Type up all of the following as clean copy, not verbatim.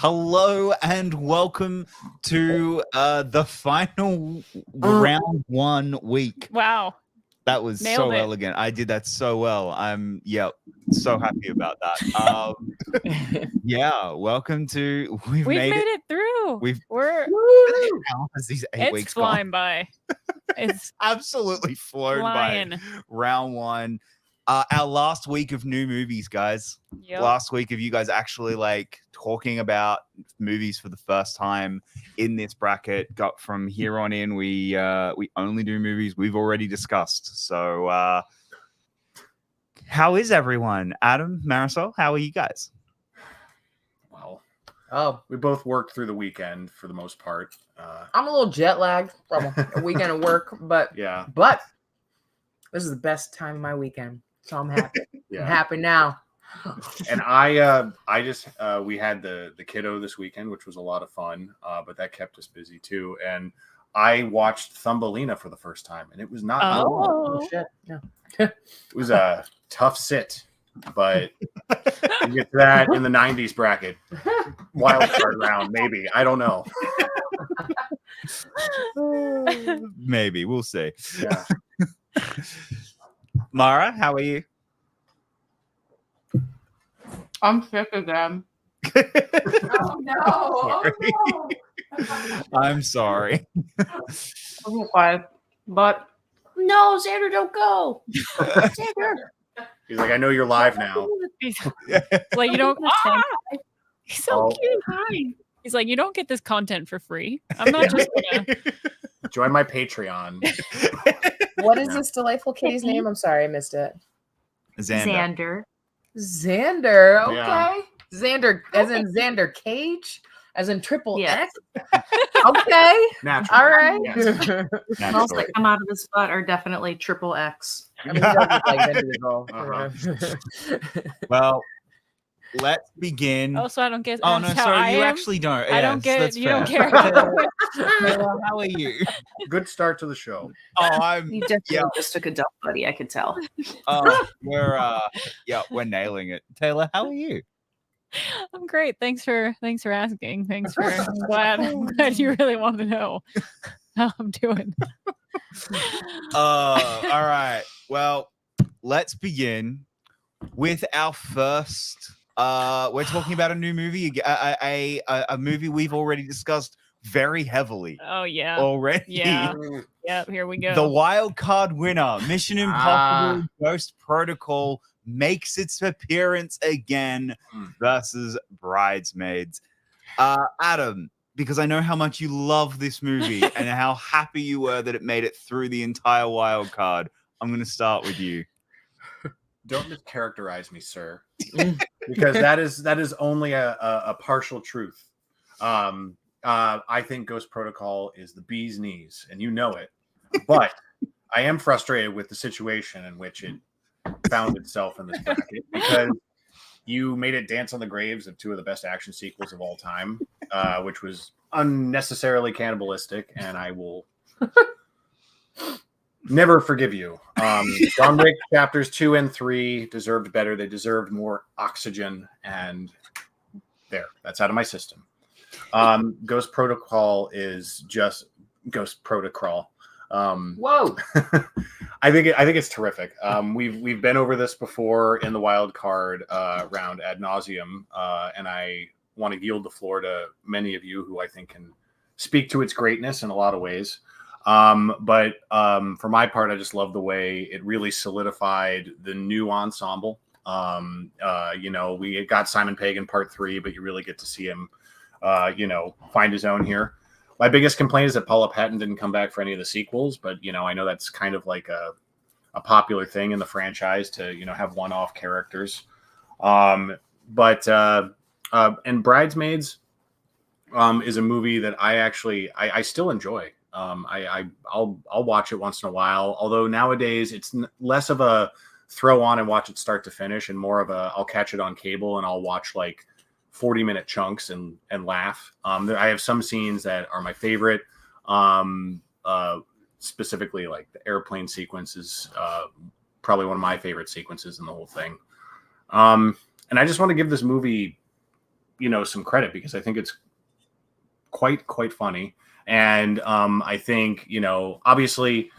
Hello and welcome to the final round 1 week. Wow. That was Nailed so it. elegant. I did that so well. I'm so happy about that. Welcome to We've made it through. We're how has these 8 it's weeks flying gone? by. It's Absolutely flown flying. by. Round 1. Our last week of new movies, guys. Yep. Last week of you guys actually like talking about movies for the first time in this bracket. Got from here on in, we only do movies we've already discussed. So how is everyone? Adam, Marisol, how are you guys? Well, we both worked through the weekend for the most part. I'm a little jet lagged from a weekend of work, but this is the best time of my weekend, so I'm happy. I'm happy now. And I just we had the kiddo this weekend, which was a lot of fun, but that kept us busy too. And I watched Thumbelina for the first time, and it was not. Oh shit! Yeah, it was a tough sit, but we'll get to that in the '90s bracket, wild card round, maybe. I don't know. Maybe we'll see. Yeah. Mara, how are you? I'm sick again. Oh no! Sorry. Oh, no. I'm sorry. I'm quiet, but No, Xander, don't go. Xander. He's like, I know you're live now. He's like, you don't. He's so cute. Hi. He's like, you don't get this content for free. I'm not just gonna. Join my Patreon. What is this delightful kitty's name? I'm sorry, I missed it. Xander. Xander. Okay. Yeah. Xander, as in Xander Cage, as in triple Yes. X. Okay. Naturally. All right. Yes. smells that come out of his butt are definitely triple X. I mean, he does look like Vin Diesel. Well, let's begin. Also, I don't get. Oh no, how sorry, I you am. actually don't. I don't get that's it. You don't fair. care. Taylor, how are you? Good start to the show. Oh, I'm. You definitely just took a dump, buddy. I could tell. We're nailing it. Taylor, how are you? I'm great. Thanks for asking. I'm glad you really want to know how I'm doing. All right. Well, let's begin with our first. We're talking about a new movie, a movie we've already discussed very heavily. Oh yeah. Already. Yeah. Yep. Here we go. The wild card winner, Mission Impossible: Ghost Protocol, makes its appearance again versus Bridesmaids. Adam, because I know how much you love this movie and how happy you were that it made it through the entire wild card, I'm going to start with you. Don't mischaracterize me, sir, because that is only a partial truth. I think Ghost Protocol is the bee's knees, and you know it. But I am frustrated with the situation in which it found itself in this bracket because you made it dance on the graves of two of the best action sequels of all time, which was unnecessarily cannibalistic, and I will never forgive you. John Wick chapters 2 and 3 deserved better. They deserved more oxygen, and that's out of my system. Ghost Protocol is just Ghost Protocol. Whoa. I think it's terrific. We've been over this before in the wild card round ad nauseum, and I want to yield the floor to many of you who I think can speak to its greatness in a lot of ways. But for my part, I just love the way it really solidified the new ensemble. We got Simon Pegg in part 3, but you really get to see him, find his own here. My biggest complaint is that Paula Patton didn't come back for any of the sequels, but I know that's kind of like a popular thing in the franchise to have one-off characters. And Bridesmaids is a movie that I still enjoy. I'll watch it once in a while. Although nowadays it's less of a throw on and watch it start to finish, and more of a I'll catch it on cable and I'll watch like 40-minute chunks and laugh. I have some scenes that are my favorite. Specifically, like the airplane sequence is probably one of my favorite sequences in the whole thing. And I just want to give this movie some credit, because I think it's quite funny. And I think, obviously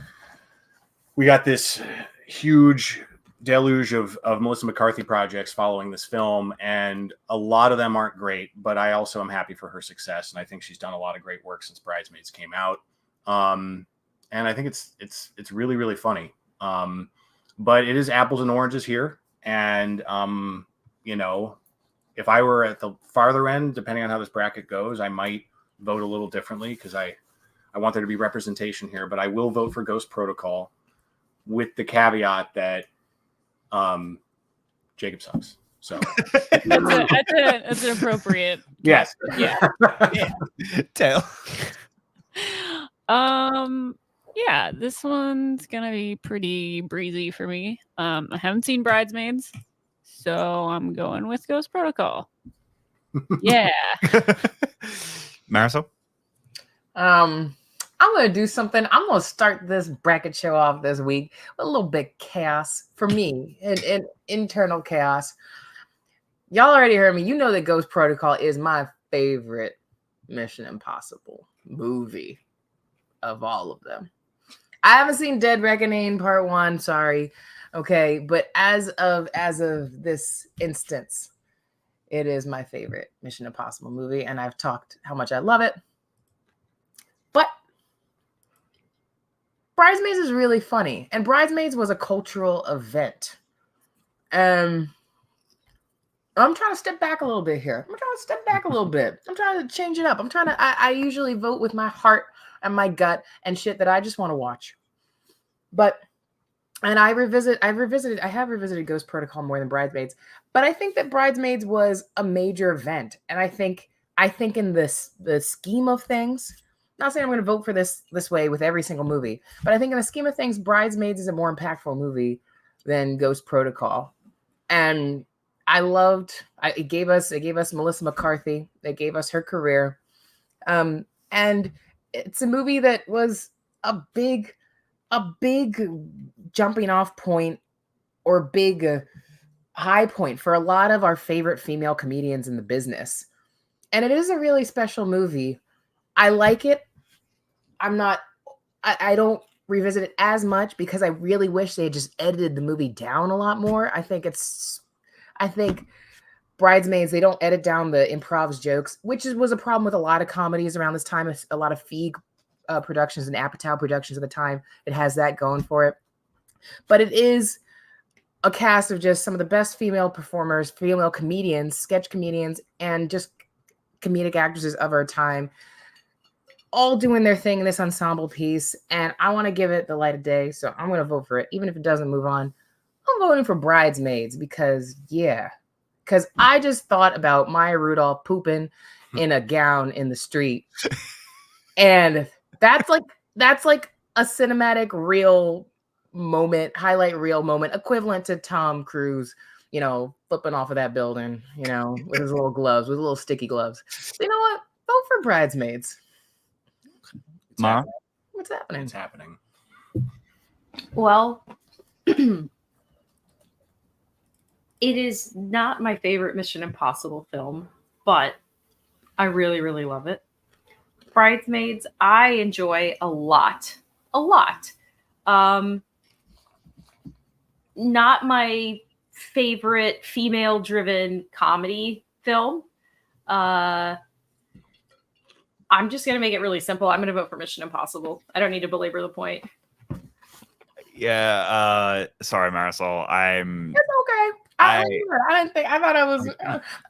we got this huge deluge of Melissa McCarthy projects following this film, and a lot of them aren't great, but I also am happy for her success, and I think she's done a lot of great work since Bridesmaids came out. And I think it's really, really funny. But it is apples and oranges here. And, if I were at the farther end, depending on how this bracket goes, I might vote a little differently, because I want there to be representation here, but I will vote for Ghost Protocol, with the caveat that Jacob sucks. So that's an appropriate. Yes. Yeah. Tail. Yeah, this one's gonna be pretty breezy for me. I haven't seen Bridesmaids, so I'm going with Ghost Protocol. Yeah. Marisol? I'm gonna do something. I'm gonna start this bracket show off this week with a little bit chaos for me, and internal chaos. Y'all already heard me. You know that Ghost Protocol is my favorite Mission Impossible movie of all of them. I haven't seen Dead Reckoning Part 1, sorry. Okay, but as of this instance, it is my favorite Mission Impossible movie, and I've talked how much I love it. But Bridesmaids is really funny, and Bridesmaids was a cultural event. I'm trying to step back a little bit here. I'm trying to change it up. I usually vote with my heart and my gut and shit that I just want to watch. I have revisited Ghost Protocol more than Bridesmaids, but I think that Bridesmaids was a major event. And I think in the scheme of things, not saying I'm going to vote for this way with every single movie, but I think in the scheme of things, Bridesmaids is a more impactful movie than Ghost Protocol. And it gave us Melissa McCarthy. It gave us her career. And it's a movie that was a big jumping off point, or big high point for a lot of our favorite female comedians in the business. And it is a really special movie. I like it. I don't revisit it as much, because I really wish they had just edited the movie down a lot more. I think Bridesmaids, they don't edit down the improv's jokes, which was a problem with a lot of comedies around this time. A lot of Feig productions and Apatow productions at the time. It has that going for it. But it is a cast of just some of the best female performers, female comedians, sketch comedians, and just comedic actresses of our time, all doing their thing in this ensemble piece. And I want to give it the light of day, so I'm going to vote for it. Even if it doesn't move on, I'm voting for Bridesmaids, because I just thought about Maya Rudolph pooping in a gown in the street. And that's like a cinematic reel moment, highlight reel moment, equivalent to Tom Cruise, flipping off of that building, with his little gloves, with little sticky gloves. So you know what? Vote for Bridesmaids. Ma? What's happening? It's happening. Well, it is not my favorite Mission Impossible film, but I really, really love it. Bridesmaids, I enjoy a lot. Not my favorite female-driven comedy film. I'm just going to make it really simple. I'm going to vote for Mission Impossible. I don't need to belabor the point. Yeah, sorry, Marisol. It's okay. I thought I was.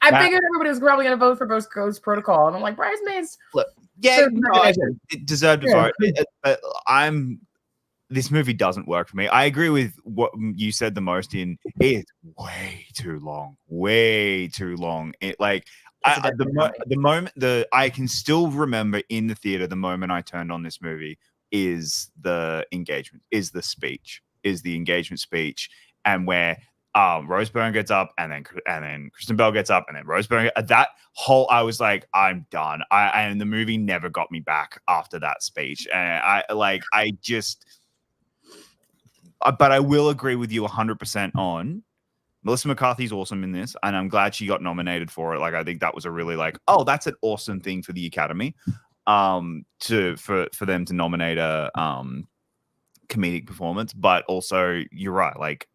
I figured everybody was probably going to vote for Ghost Protocol, and I'm like, Bridesmaids. Look, it deserved to vote. This movie doesn't work for me. I agree with what you said the most. It's way too long. I can still remember in the theater the moment I turned on this movie is the engagement, is the engagement speech, and where Rose Byrne gets up, and then Kristen Bell gets up, and then Rose Byrne. I was like, I'm done. And the movie never got me back after that speech. And but I will agree with you 100% on Melissa McCarthy's awesome in this, and I'm glad she got nominated for it. Like, I think that was a really oh, that's an awesome thing for the Academy, for them to nominate a comedic performance. But also, you're right, like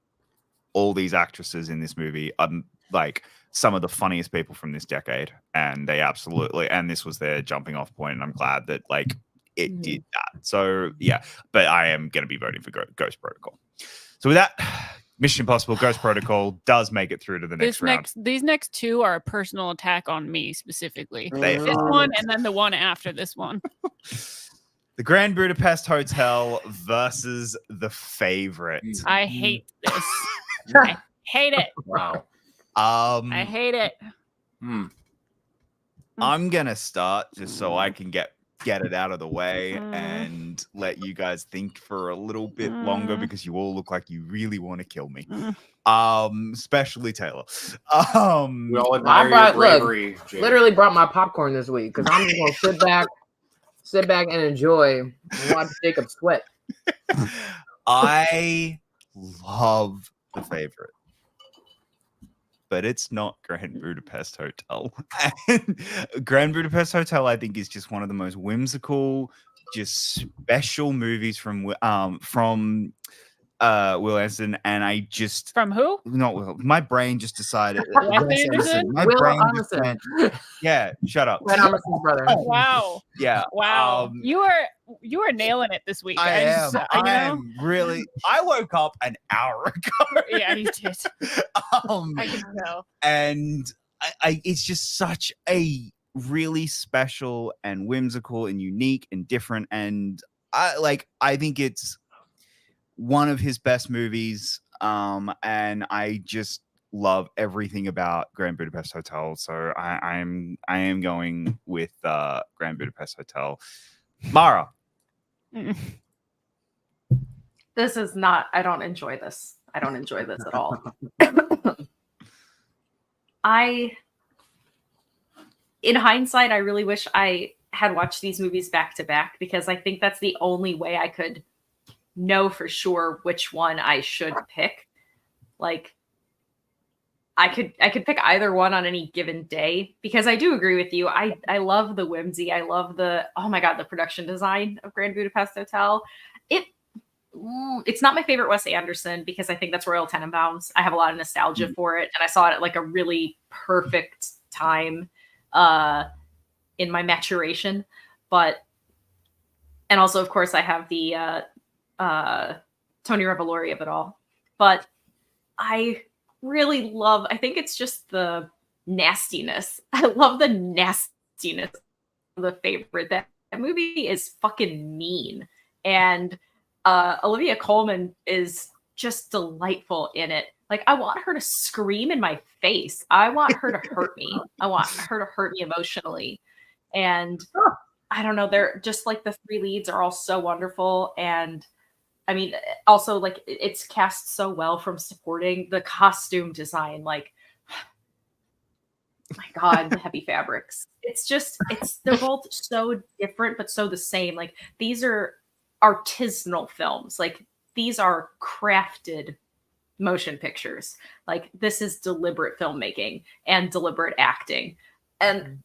all these actresses in this movie are like some of the funniest people from this decade, and they absolutely, and this was their jumping off point, and I'm glad that like it did that. So yeah, but I am going to be voting for Ghost Protocol. So with that, Mission Impossible Ghost Protocol does make it through to the next round. These next two are a personal attack on me specifically. They this one and then the one after this one. The Grand Budapest Hotel versus The Favorite. I hate this. I hate it. Wow. I hate it. I'm gonna start just so I can get it out of the way and let you guys think for a little bit longer, because you all look like you really want to kill me. Especially Taylor. We all admire your bravery. Look, literally brought my popcorn this week because I'm just gonna sit back and enjoy and watch Jacob sweat. I love The Favorite, but it's not Grand Budapest Hotel. And Grand Budapest Hotel, I think, is just one of the most whimsical, just special movies from Will Anderson. And I just from who? Not Will. My brain just decided. Wes Anderson? My Will brain just Anderson. went, yeah, shut up. Wes Anderson's brother. Wow. Yeah. Wow. You are nailing it this week. I am really. I woke up an hour ago. Yeah, you did. I can tell. And I it's just such a really special and whimsical and unique and different. And I think it's one of his best movies. And I just love everything about Grand Budapest Hotel. So I am going with Grand Budapest Hotel. Mara. This is not, I don't enjoy this. I don't enjoy this at all. In hindsight, I really wish I had watched these movies back to back, because I think that's the only way I could know for sure which one I should pick. Like, I could pick either one on any given day, because I do agree with you. I love the whimsy. I love the production design of Grand Budapest Hotel. It's not my favorite Wes Anderson, because I think that's Royal Tenenbaums. I have a lot of nostalgia for it, and I saw it at like a really perfect time in my maturation. And also, of course, I have the Tony Revolori of it all. But I really love, I think it's just the nastiness. I love the nastiness of The Favorite. That movie is fucking mean. And Olivia Colman is just delightful in it. Like, I want her to scream in my face. I want her to hurt me. I want her to hurt me emotionally. And I don't know, they're just like, the three leads are all so wonderful. And I mean, also, like, it's cast so well from supporting. The costume design, like, my God, the heavy fabrics. They're both so different, but so the same. Like, these are artisanal films. Like, these are crafted motion pictures. Like, this is deliberate filmmaking and deliberate acting. And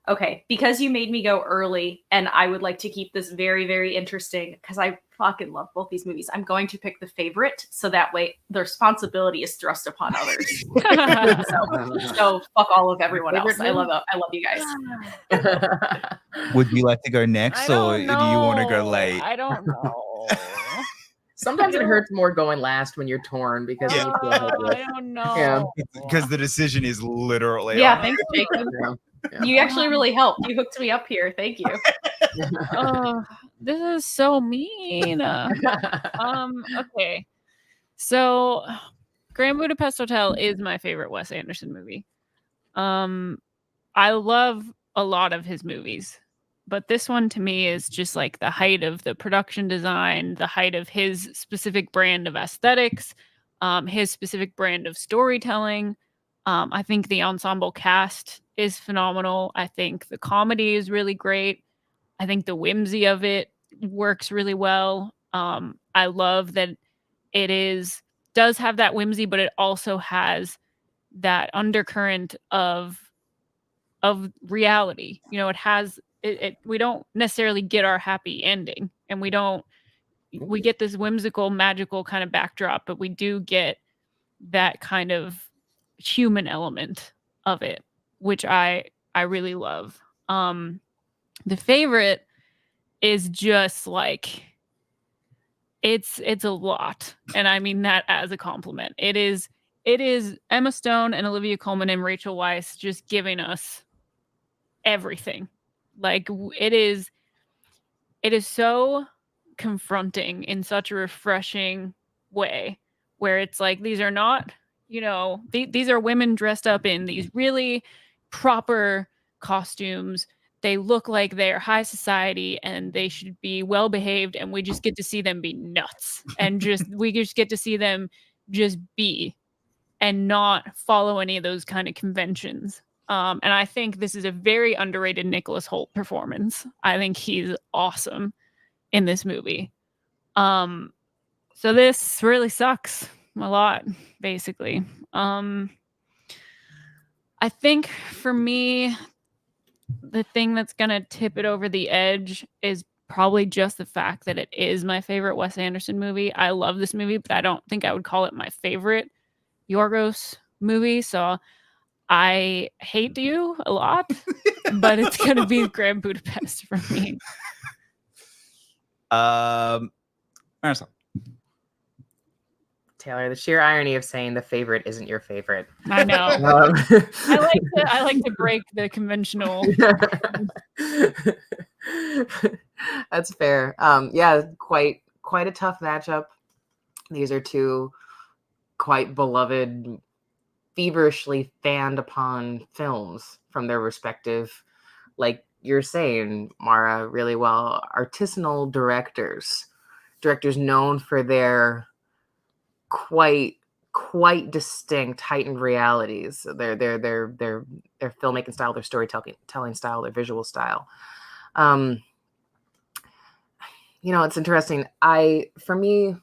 okay, because you made me go early, and I would like to keep this very, very interesting, because I fucking love both these movies. I'm going to pick The Favorite, so that way the responsibility is thrust upon others. so fuck all of everyone else. I love you guys. Would you like to go next, or do you want to go late? I don't know. Sometimes it hurts more going last when you're torn, because you feel hopeless. I don't know. Yeah. Because the decision is literally Yeah, on. thanks, Jacob. Yeah. You actually really helped. You hooked me up here. Thank you. This is so mean. Okay. So Grand Budapest Hotel is my favorite Wes Anderson movie. I love a lot of his movies, but this one to me is just like the height of the production design, the height of his specific brand of aesthetics, his specific brand of storytelling. I think the ensemble cast is phenomenal. I think the comedy is really great. I think the whimsy of it works really well. I love that it is does have that whimsy, but it also has that undercurrent of reality. You know, it has it we don't necessarily get our happy ending, and we get this whimsical, magical kind of backdrop, but we do get that kind of human element of it, which I really love. The favorite is just like it's a lot, and I mean that as a compliment. It is Emma Stone and Olivia Colman and Rachel Weisz just giving us everything. Like it is so confronting in such a refreshing way, where it's like, these are not, you know, these are women dressed up in these really proper costumes. They look like they're high society and they should be well behaved, and we just get to see them be nuts, and we just get to see them just be and not follow any of those kind of conventions. And I think this is a very underrated Nicholas Hoult performance. I think he's awesome in this movie. So this really sucks a lot, basically. I think for me, the thing that's gonna tip it over the edge is probably just the fact that it is my favorite Wes Anderson movie. I love this movie, but I don't think I would call it my favorite Yorgos movie. So I hate you a lot, but it's gonna be Grand Budapest for me. Marisol. Taylor, the sheer irony of saying the favorite isn't your favorite. I know. I like to break the conventional. That's fair. Yeah, quite a tough matchup. These are two quite beloved, feverishly fanned upon films from their respective, like you're saying, Mara, really well, artisanal directors known for their quite distinct heightened realities, their filmmaking style, their storytelling style, their visual style. You know, it's interesting. For me,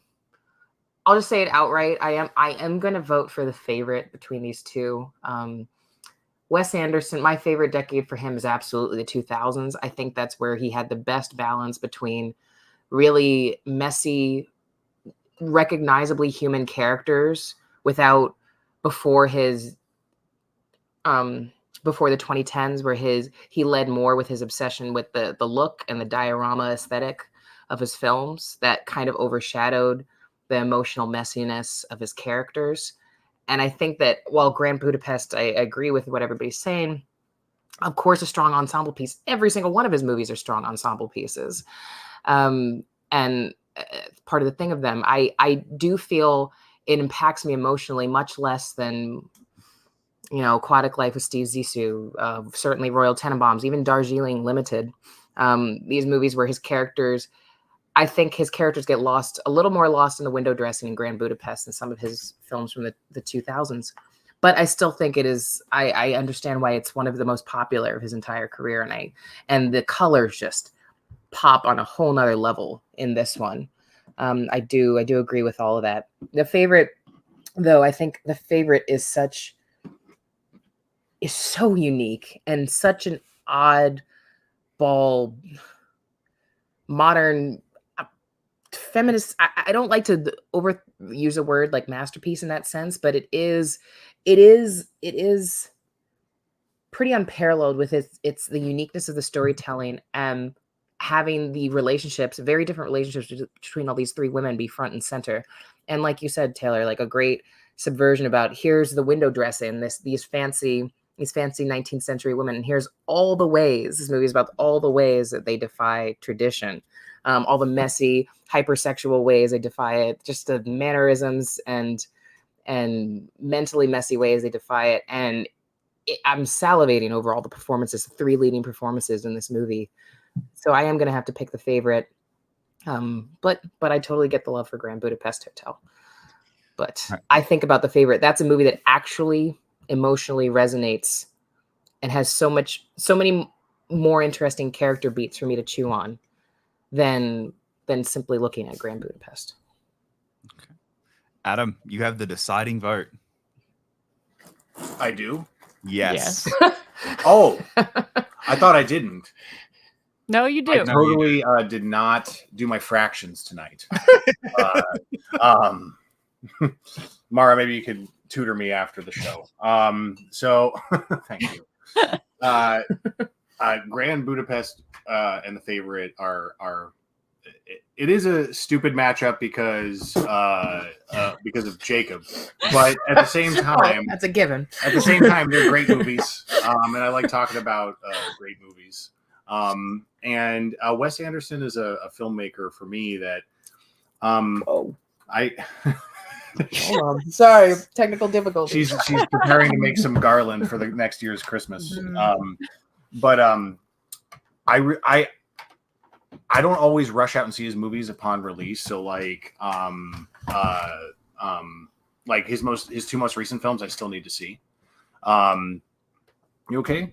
I'll just say it outright. I am going to vote for the favorite between these two. Wes Anderson, my favorite decade for him is absolutely the 2000s. I think that's where he had the best balance between really messy, recognizably human characters before the 2010s, where he led more with his obsession with the look and the diorama aesthetic of his films that kind of overshadowed the emotional messiness of his characters. And I think that while Grand Budapest, I agree with what everybody's saying, of course, a strong ensemble piece. Every single one of his movies are strong ensemble pieces. And part of the thing of them, I do feel it impacts me emotionally much less than, you know, Aquatic Life with Steve Zissou, certainly Royal Tenenbaums, even Darjeeling Limited. These movies where I think his characters get a little more lost in the window dressing in Grand Budapest than some of his films from the 2000s. But I still think it is, I understand why it's one of the most popular of his entire career. And the colors just pop on a whole nother level in this one. I do agree with all of that. The favorite, though, I think the favorite is so unique and such an oddball, modern, feminist. I don't like to overuse a word like masterpiece in that sense, but it is pretty unparalleled with it's the uniqueness of the storytelling and having the relationships, very different relationships between all these three women be front and center. And like you said, Taylor, like a great subversion about, here's the window dressing, these fancy 19th century women, and here's all the ways, this movie is about all the ways that they defy tradition, all the messy, hypersexual ways they defy it, just the mannerisms and mentally messy ways they defy it. And I'm salivating over all the performances, the three leading performances in this movie. So I am going to have to pick the favorite. But I totally get the love for Grand Budapest Hotel. But I think about the favorite. That's a movie that actually emotionally resonates and has so many more interesting character beats for me to chew on than simply looking at Grand Budapest. Okay. Adam, you have the deciding vote. I do. Yes. Oh, I thought I didn't. No, you do. I totally did not do my fractions tonight. Mara, maybe you could tutor me after the show. So thank you. Grand Budapest and The Favorite are. It is a stupid matchup because of Jacob, but at the same time, that's a given. At the same time, they're great movies, and I like talking about great movies. And Wes Anderson is a filmmaker for me that I. Hold on. Sorry, technical difficulties. She's preparing to make some garland for the next year's Christmas. I don't always rush out and see his movies upon release. So like his two most recent films, I still need to see. You okay?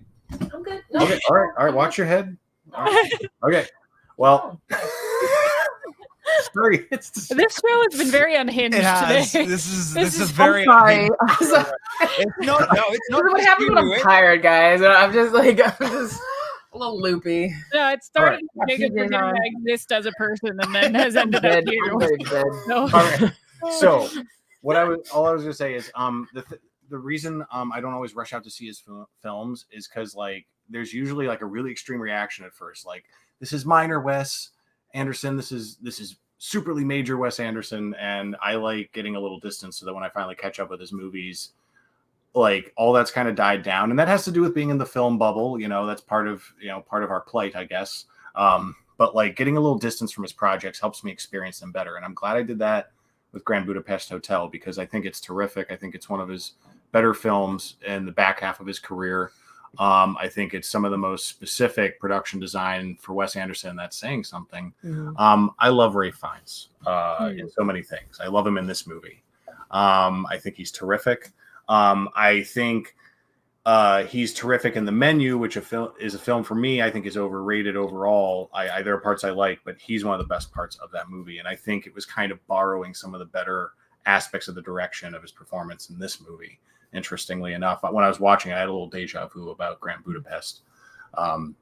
I'm good. Okay. All right. Watch your head. All right. Okay. Well. Sorry. This show has been very unhinged today. This is very. I'm sorry. It's not. No, it's not. What happens when I'm tired, guys? I'm just a little loopy. Yeah, it started with Jacob forgetting I exist as a person, and then has ended up here. All right. So, all I was gonna say is, the reason I don't always rush out to see his films is because like there's usually like a really extreme reaction at first, like this is minor Wes Anderson, this is superly major Wes Anderson, and I like getting a little distance so that when I finally catch up with his movies, like all that's kind of died down, and that has to do with being in the film bubble. That's part of our plight, I guess. But like getting a little distance from his projects helps me experience them better, and I'm glad I did that with Grand Budapest Hotel because I think it's terrific. I think it's one of his better films in the back half of his career. I think it's some of the most specific production design for Wes Anderson that's saying something. Mm-hmm. I love Ralph Fiennes in so many things. I love him in this movie. I think he's terrific. I think he's terrific in The Menu, which is a film for me I think is overrated overall. There are parts I like, but he's one of the best parts of that movie. And I think it was kind of borrowing some of the better aspects of the direction of his performance in this movie. Interestingly enough, when I was watching, I had a little deja vu about Grand Budapest. And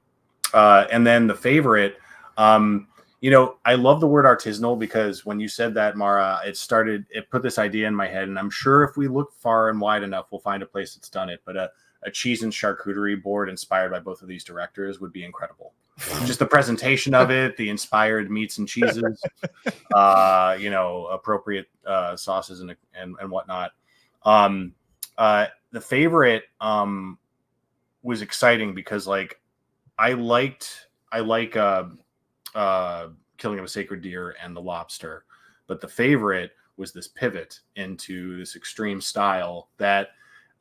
then The Favorite, I love the word artisanal because when you said that, Mara, it put this idea in my head. And I'm sure if we look far and wide enough, we'll find a place that's done it. But a cheese and charcuterie board inspired by both of these directors would be incredible. Just the presentation of it, the inspired meats and cheeses, appropriate sauces and whatnot. The Favorite was exciting because like I like Killing of a Sacred Deer and The Lobster, but The Favorite was this pivot into this extreme style that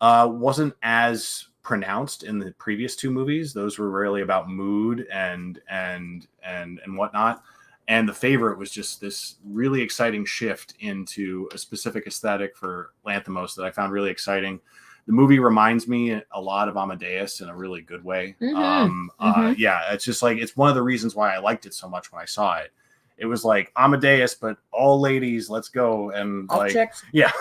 wasn't as pronounced in the previous two movies. Those were really about mood and whatnot. And The Favorite was just this really exciting shift into a specific aesthetic for Lanthimos that I found really exciting. The movie reminds me a lot of Amadeus in a really good way. Yeah, it's just like, it's one of the reasons why I liked it so much when I saw it. It was like Amadeus, but all ladies, let's go. And all like, chicks. Yeah.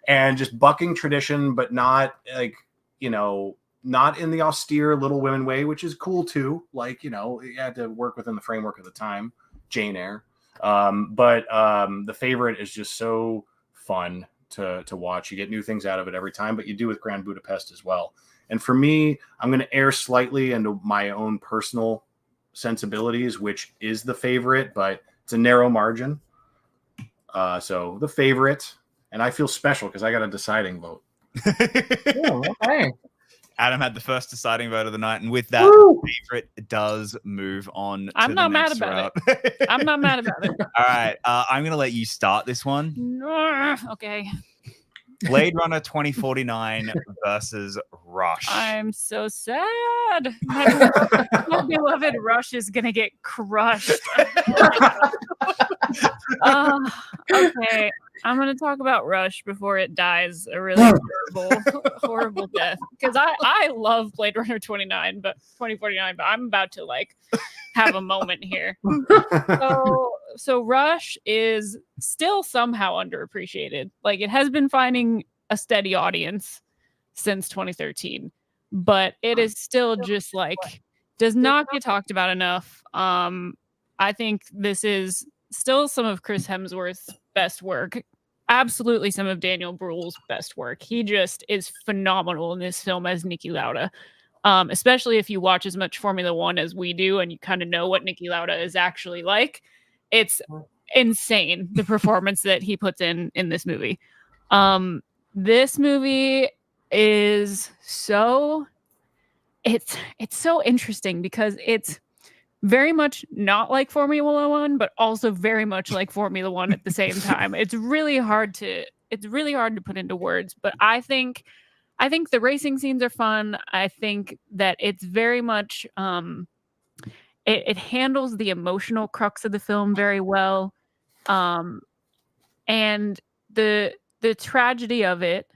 And just bucking tradition, but not like, not in the austere Little Women way, which is cool too. Like, you had to work within the framework of the time. Jane Eyre. But The Favorite is just so fun to watch. You get new things out of it every time, but you do with Grand Budapest as well. And for me, I'm going to err slightly into my own personal sensibilities, which is The Favorite, but it's a narrow margin. So The Favorite, and I feel special because I got a deciding vote. Oh, okay. Adam had the first deciding vote of the night, and with that, The Favorite does move on. I'm not mad about it. I'm not mad about it. All right, I'm going to let you start this one. Okay. Blade Runner 2049 versus Rush. I'm so sad. My beloved Rush is going to get crushed. Okay. I'm going to talk about Rush before it dies a really horrible death. Because I love Blade Runner 2049, but I'm about to have a moment here. So Rush is still somehow underappreciated. Like, it has been finding a steady audience since 2013, but it is still just like does not get talked about enough. I think this is still some of Chris Hemsworth's best work. Absolutely some of Daniel Bruhl's best work. He just is phenomenal in this film as Niki Lauda. Especially if you watch as much Formula One as we do and you kind of know what Niki Lauda is actually like. It's insane, the performance that he puts in this movie. This movie is so it's so interesting because it's very much not like Formula One, but also very much like Formula One at the same time. It's really hard to put into words, but I think the racing scenes are fun. I think that it's very much it handles the emotional crux of the film very well. And the tragedy of it,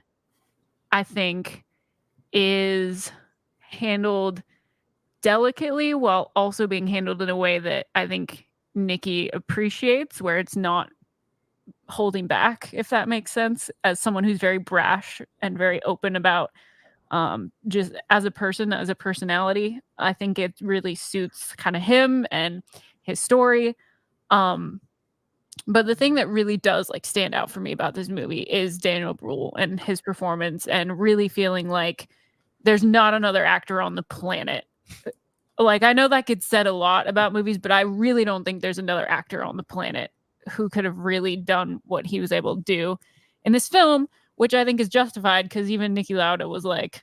I think, is handled delicately while also being handled in a way that I think Nikki appreciates, where it's not holding back, if that makes sense, as someone who's very brash and very open about just as a person, as a personality. I think it really suits kind of him and his story. But the thing that really does like stand out for me about this movie is Daniel Bruhl and his performance, and really feeling like there's not another actor on the planet. Like, I know that gets said a lot about movies, but I really don't think there's another actor on the planet who could have really done what he was able to do in this film, which I think is justified because even Niki Lauda was like,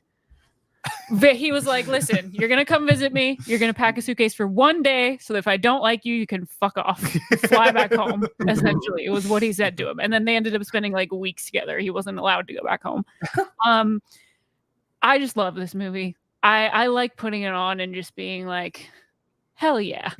he was like, listen, you're going to come visit me. You're going to pack a suitcase for one day so that if I don't like you, you can fuck off, fly back home. Essentially, it was what he said to him. And then they ended up spending like weeks together. He wasn't allowed to go back home. I just love this movie. I like putting it on and just being like, hell yeah,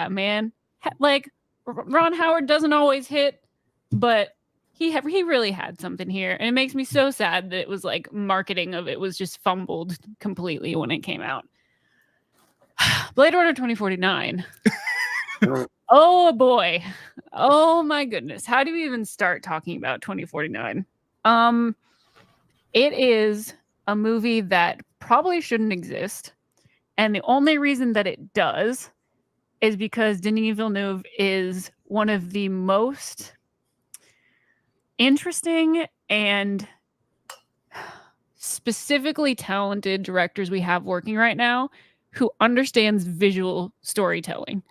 man. Like, Ron Howard doesn't always hit, but he really had something here, and it makes me so sad that it was like marketing of it was just fumbled completely when it came out. Blade Runner 2049. Oh boy, oh my goodness, how do we even start talking about 2049? It is a movie that probably shouldn't exist, and the only reason that it does is because Denis Villeneuve is one of the most interesting and specifically talented directors we have working right now, who understands visual storytelling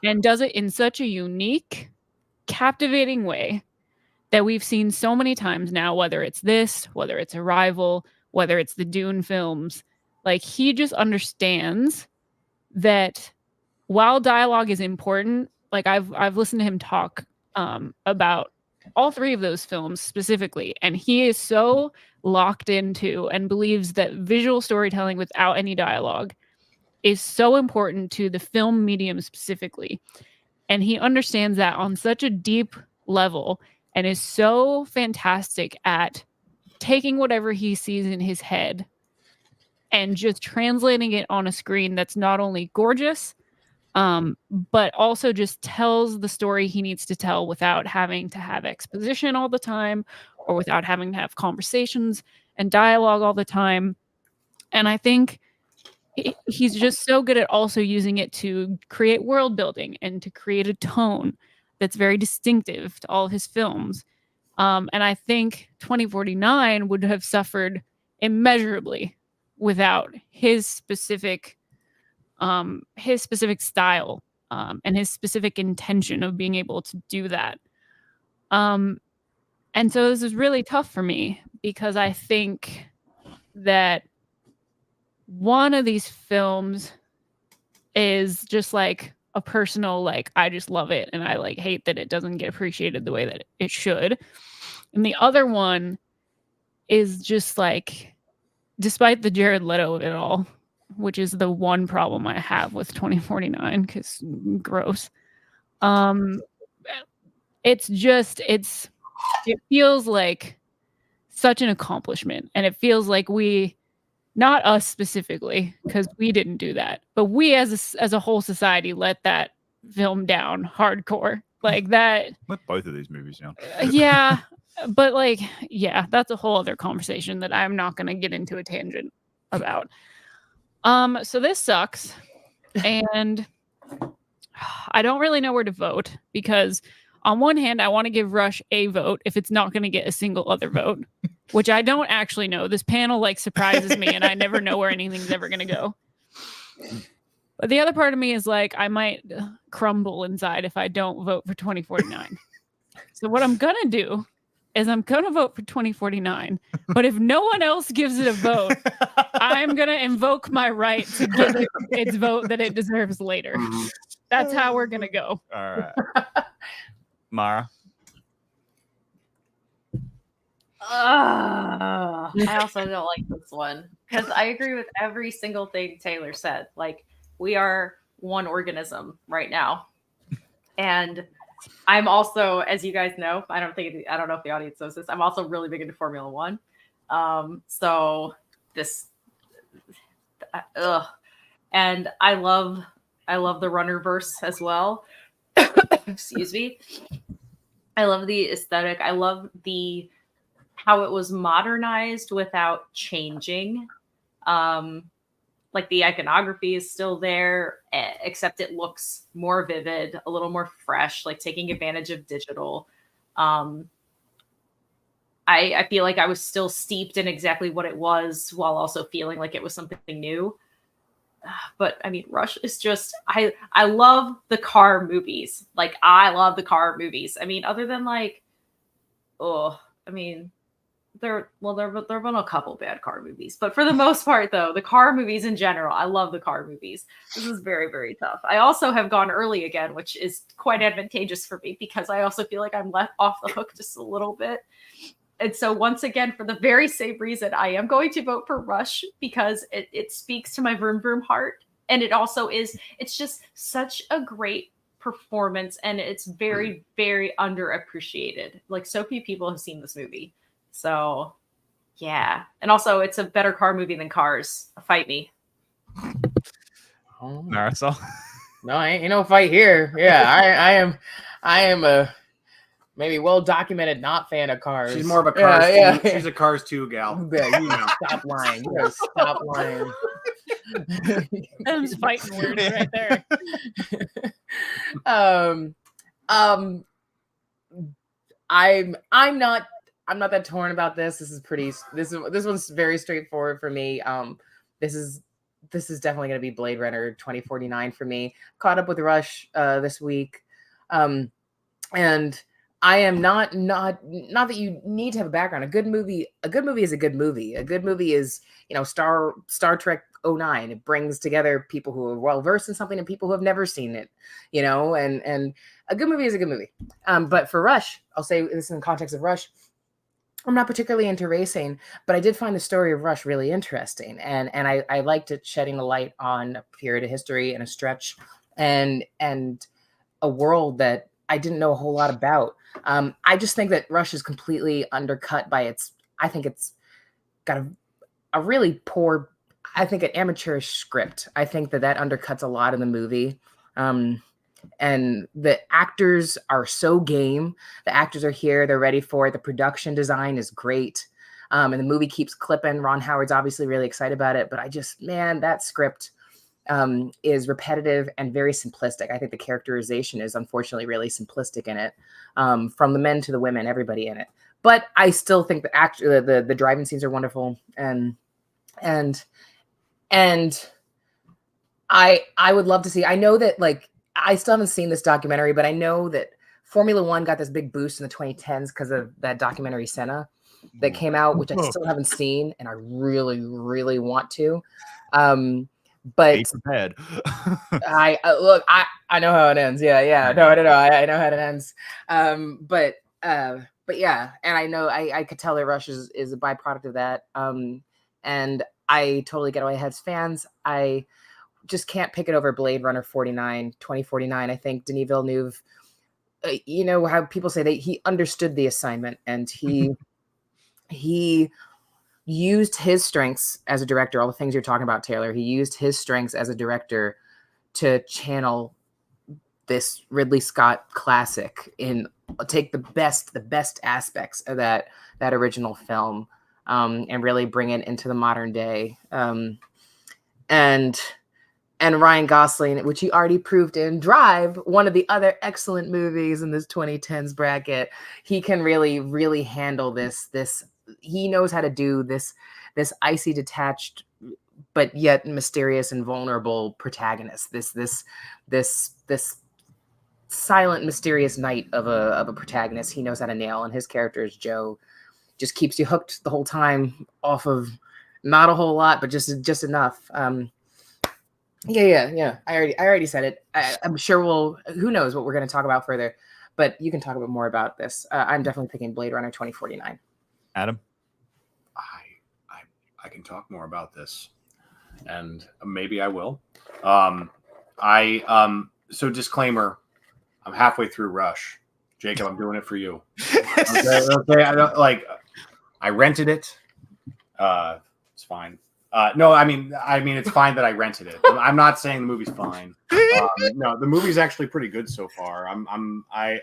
and does it in such a unique, captivating way that we've seen so many times now, whether it's this, whether it's Arrival, whether it's the Dune films. Like, he just understands that while dialogue is important, like I've listened to him talk about all three of those films specifically, and he is so locked into and believes that visual storytelling without any dialogue is so important to the film medium specifically. And he understands that on such a deep level and is so fantastic at taking whatever he sees in his head and just translating it on a screen that's not only gorgeous, but also just tells the story he needs to tell without having to have exposition all the time or without having to have conversations and dialogue all the time. And I think he's just so good at also using it to create world building and to create a tone that's very distinctive to all of his films. And I think 2049 would have suffered immeasurably without his specific style and his specific intention of being able to do that. And so this is really tough for me because I think that one of these films is just like a personal, like, I just love it and I like hate that it doesn't get appreciated the way that it should. And the other one is just like, despite the Jared Leto of it all, which is the one problem I have with 2049, because gross. It feels like such an accomplishment, and it feels like we, not us specifically, because we didn't do that, but we as a whole society let that film down hardcore like that. Let both of these movies down. Yeah, but like, yeah, that's a whole other conversation that I'm not going to get into a tangent about. So this sucks, and I don't really know where to vote because on one hand, I want to give Rush a vote if it's not going to get a single other vote, which I don't actually know. This panel like surprises me, and I never know where anything's ever going to go. But the other part of me is like, I might crumble inside if I don't vote for 2049. So what I'm going to do is I'm going to vote for 2049. But if no one else gives it a vote, I'm going to invoke my right to give it its vote that it deserves later. That's how we're going to go. All right. Mara? I also don't like this one because I agree with every single thing Taylor said. Like, we are one organism right now. And I'm also, as you guys know, I don't know if the audience knows this, I'm also really big into Formula One. So this, and I love the runnerverse as well. Excuse me. I love the aesthetic. I love how it was modernized without changing. Like the iconography is still there, except it looks more vivid, a little more fresh, like taking advantage of digital. I feel like I was still steeped in exactly what it was while also feeling like it was something new. But I mean, Rush is just, I love the car movies. Like, I love the car movies. I mean, other than like, there have been a couple bad car movies, but for the most part, though, the car movies in general, I love the car movies. This is very, very tough. I also have gone early again, which is quite advantageous for me because I also feel like I'm let off the hook just a little bit. And so once again, for the very same reason, I am going to vote for Rush because it speaks to my vroom vroom heart. And it also it's just such a great performance, and it's very, very underappreciated. Like, so few people have seen this movie. So, yeah. And also, it's a better car movie than Cars. Fight me. Oh. Marisol? No, ain't no fight here. Yeah, I am a maybe well-documented not fan of Cars. She's more of a Cars 2. Yeah. She's a Cars 2 gal. Yeah, you stop lying. You gotta stop lying. Those fighting words right there. I'm not that torn about this. This one's very straightforward for me. This is definitely going to be Blade Runner 2049 for me. Caught up with Rush this week, and I am not that you need to have a background. A good movie is a good movie. A good movie is, Star Trek 09. It brings together people who are well versed in something and people who have never seen it. And a good movie is a good movie. But for Rush, I'll say this in the context of Rush. I'm not particularly into racing, but I did find the story of Rush really interesting. And I liked it shedding a light on a period of history and a stretch and a world that I didn't know a whole lot about. I just think that Rush is completely undercut by I think it's got a really poor, I think an amateurish script. I think that undercuts a lot in the movie. And the actors are so game. The actors are here. They're ready for it. The production design is great. And the movie keeps clipping. Ron Howard's obviously really excited about it. But that script is repetitive and very simplistic. I think the characterization is unfortunately really simplistic in it. From the men to the women, everybody in it. But I still think the driving scenes are wonderful. And I would love to see, I know that I still haven't seen this documentary, but I know that Formula One got this big boost in the 2010s because of that documentary Senna that came out, which I still haven't seen, and I really, really want to. But Be prepared. I know how it ends. Yeah. No, I don't know. I know how it ends. But yeah, and I know I could tell that Rush is a byproduct of that. And I totally get why it has fans. I just can't pick it over Blade Runner 2049. I think Denis Villeneuve, how people say that he understood the assignment and he used his strengths as a director, all the things you're talking about, Taylor. He used his strengths as a director to channel this Ridley Scott classic and take the best aspects of that original film, and really bring it into the modern day. And Ryan Gosling, which he already proved in Drive, one of the other excellent movies in this 2010s bracket. He can really handle this. He knows how to do this icy, detached, but yet mysterious and vulnerable protagonist. This silent, mysterious knight of a protagonist. He knows how to nail, and his character is Joe. Just keeps you hooked the whole time off of not a whole lot, but just enough. Yeah. I already said it. I'm sure who knows what we're going to talk about further, but you can talk about more about this. I'm definitely picking Blade Runner 2049. Adam? I can talk more about this, and maybe I will. So disclaimer, I'm halfway through Rush. Jacob, I'm doing it for you. Okay. I rented it. It's fine. No, I mean, it's fine that I rented it. I'm not saying the movie's fine. No, the movie's actually pretty good so far. I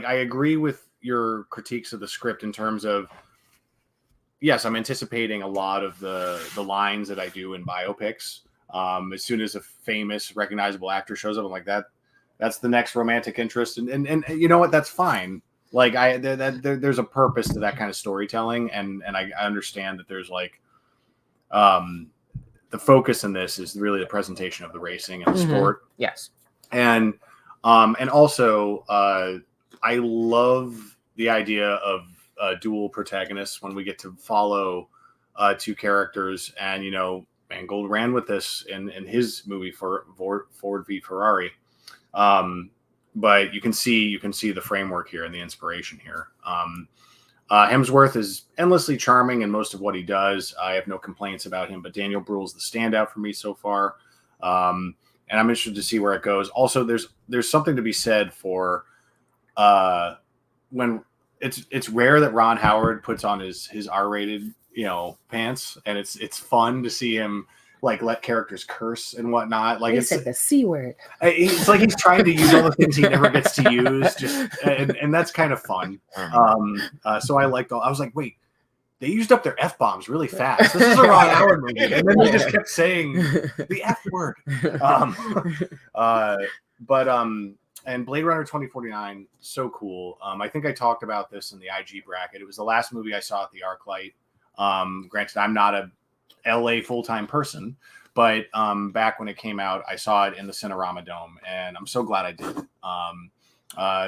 agree with your critiques of the script in terms of, yes, I'm anticipating a lot of the lines that I do in biopics. As soon as a famous, recognizable actor shows up, I'm like, that's the next romantic interest, and you know what? That's fine. Like there's a purpose to that kind of storytelling, and I understand that there's the focus in this is really the presentation of the racing and the sport. Yes, and also I love the idea of dual protagonists when we get to follow two characters, and Mangold ran with this in his movie for Ford v Ferrari. But you can see the framework here and the inspiration here. Hemsworth is endlessly charming in most of what he does. I have no complaints about him, but Daniel Bruhl's the standout for me so far. And I'm interested to see where it goes. Also, there's something to be said for when it's rare that Ron Howard puts on his R-rated pants, and it's fun to see him let characters curse and whatnot. He said the C word. It's like he's trying to use all the things he never gets to use, and that's kind of fun. So I was like, wait, they used up their F-bombs really fast. This is a Ron Howard movie, and then they just kept saying the F word. And Blade Runner 2049, so cool. I think I talked about this in the IG bracket. It was the last movie I saw at the ArcLight. Granted, I'm not a LA full-time person, but back when it came out, I saw it in the Cinerama Dome, and I'm so glad I did.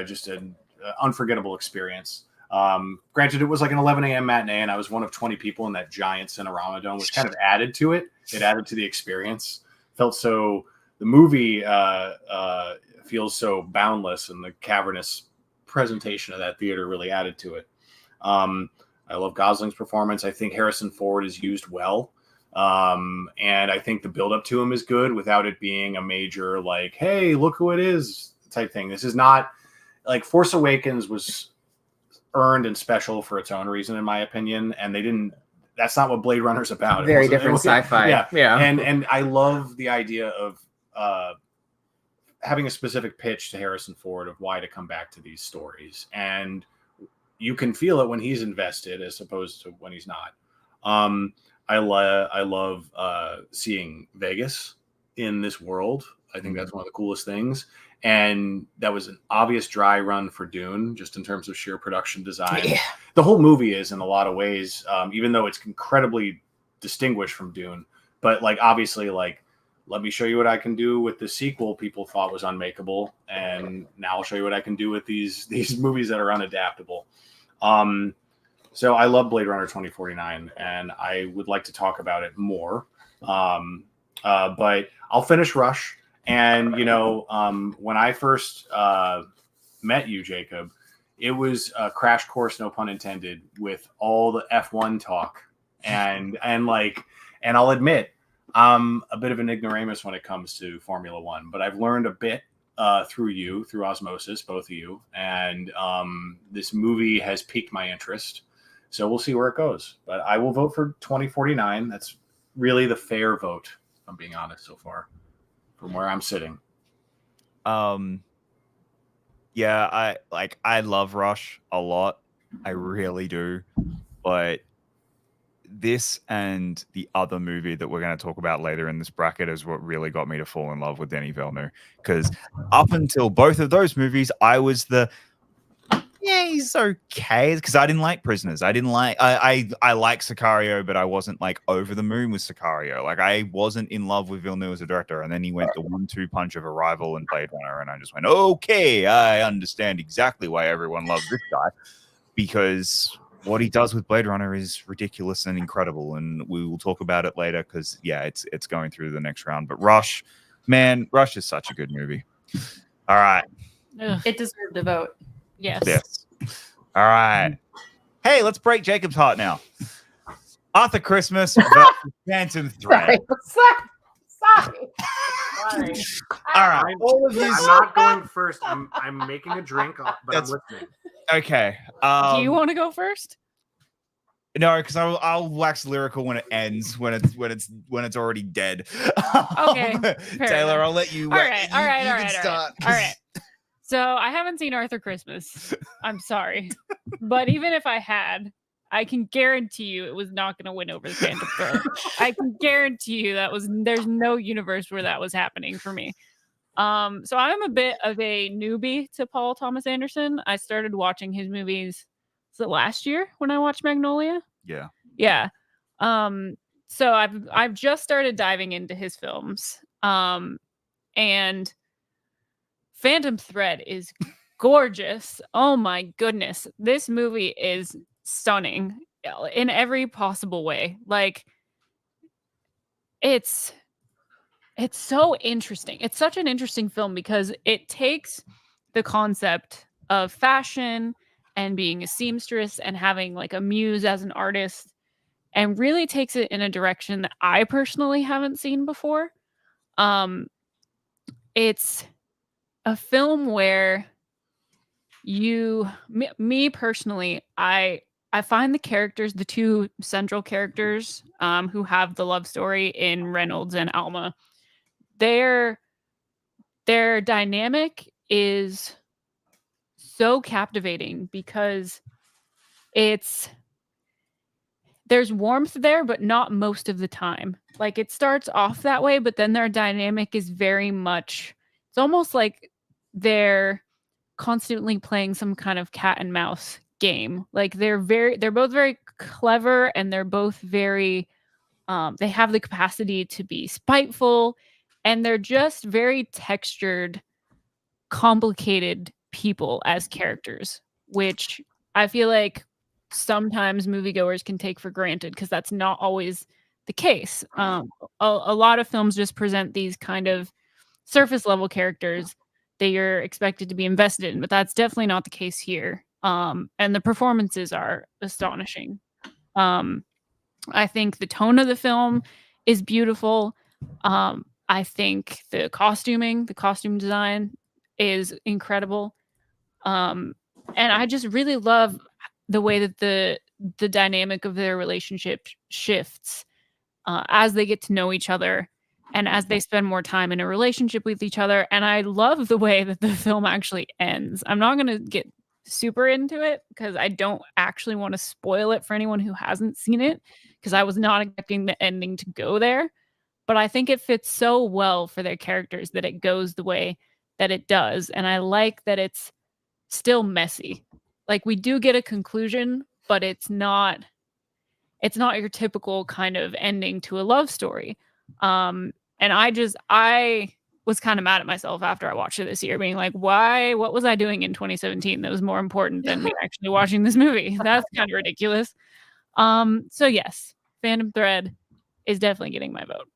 Just an unforgettable experience. Granted, it was like an 11 a.m. matinee, and I was one of 20 people in that giant Cinerama Dome, which kind of added to it. It added to the experience. The movie feels so boundless, and the cavernous presentation of that theater really added to it. I love Gosling's performance. I think Harrison Ford is used well. And I think the buildup to him is good without it being a major, hey, look who it is type thing. This is not Force Awakens was earned and special for its own reason, in my opinion. And that's not what Blade Runner's about. Very different sci-fi. Yeah. And I love the idea of, having a specific pitch to Harrison Ford of why to come back to these stories. And you can feel it when he's invested as opposed to when he's not. I love seeing Vegas in this world. I think that's one of the coolest things. And that was an obvious dry run for Dune, just in terms of sheer production design. Yeah. The whole movie is in a lot of ways, even though it's incredibly distinguished from Dune. But obviously, let me show you what I can do with the sequel people thought was unmakeable, and now I'll show you what I can do with these movies that are unadaptable. So I love Blade Runner 2049, and I would like to talk about it more. But I'll finish Rush. And, when I first met you, Jacob, it was a crash course, no pun intended, with all the F1 talk. And I'll admit, I'm a bit of an ignoramus when it comes to Formula One, but I've learned a bit through osmosis, both of you. And this movie has piqued my interest. So we'll see where it goes. But I will vote for 2049. That's really the fair vote, if I'm being honest so far. from where I'm sitting. Yeah, I love Rush a lot. I really do. But this and the other movie that we're going to talk about later in this bracket is what really got me to fall in love with Denis Villeneuve. Because up until both of those movies, I was he's okay. Because I didn't like Prisoners. I didn't like I like Sicario, but I wasn't like over the moon with Sicario. Like I wasn't in love with Villeneuve as a director. And then he went the 1-2 punch of Arrival and Blade Runner, and I just went, okay, I understand exactly why everyone loves this guy. Because what he does with Blade Runner is ridiculous and incredible, and we will talk about it later because it's going through the next round. But Rush is such a good movie. All right, it deserved a vote. Yes. All right. Hey, let's break Jacob's heart now. Arthur Christmas versus Phantom Thread. Sorry. All right, all of you. I'm not going first. I'm making a drink, but That's- I'm listening. Okay. Do you want to go first? No, because I'll wax lyrical when it ends, when it's already dead. Okay, Taylor, enough. I'll let you. All right. Start. All right. So I haven't seen Arthur Christmas. I'm sorry, but even if I had, I can guarantee you it was not going to win over the Phantom Thread. I can guarantee you there's no universe where that was happening for me. So I'm a bit of a newbie to Paul Thomas Anderson. I started watching his movies last year when I watched Magnolia. Yeah. So I've just started diving into his films. And Phantom Thread is gorgeous. Oh my goodness. This movie is stunning in every possible way. Like it's so interesting. It's such an interesting film because it takes the concept of fashion and being a seamstress and having like a muse as an artist and really takes it in a direction that I personally haven't seen before. It's a film where me personally, I find the characters, the two central characters who have the love story in Reynolds and Alma, their dynamic is so captivating because there's warmth there, but not most of the time. Like it starts off that way, but then their dynamic is very much, it's almost like they're constantly playing some kind of cat and mouse game. Like they're both very clever and they're both very, they have the capacity to be spiteful and they're just very textured, complicated people as characters, which I feel like sometimes moviegoers can take for granted because that's not always the case. A lot of films just present these kind of surface level characters that you're expected to be invested in, but that's definitely not the case here. And the performances are astonishing. I think the tone of the film is beautiful. I think the costume design is incredible. And I just really love the way that the dynamic of their relationship shifts as they get to know each other and as they spend more time in a relationship with each other. And I love the way that the film actually ends. I'm not going to get super into it because I don't actually want to spoil it for anyone who hasn't seen it because I was not expecting the ending to go there. But I think it fits so well for their characters that it goes the way that it does. And I like that it's still messy. Like we do get a conclusion, but it's not your typical kind of ending to a love story. And I was kind of mad at myself after I watched it this year, being like, what was I doing in 2017 that was more important than me actually watching this movie? That's kind of ridiculous. So yes, Phantom Thread is definitely getting my vote.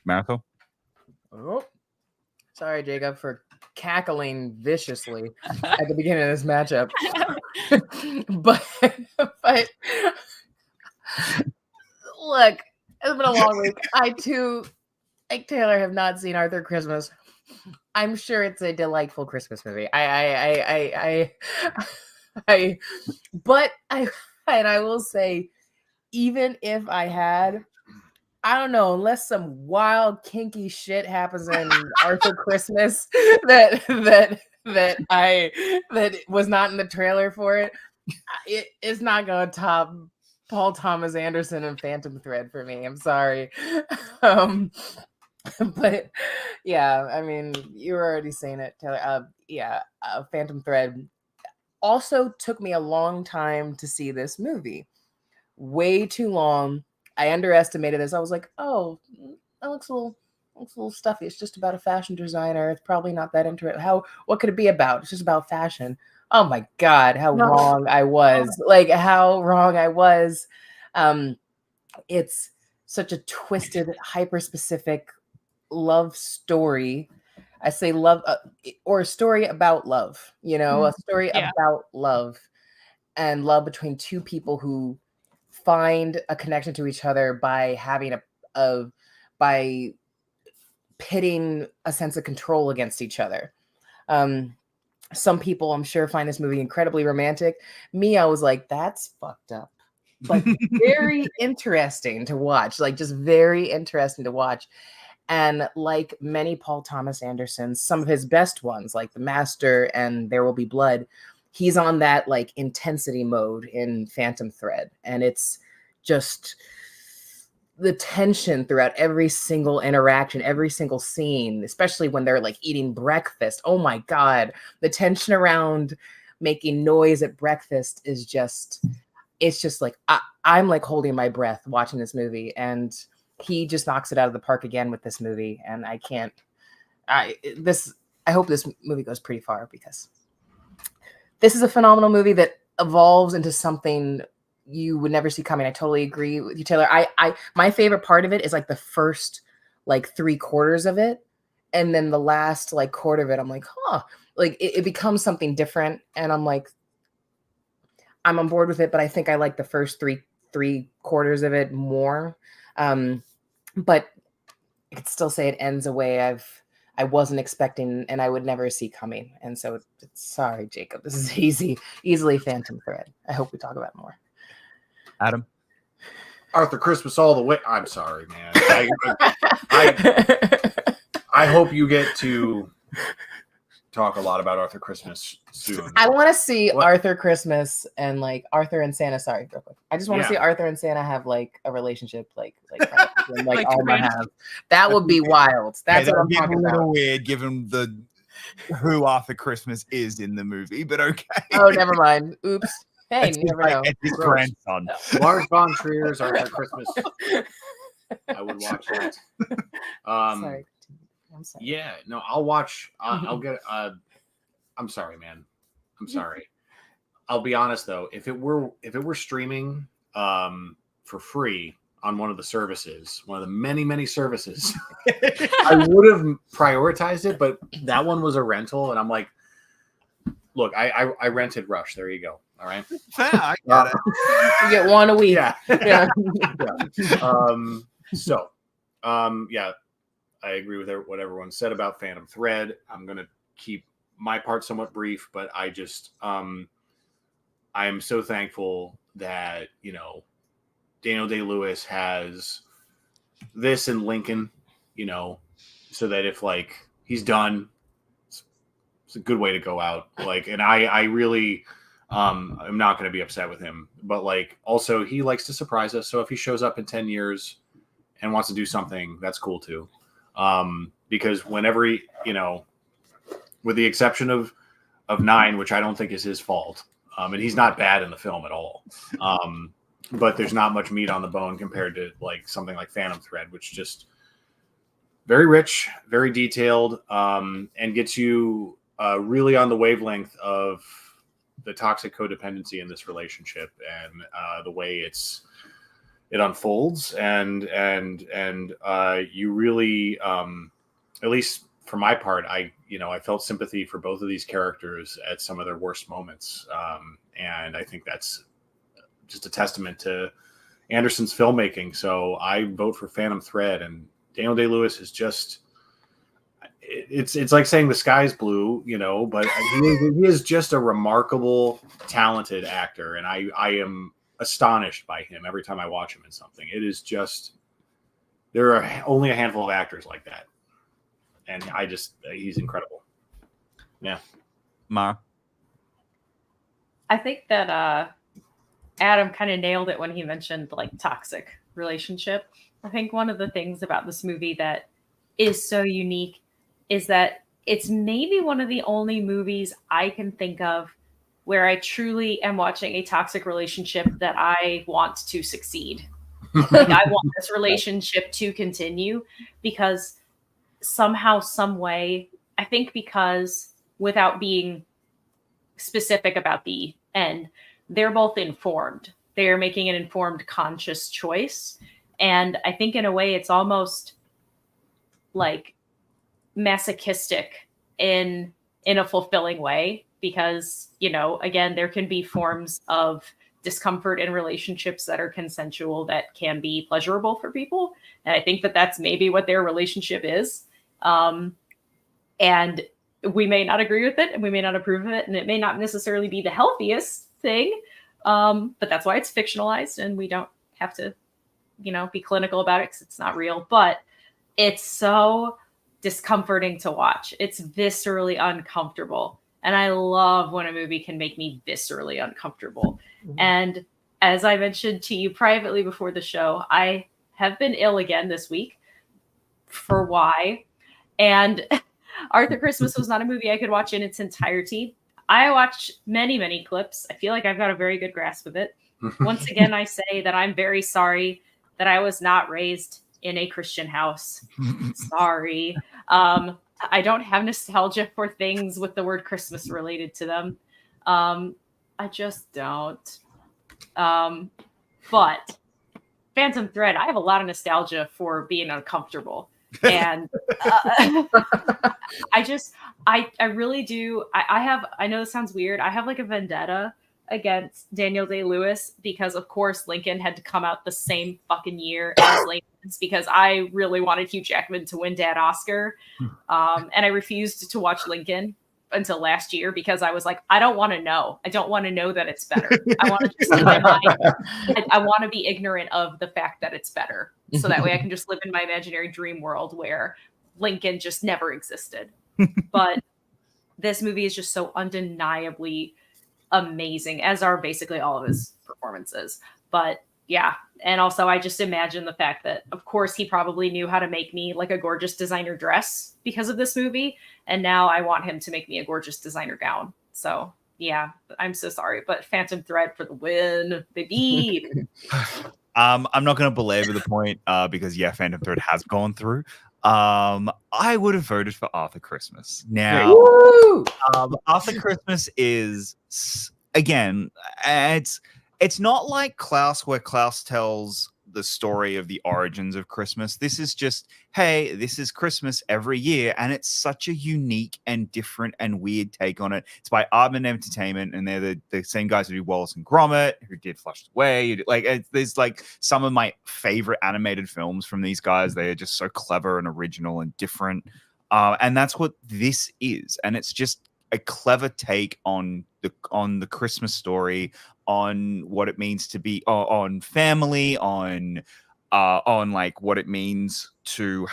Marisol? Oh, sorry, Jacob, for cackling viciously at the beginning of this matchup. but look, it's been a long week. I too, like Taylor, have not seen Arthur Christmas. I'm sure it's a delightful Christmas movie. I will say, even if I had, I don't know, unless some wild kinky shit happens in Arthur Christmas that was not in the trailer for it. It's not gonna top Paul Thomas Anderson and Phantom Thread for me. I'm sorry. But yeah, I mean, you were already saying it, Taylor. Phantom Thread also took me a long time to see this movie. Way too long. I underestimated this. I was like, oh, that looks a little stuffy. It's just about a fashion designer. It's probably not that interesting. What could it be about? It's just about fashion. Oh my God, how wrong I was. Like how wrong I was. It's such a twisted, hyper-specific love story. I say love, or a story about love, a story about love and love between two people who find a connection to each other by having by pitting a sense of control against each other. Some people, I'm sure, find this movie incredibly romantic. Me, I was like, that's fucked up, but very interesting to watch. Like, just very interesting to watch. And like many Paul Thomas Andersons, some of his best ones, like The Master and There Will Be Blood, he's on that like intensity mode in Phantom Thread. And it's just the tension throughout every single interaction, every single scene, especially when they're like eating breakfast. Oh my God. The tension around making noise at breakfast is just, it's just like, I'm like holding my breath watching this movie. And he just knocks it out of the park again with this movie. And I hope this movie goes pretty far, because this is a phenomenal movie that evolves into something you would never see coming. I totally agree with you, Taylor. My favorite part of it is like the first like 3/4 of it. And then the last like quarter of it, I'm like, like it becomes something different. And I'm like, I'm on board with it, but I think I like the first three-quarters of it more. But I could still say it ends a way I wasn't expecting and I would never see coming. And so sorry, Jacob, this is easily Phantom Thread. I hope we talk about it more. Adam? Arthur Christmas all the way. I'm sorry, man. I hope you get to talk a lot about Arthur Christmas soon. I want to see Arthur Christmas and like Arthur and Santa. Sorry, real quick. I just want to see Arthur and Santa have like a relationship, like Alma have. That would be wild. That's what I'm talking about. A little weird, given who Arthur Christmas is in the movie, but okay. Oh, never mind. Oops. Hey, you never know. It's his grandson. Lars von Trier's Arthur Christmas. I would watch that. Sorry. I'm sorry. Yeah, no, I'll watch. I'll get. I'm sorry, man. I'm sorry. I'll be honest though. If it were streaming for free on one of the services, one of the many services, I would have prioritized it. But that one was a rental, and I'm like, look, I rented Rush. There you go. All right. I got it. You get one a week. Yeah. Yeah. Yeah. I agree with what everyone said about Phantom Thread. I'm going to keep my part somewhat brief, but I just, I am so thankful that, Daniel Day-Lewis has this in Lincoln, so that if like he's done, it's a good way to go out. Like, and I really, I'm not going to be upset with him, but like, also he likes to surprise us. So if he shows up in 10 years and wants to do something, that's cool too. Because whenever he, with the exception of 9, which I don't think is his fault, and he's not bad in the film at all, but there's not much meat on the bone compared to like something like Phantom Thread, which just very rich, very detailed, and gets you really on the wavelength of the toxic codependency in this relationship and the way it unfolds and you really at least for my part I felt sympathy for both of these characters at some of their worst moments, and I think that's just a testament to Anderson's filmmaking. So I vote for Phantom Thread, and Daniel Day-Lewis is just it's like saying the sky's blue, but he is just a remarkable talented actor, and I am astonished by him every time I watch him in something. It is just there are only a handful of actors like that, and he's incredible. Yeah, Mara. I think that Adam kind of nailed it when he mentioned like toxic relationship. I think one of the things about this movie that is so unique is that it's maybe one of the only movies I can think of where I truly am watching a toxic relationship that I want to succeed. Like I want this relationship to continue because somehow, some way, I think because without being specific about the end, they're both informed. They're making an informed, conscious choice. And I think in a way it's almost like masochistic in a fulfilling way because, you know, again, there can be forms of discomfort in relationships that are consensual that can be pleasurable for people. And I think that that's maybe what their relationship is. And we may not agree with it and we may not approve of it. And it may not necessarily be the healthiest thing. But that's why it's fictionalized and we don't have to, you know, be clinical about it because it's not real. But it's so discomforting to watch. It's viscerally uncomfortable. And I love when a movie can make me viscerally uncomfortable. Mm-hmm. And as I mentioned to you privately before the show, I have been ill again this week. For why? And Arthur Christmas was not a movie I could watch in its entirety. I watched many, many clips. I feel like I've got a very good grasp of it. Once again, I say that I'm very sorry that I was not raised in a Christian house. Sorry. I don't have nostalgia for things with the word Christmas related to them. I just don't. But Phantom Thread, I have a lot of nostalgia for being uncomfortable. And I really do. I know this sounds weird. I have like a vendetta against Daniel Day-Lewis because of course Lincoln had to come out the same fucking year as Lincoln's because I really wanted Hugh Jackman to win Dad Oscar. And I refused to watch Lincoln until last year because I was like, I don't want to know. I don't want to know that it's better. I want to just live in I want to be ignorant of the fact that it's better. So that way I can just live in my imaginary dream world where Lincoln just never existed. But this movie is just so undeniably amazing, as are basically all of his performances. But yeah, and also I just imagine the fact that, of course, he probably knew how to make me like a gorgeous designer dress because of this movie. And now I want him to make me a gorgeous designer gown. So yeah, I'm so sorry. But Phantom Thread for the win, baby. I'm not going to belabor the point because, yeah, Phantom Thread has gone through. I would have voted for Arthur Christmas. Now, Arthur Christmas is, again, it's not like Klaus, where Klaus tells the story of the origins of Christmas. This is just, hey, this is Christmas every year, and it's such a unique and different and weird take on it. It's by Aardman Entertainment, and they're the same guys who do Wallace and Gromit, who did Flushed Away. There's like some of my favorite animated films from these guys. They are just so clever and original and different, and that's what this is. And it's just a clever take on the Christmas story, on what it means to be on family, on like what it means to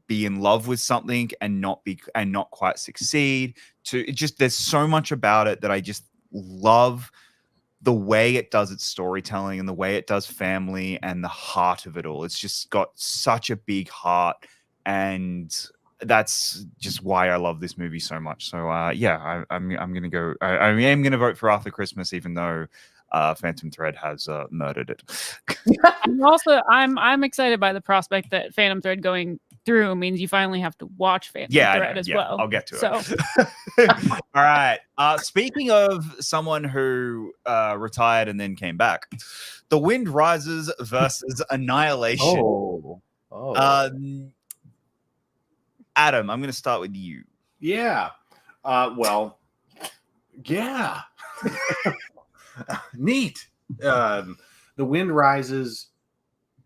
be in love with something and not quite succeed. There's so much about it that I just love the way it does its storytelling and the way it does family and the heart of it all. It's just got such a big heart, and that's just why I love this movie so much. So yeah, I'm gonna go. I am gonna vote for Arthur Christmas, even though Phantom Thread has murdered it. I'm excited by the prospect that Phantom Thread going through means you finally have to watch Phantom Thread as well. I'll get to it. All right. Speaking of someone who retired and then came back, The Wind Rises versus Annihilation. Adam, I'm going to start with you. Yeah. Well, yeah. Neat. The Wind Rises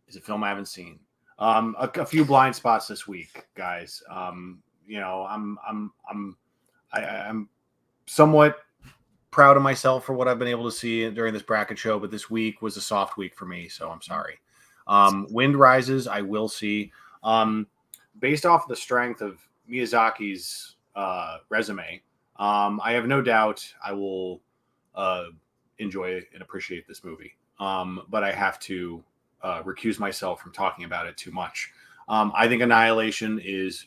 is a film I haven't seen. A few blind spots this week, guys. You know, I'm somewhat proud of myself for what I've been able to see during this bracket show, but this week was a soft week for me, so I'm sorry. Wind Rises, I will see. Based off the strength of Miyazaki's resume, I have no doubt I will enjoy and appreciate this movie. But I have to recuse myself from talking about it too much. I think Annihilation is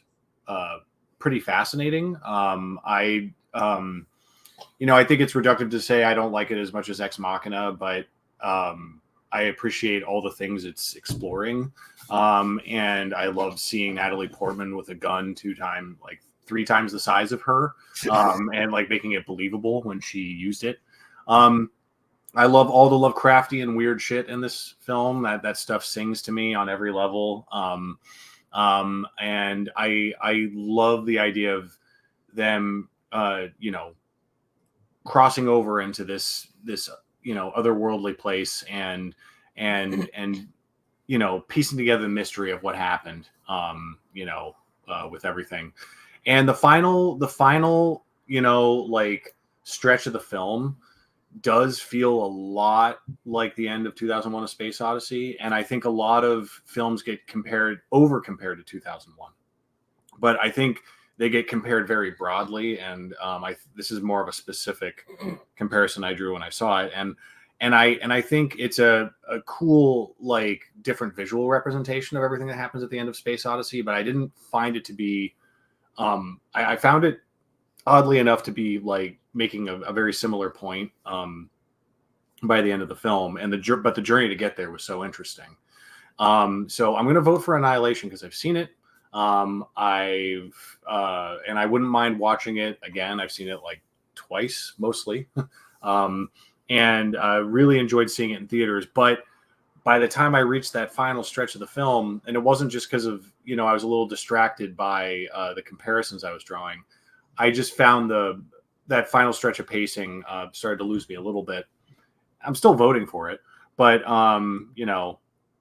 pretty fascinating. I think it's reductive to say I don't like it as much as Ex Machina, but I appreciate all the things it's exploring. And I love seeing Natalie Portman with a gun 3 times the size of her, and like making it believable when she used it. I love all the Lovecraftian weird shit in this film. That stuff sings to me on every level. And I love the idea of them, crossing over into this otherworldly place and piecing together the mystery of what happened, with everything. And the final, stretch of the film does feel a lot like the end of 2001: A Space Odyssey. And I think a lot of films get over compared to 2001, but I think they get compared very broadly. And this is more of a specific comparison I drew when I saw it. And I think it's a cool, different visual representation of everything that happens at the end of Space Odyssey, but I didn't find it to be, I found it oddly enough to be making a very similar point by the end of the film. But the journey to get there was so interesting. So I'm going to vote for Annihilation because I've seen it. And I wouldn't mind watching it again. I've seen it twice mostly. And really enjoyed seeing it in theaters. But by the time I reached that final stretch of the film, and it wasn't just because of, I was a little distracted by the comparisons I was drawing. I just found that final stretch of pacing started to lose me a little bit. I'm still voting for it, but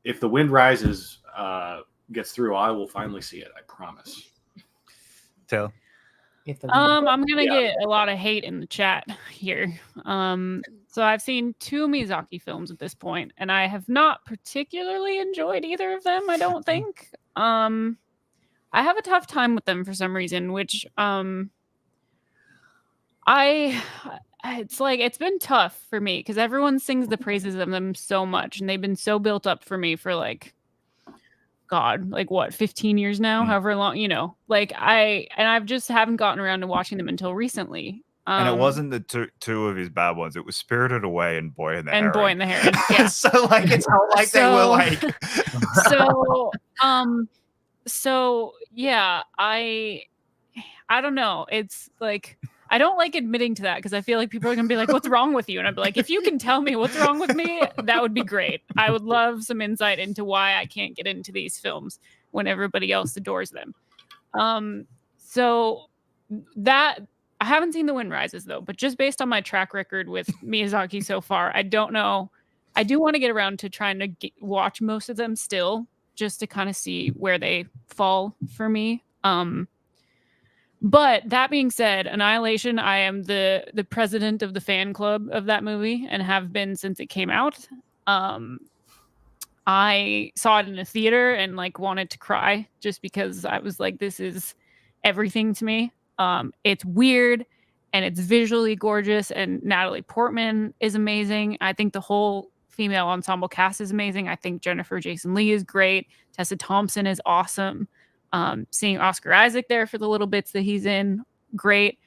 if The Wind Rises gets through, I will finally see it. I promise. Taylor? I'm gonna get a lot of hate in the chat here. So I've seen 2 Miyazaki films at this point, and I have not particularly enjoyed either of them. I don't think. I have a tough time with them for some reason, which it's been tough for me because everyone sings the praises of them so much, and they've been so built up for me for 15 years now, however long, I just haven't gotten around to watching them until recently. And it wasn't the two of his bad ones. It was Spirited Away and Boy and the Heron. Boy and the Heron. Yeah. So it's not like they were So yeah, I don't know. It's I don't like admitting to that because I feel like people are gonna be like, "What's wrong with you?" And I'd be like, "If you can tell me what's wrong with me, that would be great. I would love some insight into why I can't get into these films when everybody else adores them." So that I haven't seen The Wind Rises though, but just based on my track record with Miyazaki so far, I don't know. I do want to get around to trying to watch most of them still, just to kind of see where they fall for me. But that being said, Annihilation, I am the president of the fan club of that movie and have been since it came out. I saw it in a theater and wanted to cry just because I was like, this is everything to me. It's weird and it's visually gorgeous, and Natalie Portman is amazing. I think the whole female ensemble cast is amazing. I think Jennifer Jason Leigh is great. Tessa Thompson is awesome. Seeing Oscar Isaac there for the little bits that he's in, great.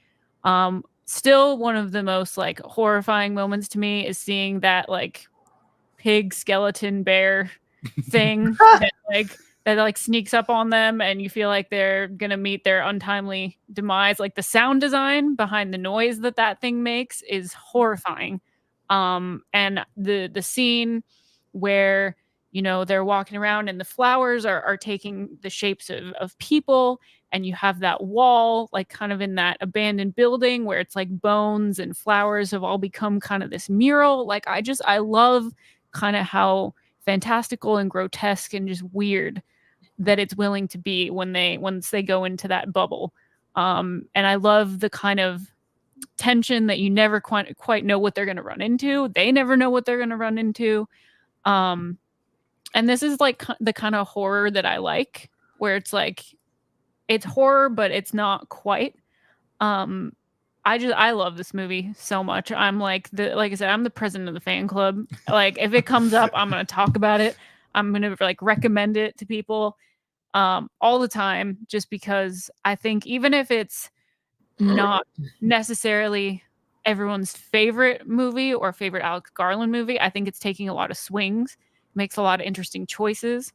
Still one of the most horrifying moments to me is seeing that pig skeleton bear thing that sneaks up on them, and you feel like they're gonna meet their untimely demise. The sound design behind the noise that thing makes is horrifying. And the scene where they're walking around and the flowers are taking the shapes of people, and you have that wall kind of in that abandoned building where it's bones and flowers have all become kind of this mural. I love kind of how fantastical and grotesque and just weird that it's willing to be once they go into that bubble. And I love the kind of tension that you never quite know what they're going to run into. They never know what they're going to run into. And this is like the kind of horror that I like, where it's like it's horror, but it's not quite. I love this movie so much. I'm like I said, I'm the president of the fan club. Like if it comes up, I'm gonna talk about it. I'm gonna like recommend it to people all the time, just because I think even if it's not necessarily everyone's favorite movie or favorite Alex Garland movie, I think it's taking a lot of swings, makes a lot of interesting choices.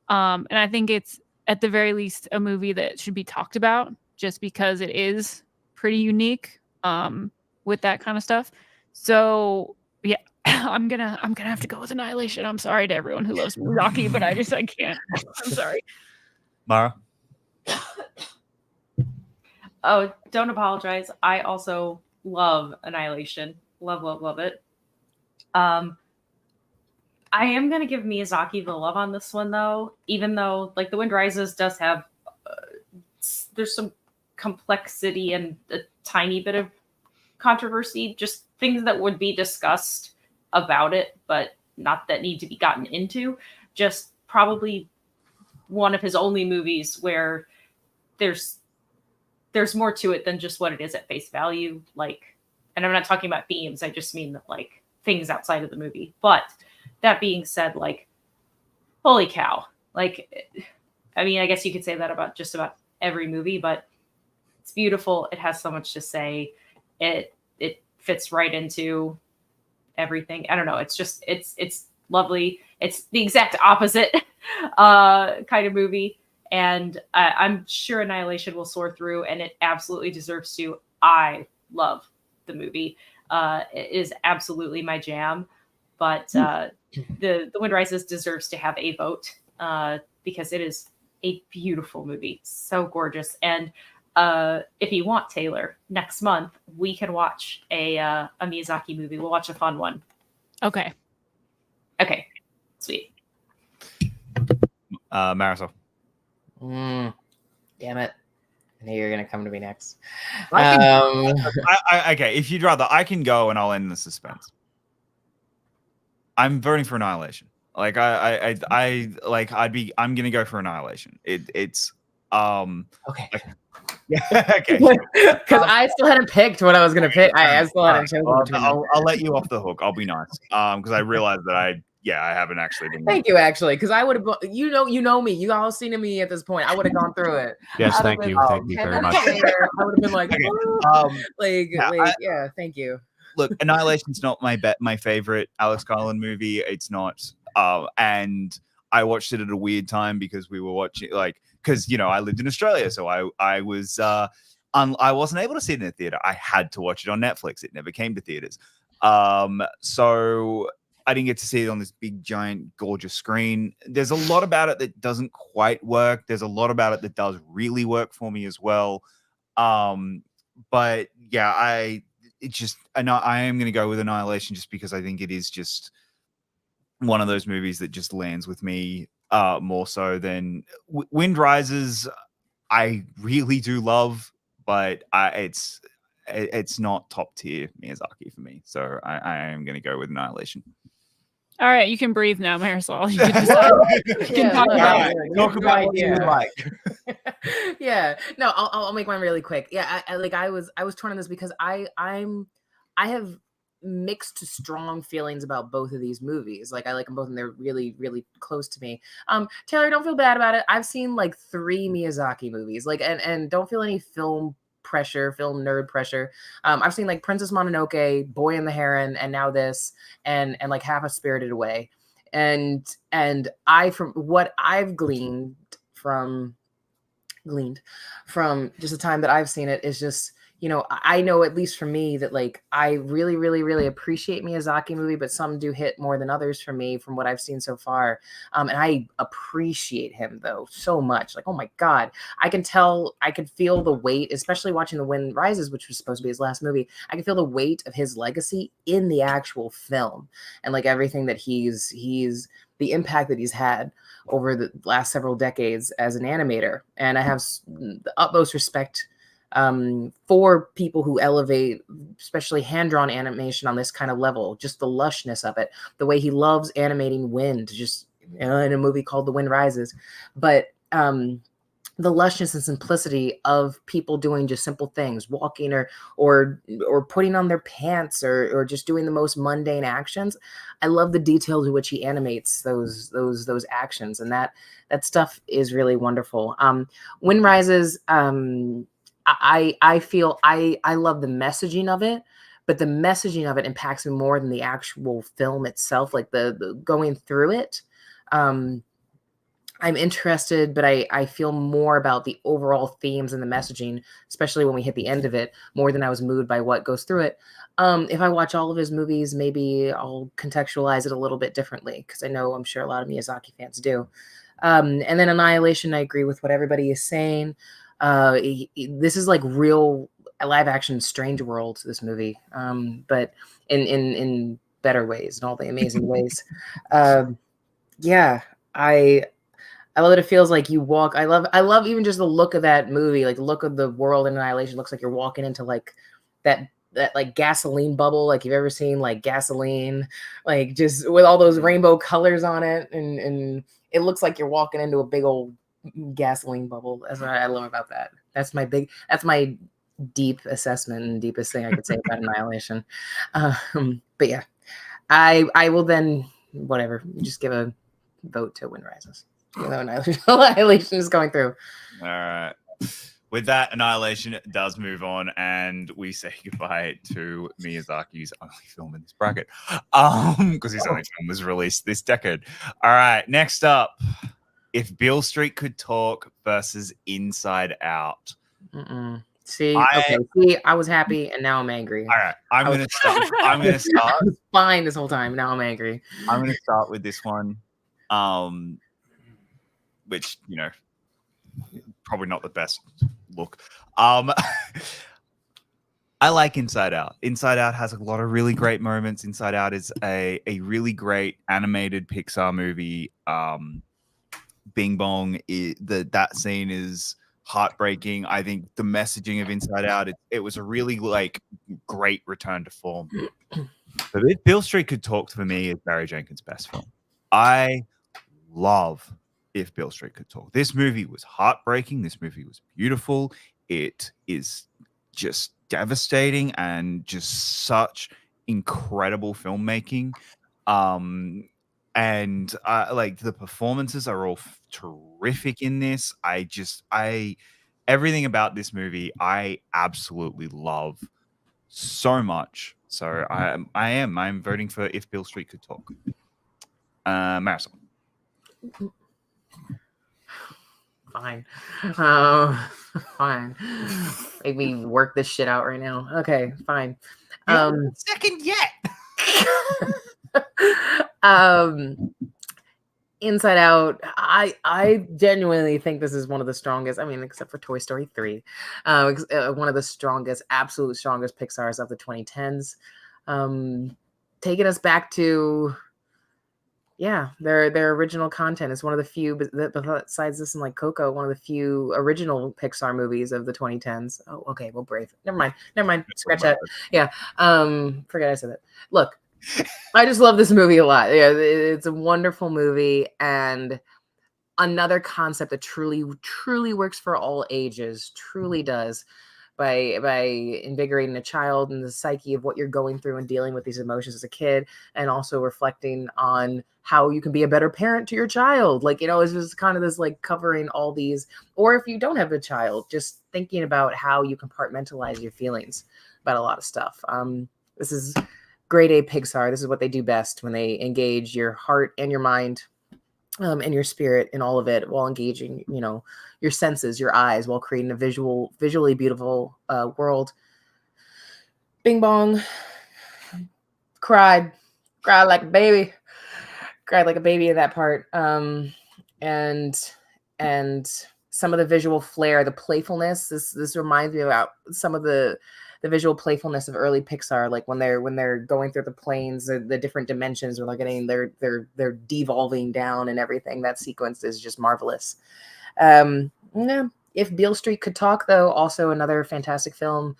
And I think it's at the very least a movie that should be talked about, just because it is pretty unique with that kind of stuff. So yeah, I'm gonna have to go with Annihilation. I'm sorry to everyone who loves Miyazaki, but I can't. I'm sorry. Mara? Oh, don't apologize. I also love Annihilation. Love it. I am going to give Miyazaki the love on this one, though, even though, like, The Wind Rises does have, there's some complexity and a tiny bit of controversy, just things that would be discussed about it, but not that need to be gotten into. Just probably one of his only movies where there's more to it than just what it is at face value. Like, and I'm not talking about themes. I just mean that, like, things outside of the movie. But that being said, like, holy cow. Like, I mean, I guess you could say that about just about every movie, but it's beautiful. It has so much to say. It fits right into everything. I don't know. It's just, it's lovely. It's the exact opposite kind of movie. And I'm sure Annihilation will soar through, and it absolutely deserves to. I love the movie. It is absolutely my jam. But the Wind Rises deserves to have a vote because it is a beautiful movie, so gorgeous. And if you want, Taylor, next month we can watch a Miyazaki movie. We'll watch a fun one. Okay, sweet. Marisol. Damn it. I knew you were going to come to me next. Okay, if you'd rather, I can go and I'll end the suspense. I'm voting for Annihilation. Like I'm gonna go for Annihilation. It's okay. Yeah, okay. Because I still hadn't picked what I was gonna pick. I still hadn't chosen. I'll let you off the hook. I'll be nice. Because I realized that I haven't actually been. Thank you, actually, because I would have. You know me. You all seen me at this point. I would have gone through it. Yes, thank you very much. I would have been like, okay. Thank you. Look, Annihilation's not my favorite Alex Garland movie. It's not. And I watched it at a weird time because we were watching, like, because I lived in Australia, so I was I wasn't able to see it in a theater. I had to watch it on Netflix. It never came to theaters. So I didn't get to see it on this big, giant, gorgeous screen. There's a lot about it that doesn't quite work. There's a lot about it that does really work for me as well. But yeah, I am going to go with Annihilation just because I think it is just one of those movies that just lands with me more so than Wind Rises. I really do love, but it's not top tier Miyazaki for me. So I am going to go with Annihilation. All right, you can breathe now, Marisol. You can decide. You can talk about it. Talk about what you like. Yeah, no, I'll make mine really quick. Yeah, I was torn on this because I have mixed to strong feelings about both of these movies. Like, I like them both, and they're really, really close to me. Taylor, don't feel bad about it. I've seen like 3 Miyazaki movies, like, and don't feel any film nerd pressure. I've seen like Princess Mononoke, Boy and the Heron, and now this, and like half of Spirited Away. And I, from what I've gleaned from just the time that I've seen it, is just, I know, at least for me, that like I really, really, really appreciate Miyazaki movie, but some do hit more than others for me from what I've seen so far. And I appreciate him though so much. Like, oh my God, I could feel the weight, especially watching The Wind Rises, which was supposed to be his last movie. I can feel the weight of his legacy in the actual film, and like everything that he's the impact that he's had over the last several decades as an animator. And I have the utmost respect for people who elevate, especially hand-drawn animation on this kind of level, just the lushness of it, the way he loves animating wind, just in a movie called The Wind Rises. But the lushness and simplicity of people doing just simple things, walking or putting on their pants or just doing the most mundane actions. I love the detail to which he animates those actions, and that stuff is really wonderful. Wind Rises, I feel I love the messaging of it, but the messaging of it impacts me more than the actual film itself, like the going through it. I'm interested, but I feel more about the overall themes and the messaging, especially when we hit the end of it, more than I was moved by what goes through it. If I watch all of his movies, maybe I'll contextualize it a little bit differently, because I'm sure a lot of Miyazaki fans do. And then Annihilation, I agree with what everybody is saying. This is like real live action Strange World, this movie, but in better ways, in all the amazing ways. Yeah, I love that it feels like you walk. I love even just the look of that movie, like the look of the world in Annihilation looks like you're walking into like that like gasoline bubble, like you've ever seen like gasoline, like just with all those rainbow colors on it, and it looks like you're walking into a big old gasoline bubble. That's what I love about that. That's my deep assessment and deepest thing I could say about Annihilation. But yeah, I will then whatever just give a vote to Wind Rises. Annihilation is going through. All right. With that, Annihilation does move on, and we say goodbye to Miyazaki's only film in this bracket, because his only film was released this decade. All right, next up, If Beale Street Could Talk versus Inside Out. See, I was happy, and now I'm angry. All right, I'm gonna start. I was fine this whole time. Now I'm angry. I'm gonna start with this one. Which, probably not the best look. I like Inside Out. Inside Out has a lot of really great moments. Inside Out is a really great animated Pixar movie. Bing Bong, that scene is heartbreaking. I think the messaging of Inside Out, it was a really like great return to form. But if Beale Street Could Talk, for me, is Barry Jenkins' best film. I love If Beale Street Could Talk. This movie was heartbreaking. This movie was beautiful. It is just devastating and just such incredible filmmaking. And like the performances are all terrific in this. Everything about this movie I absolutely love so much. So I'm voting for If Beale Street Could Talk. Marisol. Fine. Fine. Make me work this shit out right now. Okay, fine. Second yet. Inside Out, I genuinely think this is one of the strongest, except for Toy Story 3, one of the strongest, absolute strongest Pixars of the 2010s. Taking us back to their original content. Is one of the few, besides this and like Coco, one of the few original Pixar movies of the 2010s. Oh, okay, well, Brave. Never mind. Scratch that. Yeah. Forget I said that. Look, I just love this movie a lot. Yeah, it's a wonderful movie, and another concept that truly works for all ages. Truly does. By invigorating a child and the psyche of what you're going through and dealing with these emotions as a kid, and also reflecting on how you can be a better parent to your child. Like, it's just kind of this like covering all these, or if you don't have a child, just thinking about how you compartmentalize your feelings about a lot of stuff. This is grade A Pixar. This is what they do best, when they engage your heart and your mind and your spirit in all of it, while engaging, your senses, your eyes, while creating a visually beautiful world. Bing Bong. Cried like a baby. Cried like a baby in that part. And some of the visual flair, the playfulness. This reminds me about some of the visual playfulness of early Pixar, like when they're going through the planes, the different dimensions where they're devolving down and everything. That sequence is just marvelous. If Beale Street Could Talk, though, also another fantastic film,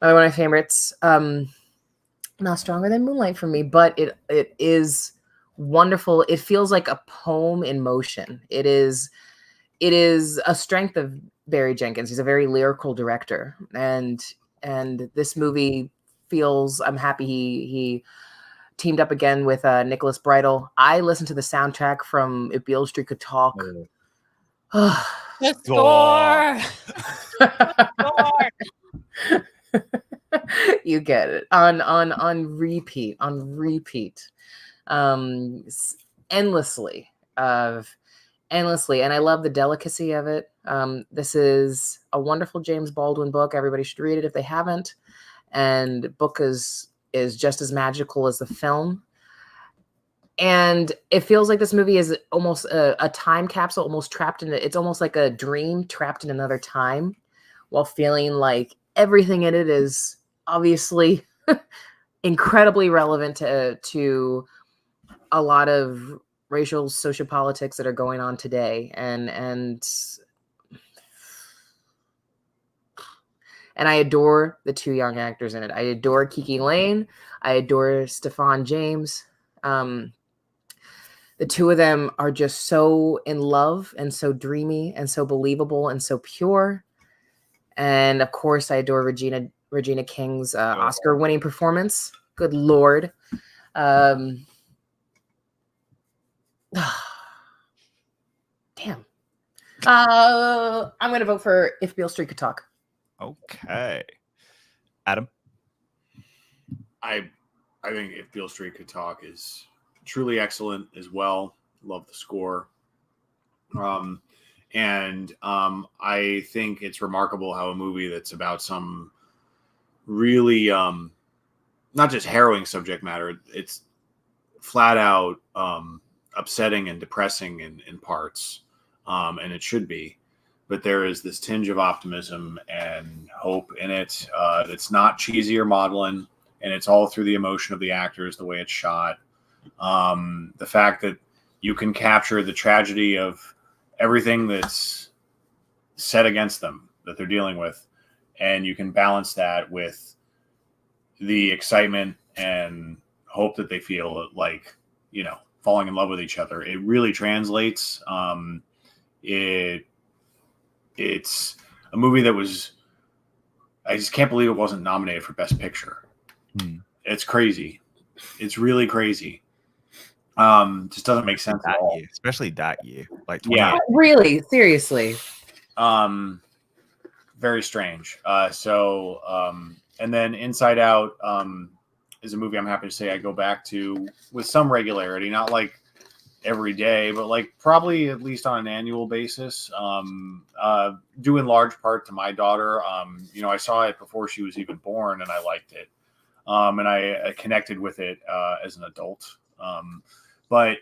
another one of my favorites. Not stronger than Moonlight for me, but it is wonderful. It feels like a poem in motion. It is a strength of Barry Jenkins. He's a very lyrical director, and this movie feels. I'm happy he teamed up again with Nicholas Bridle. I listened to the soundtrack from If Beale Street Could Talk. The score. You get it on repeat, endlessly, and I love the delicacy of it. This is a wonderful James Baldwin book. Everybody should read it if they haven't. And the book is just as magical as the film. And it feels like this movie is almost a time capsule, almost trapped in it. It's almost like a dream trapped in another time, while feeling like everything in it is obviously incredibly relevant to a lot of racial sociopolitics that are going on today. And I adore the two young actors in it. I adore Kiki Lane. I adore Stefan James. The two of them are just so in love and so dreamy and so believable and so pure. And of course, I adore Regina King's Oscar-winning performance. Good Lord. Damn. I'm going to vote for If Beale Street Could Talk. Okay. Adam? I think If Beale Street Could Talk is truly excellent as well. Love the score. I think it's remarkable how a movie that's about some really not just harrowing subject matter, it's flat out upsetting and depressing in parts, and it should be, but there is this tinge of optimism and hope in it. It's not cheesy or maudlin, and it's all through the emotion of the actors, the way it's shot. The fact that you can capture the tragedy of everything that's set against them that they're dealing with, and you can balance that with the excitement and hope that they feel, like, you know, falling in love with each other. It really translates. It's a movie that was, I just can't believe it wasn't nominated for Best Picture. It's crazy. It's really crazy. Just doesn't make sense at all. Year, especially that year. Like, yeah, really, seriously. Very strange. And then Inside Out is a movie I'm happy to say I go back to with some regularity, not like every day, but like probably at least on an annual basis. Due in large part to my daughter. I saw it before she was even born, and I liked it. And I connected with it as an adult. But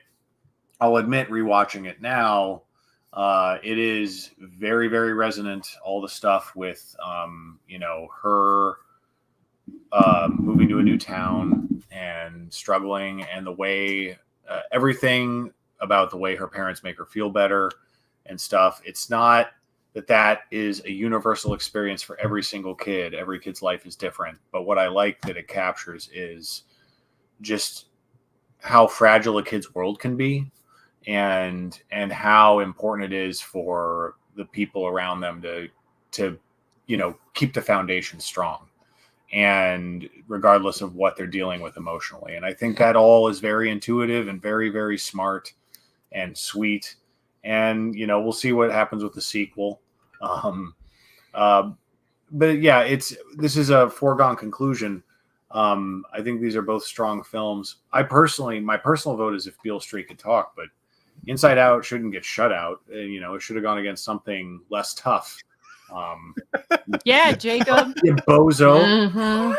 I'll admit, rewatching it now, it is very, very resonant. All the stuff with, her moving to a new town and struggling, and the way everything about the way her parents make her feel better and stuff. It's not that is a universal experience for every single kid. Every kid's life is different. But what I like that it captures is just how fragile a kid's world can be, and how important it is for the people around them to keep the foundation strong, and regardless of what they're dealing with emotionally. And I think that all is very intuitive and very, very smart and sweet. And we'll see what happens with the sequel. But yeah, this is a foregone conclusion. I think these are both strong films. My personal vote is If Beale Street Could Talk, but Inside Out shouldn't get shut out. It should have gone against something less tough. Yeah, Jacob. You bozo. Mm-hmm.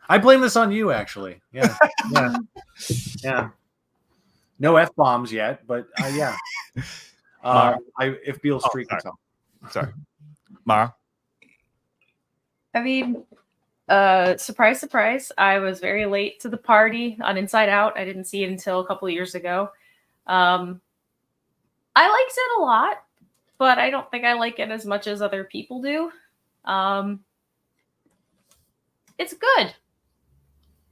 I blame this on you, actually. Yeah. No F-bombs yet, but yeah. If Beale Street Could Talk. Sorry. Mara? I mean, surprise, surprise. I was very late to the party on Inside Out. I didn't see it until a couple of years ago. I liked it a lot, but I don't think I like it as much as other people do. It's good.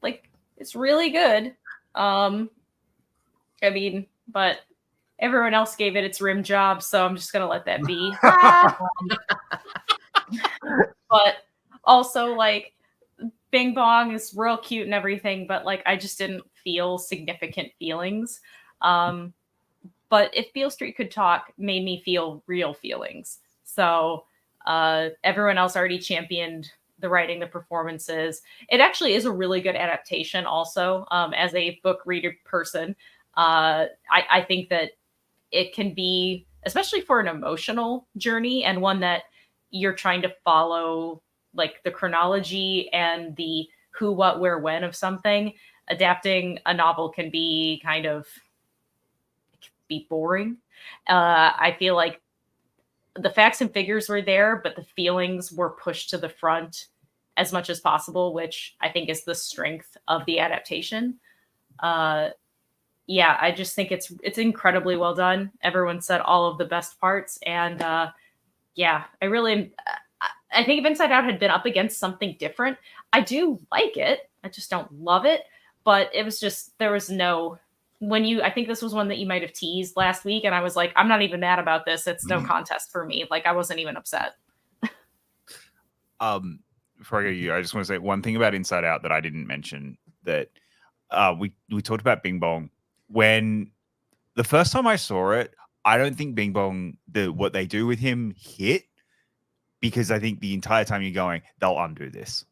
Like, it's really good. I mean, but everyone else gave it its rim job, so I'm just gonna let that be. But also, like, Bing Bong is real cute and everything, but like I just didn't feel significant feelings. But if Beale Street Could Talk made me feel real feelings. So everyone else already championed the writing, the performances. It actually is a really good adaptation also. As a book reader person, I think that it can be, especially for an emotional journey and one that you're trying to follow, like the chronology and the who, what, where, when of something. Adapting a novel can be kind of boring. I feel like the facts and figures were there, but the feelings were pushed to the front as much as possible, which I think is the strength of the adaptation. Yeah, I just think it's incredibly well done. Everyone said all of the best parts, and yeah, I think if Inside Out had been up against something different, I do like it. I just don't love it. But it was just, there was no, I think this was one that you might have teased last week, and I was like, I'm not even mad about this. It's no contest for me. Like, I wasn't even upset. Before I go to you, I just want to say one thing about Inside Out that I didn't mention, that we talked about Bing Bong. When the first time I saw it, I don't think Bing Bong, what they do with him hit, because I think the entire time you're going, they'll undo this.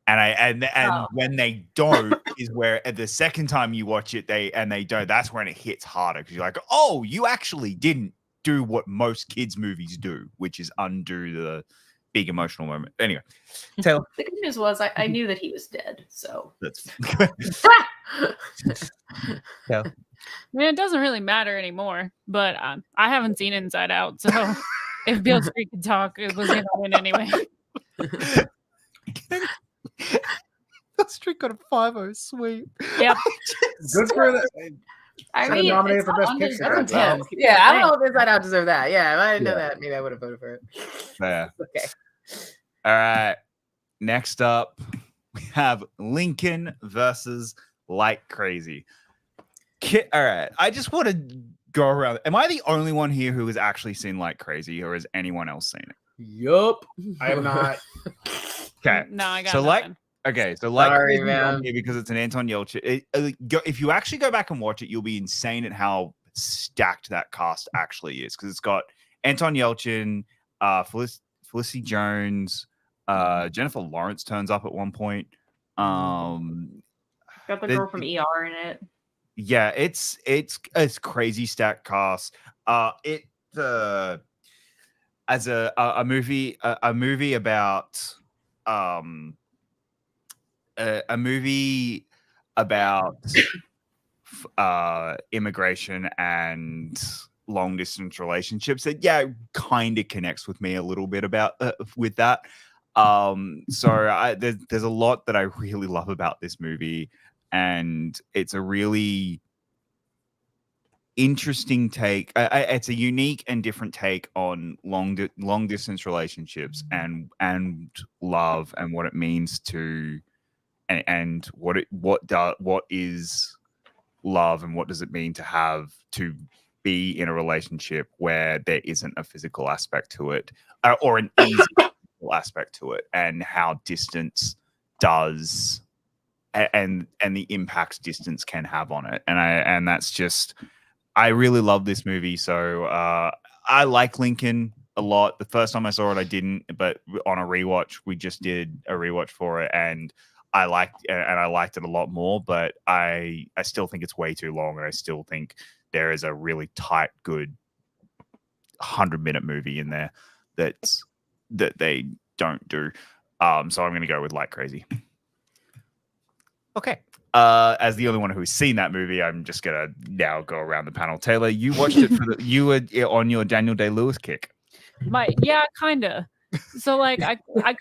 And when they don't is where at the second time you watch it, they don't, that's when it hits harder, because you're like, oh, you actually didn't do what most kids movies do, which is undo the big emotional moment. Anyway, Taylor. The good news was I knew that he was dead, so That's I mean, it doesn't really matter anymore, but I haven't seen Inside Out, so if Beale Street Could Talk, it was going to win anyway. Beale Street got a 5-0 sweep. Yep. Good for that. I mean, nominated it's for Best not Picture. undeserved. Intense. Yeah, I don't know if Inside Out deserved that. Yeah, if I didn't know that, maybe I would have voted for it. Yeah. Okay. All right. Next up, we have Lincoln versus Like Crazy. All right. I just want to go around. Am I the only one here who has actually seen Like Crazy, or has anyone else seen it? Yup. I have not. Okay. No, I got so nothing. Like Sorry, Crazy man. on here because it's an Anton Yelchin. If you actually go back and watch it, you'll be insane at how stacked that cast actually is, because it's got Anton Yelchin, Felicity Jones, Jennifer Lawrence turns up at one point. Got the girl from ER in it. Yeah, it's crazy stacked cast. As a movie about a movie about immigration and long distance relationships, that kind of connects with me a little bit about with that. So there's a lot that I really love about this movie, and it's a really interesting take. It's a unique and different take on long distance relationships and love, and what it means to, and what is love, and what does it mean to be in a relationship where there isn't a physical aspect to it, or an easy physical aspect to it, and how distance does, and the impacts distance can have on it. And that's just, I really love this movie. So I like Lincoln a lot. The first time I saw it, I didn't, but on a rewatch, we just did a rewatch for it, and I liked it a lot more. But I still think it's way too long, and I still think there is a really tight, good 100-minute movie in there that they don't do. So I'm going to go with Like Crazy. Okay. As the only one who's seen that movie, I'm just gonna now go around the panel. Taylor, you watched it you were on your Daniel Day-Lewis kick. Kinda. So like I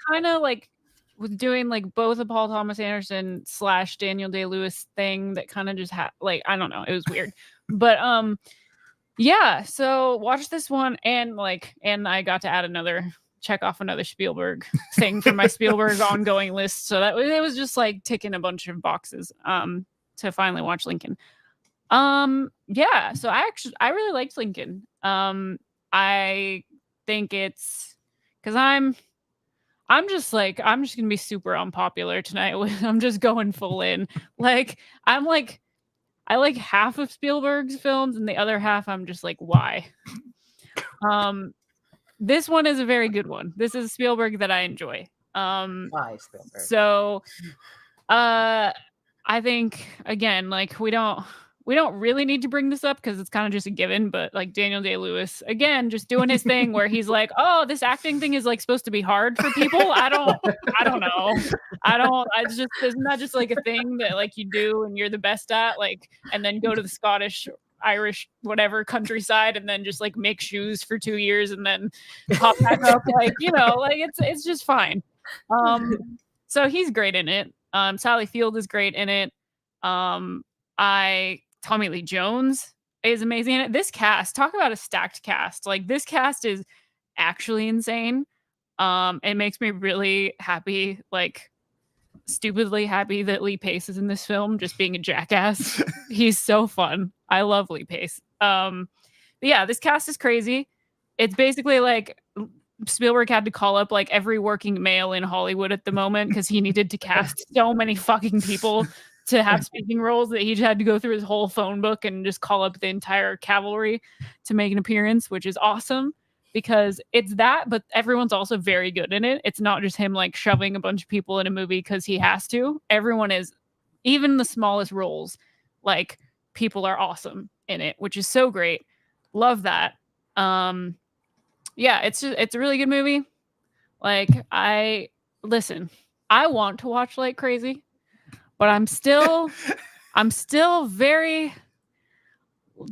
kind of like was doing like both a Paul Thomas Anderson / Daniel Day-Lewis thing that kind of just had, like, I don't know, it was weird. But yeah, so watched this one, and I got to check off another Spielberg thing for my Spielberg ongoing list. So it was just like ticking a bunch of boxes to finally watch Lincoln. Yeah, so I really liked Lincoln. I think it's because I'm just gonna be super unpopular tonight. I'm just going full in. Like I'm like I like half of Spielberg's films, and the other half I'm just like, why? This one is a very good one. This is Spielberg that I enjoy. Why Spielberg? So I think again, like we don't really need to bring this up because it's kind of just a given, but like Daniel Day-Lewis again just doing his thing where he's like, oh, this acting thing is like supposed to be hard for people. I don't know. Isn't that just like a thing that like you do and you're the best at, like, and then go to the Scottish, Irish, whatever countryside and then just like make shoes for 2 years and then pop back up, like, you know, like it's just fine. So he's great in it. Sally Field is great in it. Tommy Lee Jones is amazing in it. This cast, talk about a stacked cast. Like this cast is actually insane. It makes me really happy, like stupidly happy that Lee Pace is in this film, just being a jackass. He's so fun. I love Lee Pace. But yeah, this cast is crazy. It's basically like Spielberg had to call up like every working male in Hollywood at the moment because he needed to cast so many fucking people to have speaking roles that he had to go through his whole phone book and just call up the entire cavalry to make an appearance, which is awesome because it's that, but everyone's also very good in it. It's not just him like shoving a bunch of people in a movie because he has to. Everyone is, even the smallest roles, like people are awesome in it, which is so great. Love that. Yeah, it's a really good movie. Like I want to watch like crazy, but I'm still very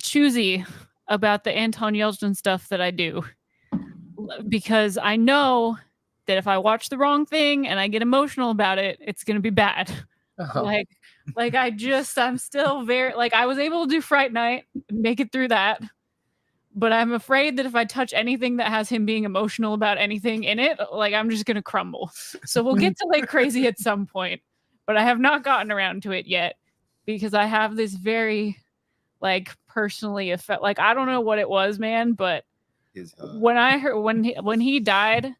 choosy about the Anton Yelchin stuff that I do because I know that if I watch the wrong thing and I get emotional about it, it's gonna be bad. Oh. I'm still very like I was able to do Fright Night, make it through that. But I'm afraid that if I touch anything that has him being emotional about anything in it, like I'm just gonna crumble. So we'll get to like crazy at some point, but I have not gotten around to it yet because I have this very like personally effect. Like I don't know what it was, man, but when I heard when he died,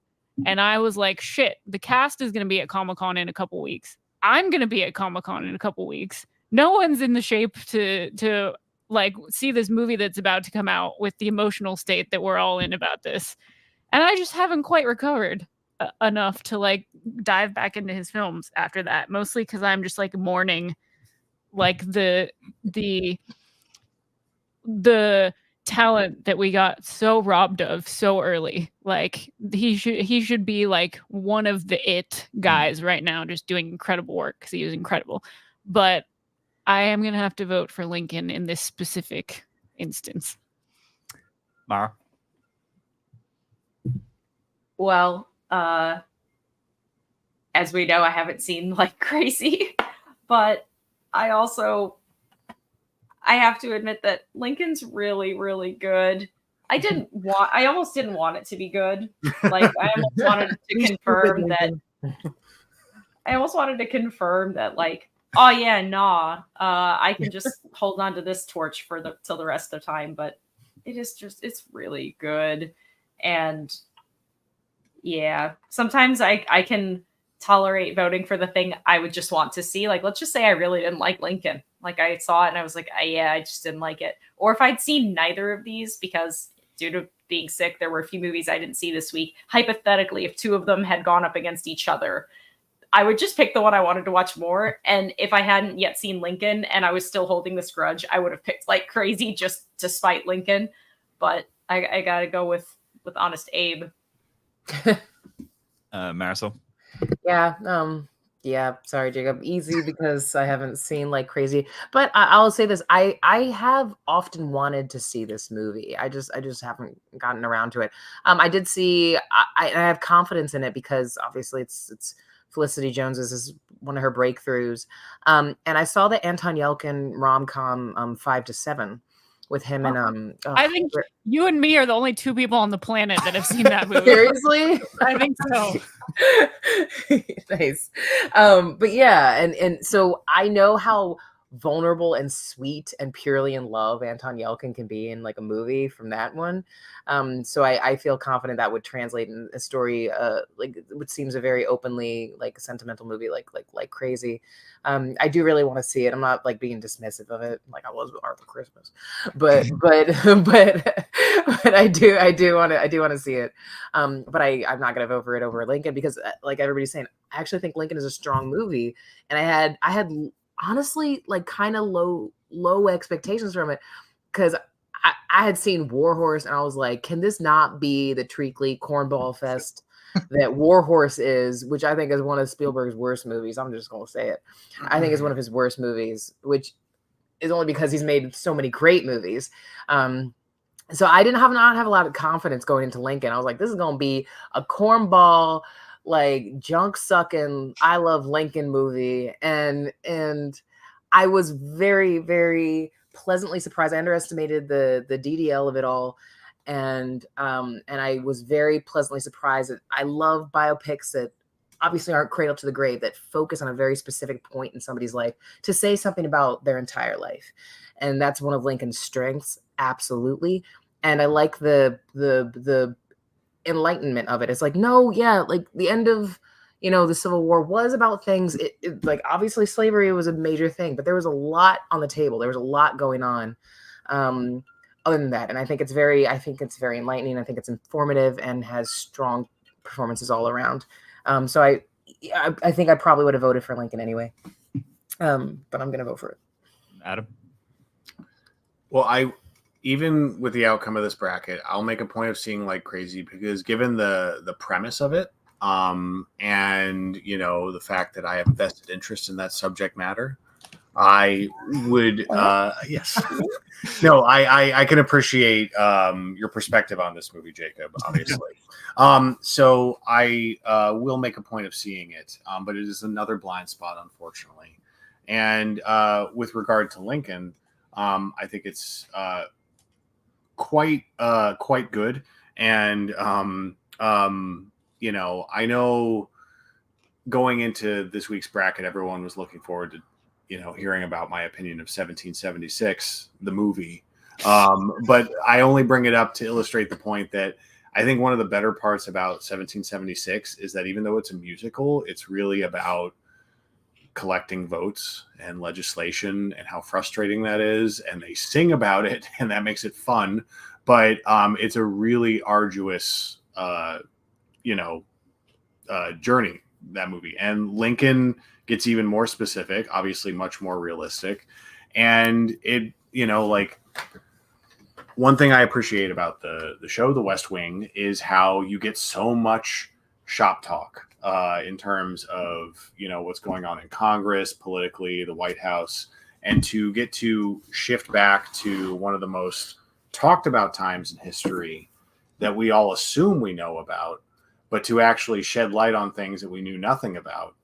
and I was like, shit, the cast is gonna be at Comic-Con in a couple weeks. I'm gonna be at Comic-Con in a couple weeks. No one's in the shape to like see this movie that's about to come out with the emotional state that we're all in about this. And I just haven't quite recovered enough to like dive back into his films after that, mostly because I'm just like mourning like the talent that we got so robbed of so early. Like he should be like one of the it guys right now, just doing incredible work because he was incredible. But I am going to have to vote for Lincoln in this specific instance. Mara? Well, as we know, I haven't seen like crazy, but I have to admit that Lincoln's really, really good. I almost didn't want it to be good. Like I almost wanted to confirm that like, oh yeah, nah. I can just hold on to this torch till the rest of the time. But it's really good. And yeah, sometimes I can tolerate voting for the thing I would just want to see. Like, let's just say I really didn't like Lincoln. Like I saw it and I was like, yeah, I just didn't like it. Or if I'd seen neither of these because due to being sick, there were a few movies I didn't see this week. Hypothetically, if two of them had gone up against each other, I would just pick the one I wanted to watch more. And if I hadn't yet seen Lincoln and I was still holding this grudge, I would have picked like crazy just to spite Lincoln. But I gotta go with Honest Abe. Marisol? Yeah, sorry, Jacob. Easy because I haven't seen like crazy. But I'll say this: I have often wanted to see this movie. I just haven't gotten around to it. I did see. I have confidence in it because obviously it's Felicity Jones's is one of her breakthroughs. And I saw the Anton Yelchin rom-com 5 to 7 with him and I think you and me are the only two people on the planet that have seen that movie. Seriously? I think so. Nice. But yeah, and so I know how vulnerable and sweet and purely in love Anton Yelchin can be in like a movie from that one. So I feel confident that would translate in a story like what seems a very openly like sentimental movie like Crazy. I do really want to see it. I'm not like being dismissive of it like I was with Arthur Christmas, but I do want to see it. But I'm not gonna vote for it over Lincoln because like everybody's saying, I actually think Lincoln is a strong movie, and I had honestly like kind of low expectations from it because I had seen War Horse and I was like, can this not be the treacly cornball fest that War Horse is, which I think is one of Spielberg's worst movies. I'm just gonna say it. I think it's one of his worst movies, which is only because he's made so many great movies. So I didn't not have a lot of confidence going into Lincoln. I was like, this is gonna be a cornball, like junk sucking I Love Lincoln movie, and I was very, very pleasantly surprised. I underestimated the DDL of it all, and I was very pleasantly surprised that I love biopics that obviously aren't cradle to the grave, that focus on a very specific point in somebody's life to say something about their entire life, and that's one of Lincoln's strengths, absolutely. And I like the enlightenment of it. It's like, no, yeah, like the end of the Civil War was about things. It like obviously slavery was a major thing, but there was a lot on the table. There was a lot going on. Other than that, and I think it's very enlightening. I think it's informative and has strong performances all around. So I think I probably would have voted for Lincoln anyway. But I'm gonna vote for it. Adam? Well, even with the outcome of this bracket, I'll make a point of seeing Like Crazy because given the premise of it, and the fact that I have a vested interest in that subject matter, I would yes. No, I can appreciate your perspective on this movie, Jacob, obviously. So I will make a point of seeing it, but it is another blind spot, unfortunately. And with regard to Lincoln, I think it's quite good. And I know going into this week's bracket, everyone was looking forward to hearing about my opinion of 1776, the movie. But I only bring it up to illustrate the point that I think one of the better parts about 1776 is that even though it's a musical, it's really about collecting votes and legislation and how frustrating that is. And they sing about it and that makes it fun. But it's a really arduous, journey, that movie. And Lincoln gets even more specific, obviously much more realistic. And it, one thing I appreciate about the show, The West Wing, is how you get so much shop talk in terms of, what's going on in Congress, politically, the White House, and to get to shift back to one of the most talked about times in history that we all assume we know about, but to actually shed light on things that we knew nothing about.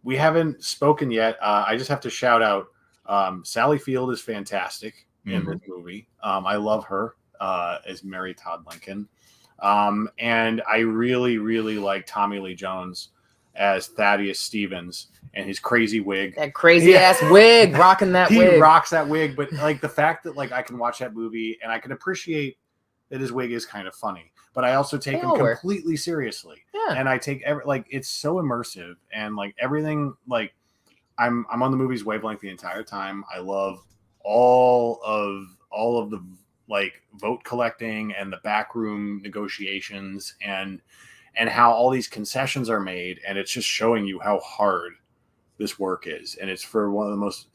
We haven't spoken yet. I just have to shout out Sally Field is fantastic in this movie. I love her as Mary Todd Lincoln. And I really, really like Tommy Lee Jones as Thaddeus Stevens and his crazy wig. That crazy ass wig, rocking that wig. He rocks that wig, but like the fact that like I can watch that movie and I can appreciate that his wig is kind of funny, but I also take him completely seriously. Yeah. And I take it's so immersive and like everything, like I'm on the movie's wavelength the entire time. I love all of the like vote collecting and the backroom negotiations and how all these concessions are made. And it's just showing you how hard this work is. And it's for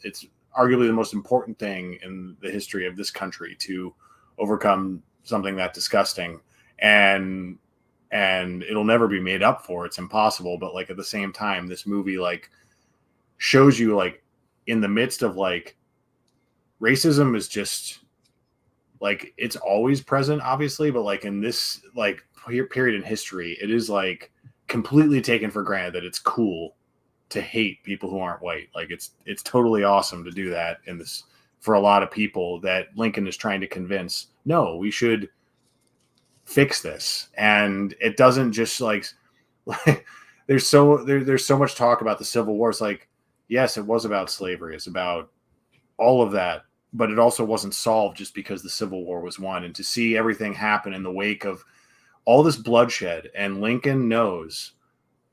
it's arguably the most important thing in the history of this country to overcome something that disgusting. And it'll never be made up for. It's impossible. But like at the same time, this movie like shows you like in the midst of like racism is just like it's always present, obviously, but like in this like period in history, it is like completely taken for granted that it's cool to hate people who aren't white. Like it's totally awesome to do that in this for a lot of people that Lincoln is trying to convince, no, we should fix this. And it doesn't just like there's so much talk about the Civil War. It's like, yes, it was about slavery. It's about all of that, but it also wasn't solved just because the Civil War was won. And to see everything happen in the wake of all this bloodshed, and Lincoln knows,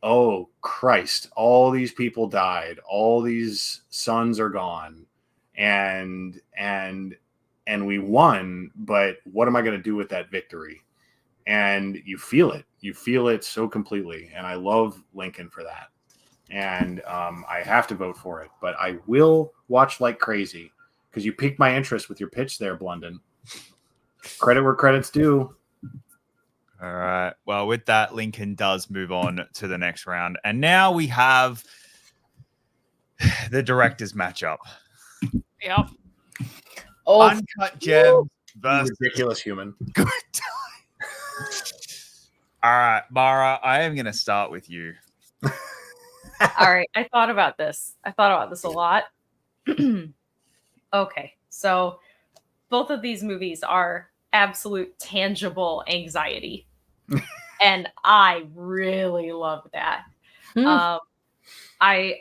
oh Christ, all these people died, all these sons are gone, and we won, but what am I going to do with that victory? And you feel it so completely, and I love Lincoln for that. And I have to vote for it, but I will watch like crazy because you piqued my interest with your pitch there, Blunden. Credit where credit's due. All right. Well, with that, Lincoln does move on to the next round. And now we have the directors matchup. Yep. Oh, Uncut Gems versus Ridiculous Human. Good Time. All right, Mara, I am going to start with you. All right, I thought about this a lot. Okay, so both of these movies are absolute tangible anxiety. And I really love that. I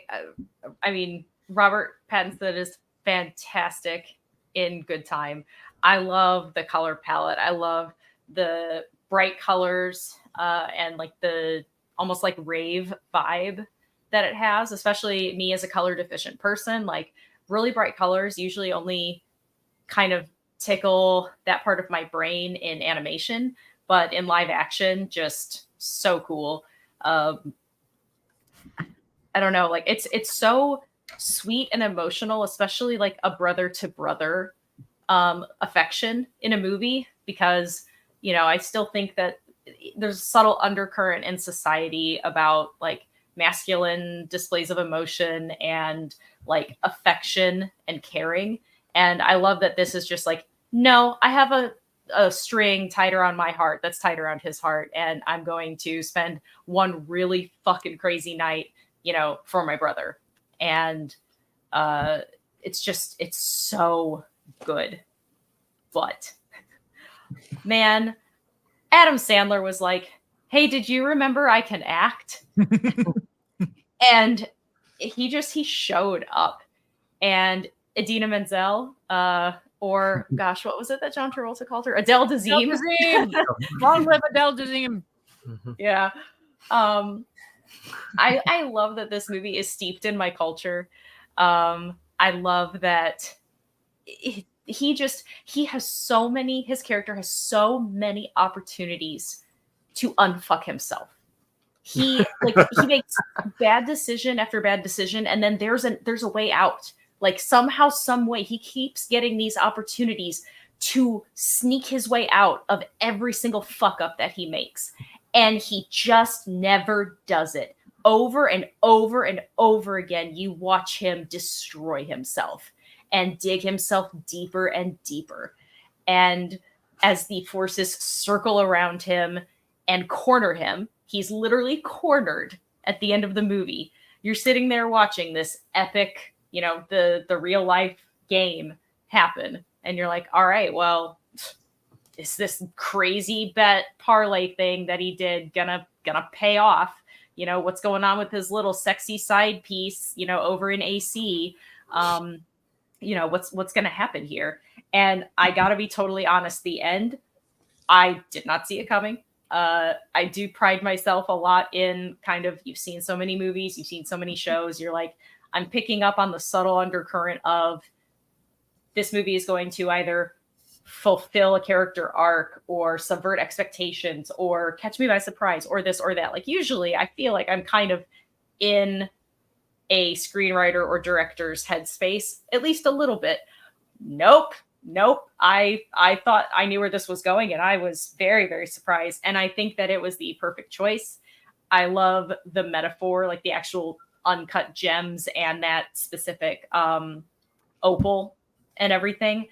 mean, Robert Pattinson is fantastic in Good Time. I love the color palette. I love the bright colors and like the almost like rave vibe that it has, especially me as a color deficient person. Like really bright colors usually only kind of tickle that part of my brain in animation, but in live action, just so cool. I don't know, like it's so sweet and emotional, especially like a brother to brother affection in a movie, because you know I still think that there's a subtle undercurrent in society about like masculine displays of emotion and like affection and caring. And I love that this is just like, no, I have a string tied around my heart that's tied around his heart, and I'm going to spend one really fucking crazy night, you know, for my brother. And it's so good. But man, Adam Sandler was like, hey, did you remember I can act? And he showed up. And Idina Menzel, or gosh, what was it that John Travolta called her? Adele Dazeem. Long live Adele Dazeem. Yeah. I love that this movie is steeped in my culture. I love that his character has so many opportunities to unfuck himself. He makes bad decision after bad decision, and then there's a way out. Like somehow, some way, he keeps getting these opportunities to sneak his way out of every single fuck up that he makes. And he just never does it. Over and over and over again, you watch him destroy himself and dig himself deeper and deeper. And as the forces circle around him and corner him, he's literally cornered at the end of the movie. You're sitting there watching this epic, you know, the real life game happen. And you're like, all right, well, is this crazy bet parlay thing that he did gonna pay off? You know, what's going on with his little sexy side piece, you know, over in AC? You know, what's gonna happen here? And I gotta be totally honest, the end, I did not see it coming. I do pride myself a lot in kind of, you've seen so many movies, you've seen so many shows, you're like, I'm picking up on the subtle undercurrent of this movie is going to either fulfill a character arc or subvert expectations or catch me by surprise or this or that. Like usually I feel like I'm kind of in a screenwriter or director's headspace, at least a little bit. Nope. I thought I knew where this was going, and I was very, very surprised. And I think that it was the perfect choice. I love the metaphor, like the actual uncut gems and that specific opal and everything.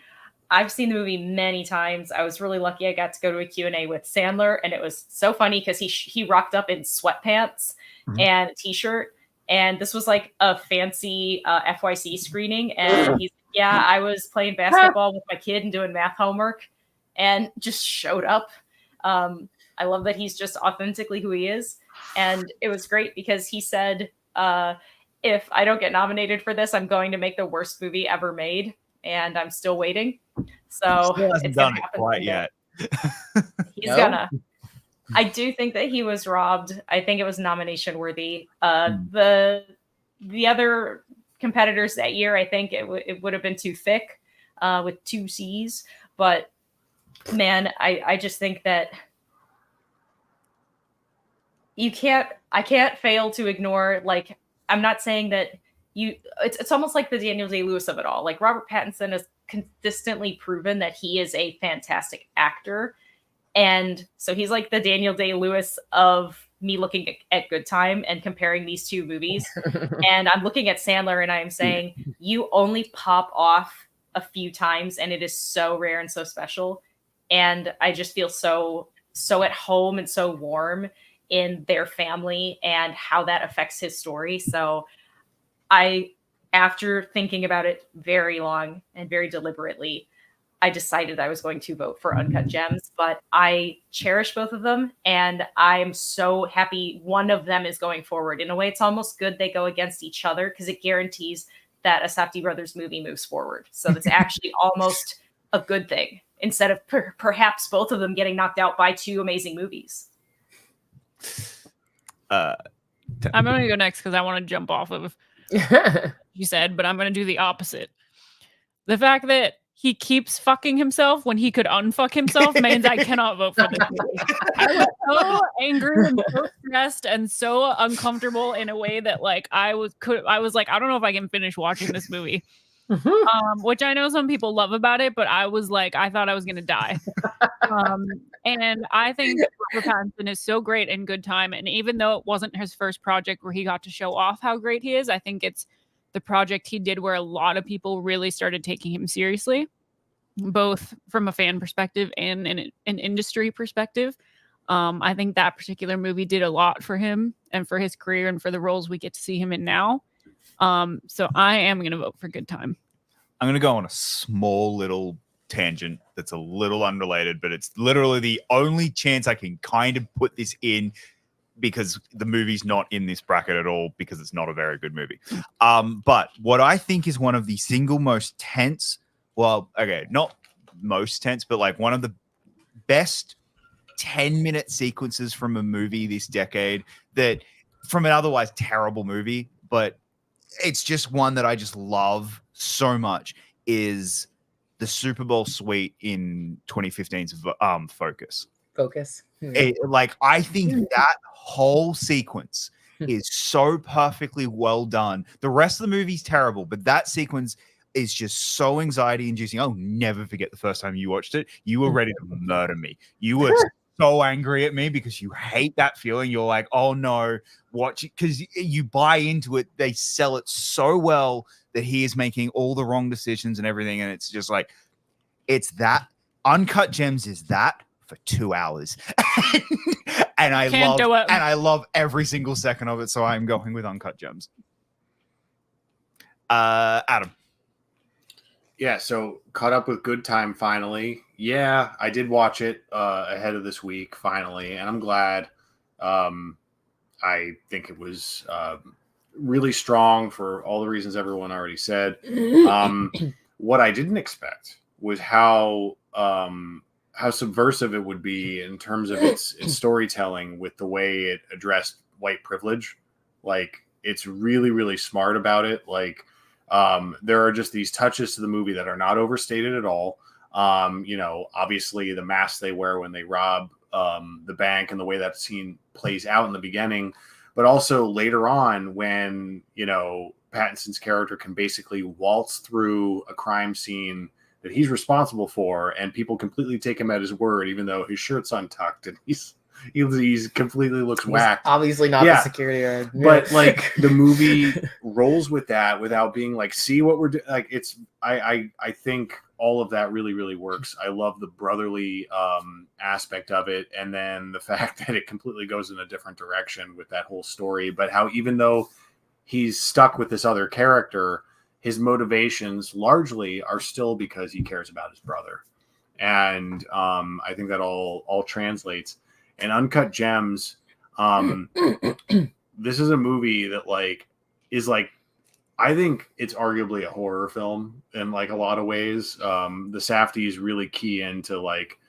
I've seen the movie many times. I was really lucky I got to go to a Q&A with Sandler, and it was so funny because he rocked up in sweatpants and a t-shirt, and this was like a fancy FYC screening, and he's yeah, I was playing basketball with my kid and doing math homework and just showed up. I love that he's just authentically who he is. And it was great because he said, if I don't get nominated for this, I'm going to make the worst movie ever made, and I'm still waiting. So Still hasn't it's done gonna it happen quite someday. yet. He's No? gonna. I do think that he was robbed. I think it was nomination worthy. The other competitors that year, I think it would have been too thick with 2 C's. But man, I just think that I can't fail to ignore, like, I'm not saying that it's almost like the Daniel Day-Lewis of it all. Like, Robert Pattinson has consistently proven that he is a fantastic actor. And so he's like the Daniel Day-Lewis of me looking at Good Time and comparing these two movies. And I'm looking at Sandler and I'm saying, you only pop off a few times and it is so rare and so special. And I just feel so at home and so warm in their family and how that affects his story. So after thinking about it very long and very deliberately, I decided I was going to vote for Uncut Gems, but I cherish both of them, and I'm so happy one of them is going forward. In a way, it's almost good they go against each other because it guarantees that a Safdie Brothers movie moves forward. So that's actually almost a good thing instead of perhaps both of them getting knocked out by 2 amazing movies. I'm going to go next because I want to jump off of you said, but I'm going to do the opposite. The fact that he keeps fucking himself when he could unfuck himself means I cannot vote for this movie. I was so angry and so stressed and so uncomfortable in a way that, like, I was like, I don't know if I can finish watching this movie. Which I know some people love about it, but I was like, I thought I was gonna die. And I think Robert Pattinson is so great in Good Time, and even though it wasn't his first project where he got to show off how great he is, I think it's the project he did where a lot of people really started taking him seriously, both from a fan perspective and an industry perspective. I think that particular movie did a lot for him and for his career and for the roles we get to see him in now. So I am going to vote for Good Time. I'm going to go on a small little tangent that's a little unrelated, but it's literally the only chance I can kind of put this in because the movie's not in this bracket at all because it's not a very good movie. But what I think is one of the single most tense, well, okay, not most tense, but like one of the best 10-minute sequences from a movie this decade, that from an otherwise terrible movie, but it's just one that I just love so much, is the Super Bowl suite in 2015's Focus. Like, I think that whole sequence is so perfectly well done. The rest of the movie's terrible, but that sequence is just so anxiety inducing. I'll never forget the first time you watched it. You were ready to murder me. You were so angry at me because you hate that feeling. You're like, oh no, watch it, because you buy into it. They sell it so well that he is making all the wrong decisions and everything. And it's just like, it's that. Uncut Gems is that for 2 hours. And I love every single second of it. So I'm going with Uncut Gems. Adam. Yeah, so caught up with Good Time finally. Yeah, I did watch it ahead of this week finally, and I'm glad. I think it was really strong for all the reasons everyone already said. What I didn't expect was how subversive it would be in terms of its storytelling with the way it addressed white privilege. Like, it's really, really smart about it. Like, there are just these touches to the movie that are not overstated at all. Obviously the mask they wear when they rob the bank and the way that scene plays out in the beginning, but also later on when, Pattinson's character can basically waltz through a crime scene that he's responsible for, and people completely take him at his word, even though his shirt's untucked and he's completely looks whacked. Obviously not the security guard. But like, the movie rolls with that without being like, see what we're doing. Like, it's, I think all of that really, really works. I love the brotherly aspect of it. And then the fact that it completely goes in a different direction with that whole story, but how even though he's stuck with this other character, his motivations largely are still because he cares about his brother. And I think that all translates. And Uncut Gems, this is a movie that, like, is like, I think it's arguably a horror film in like a lot of ways. The Safdies really key into like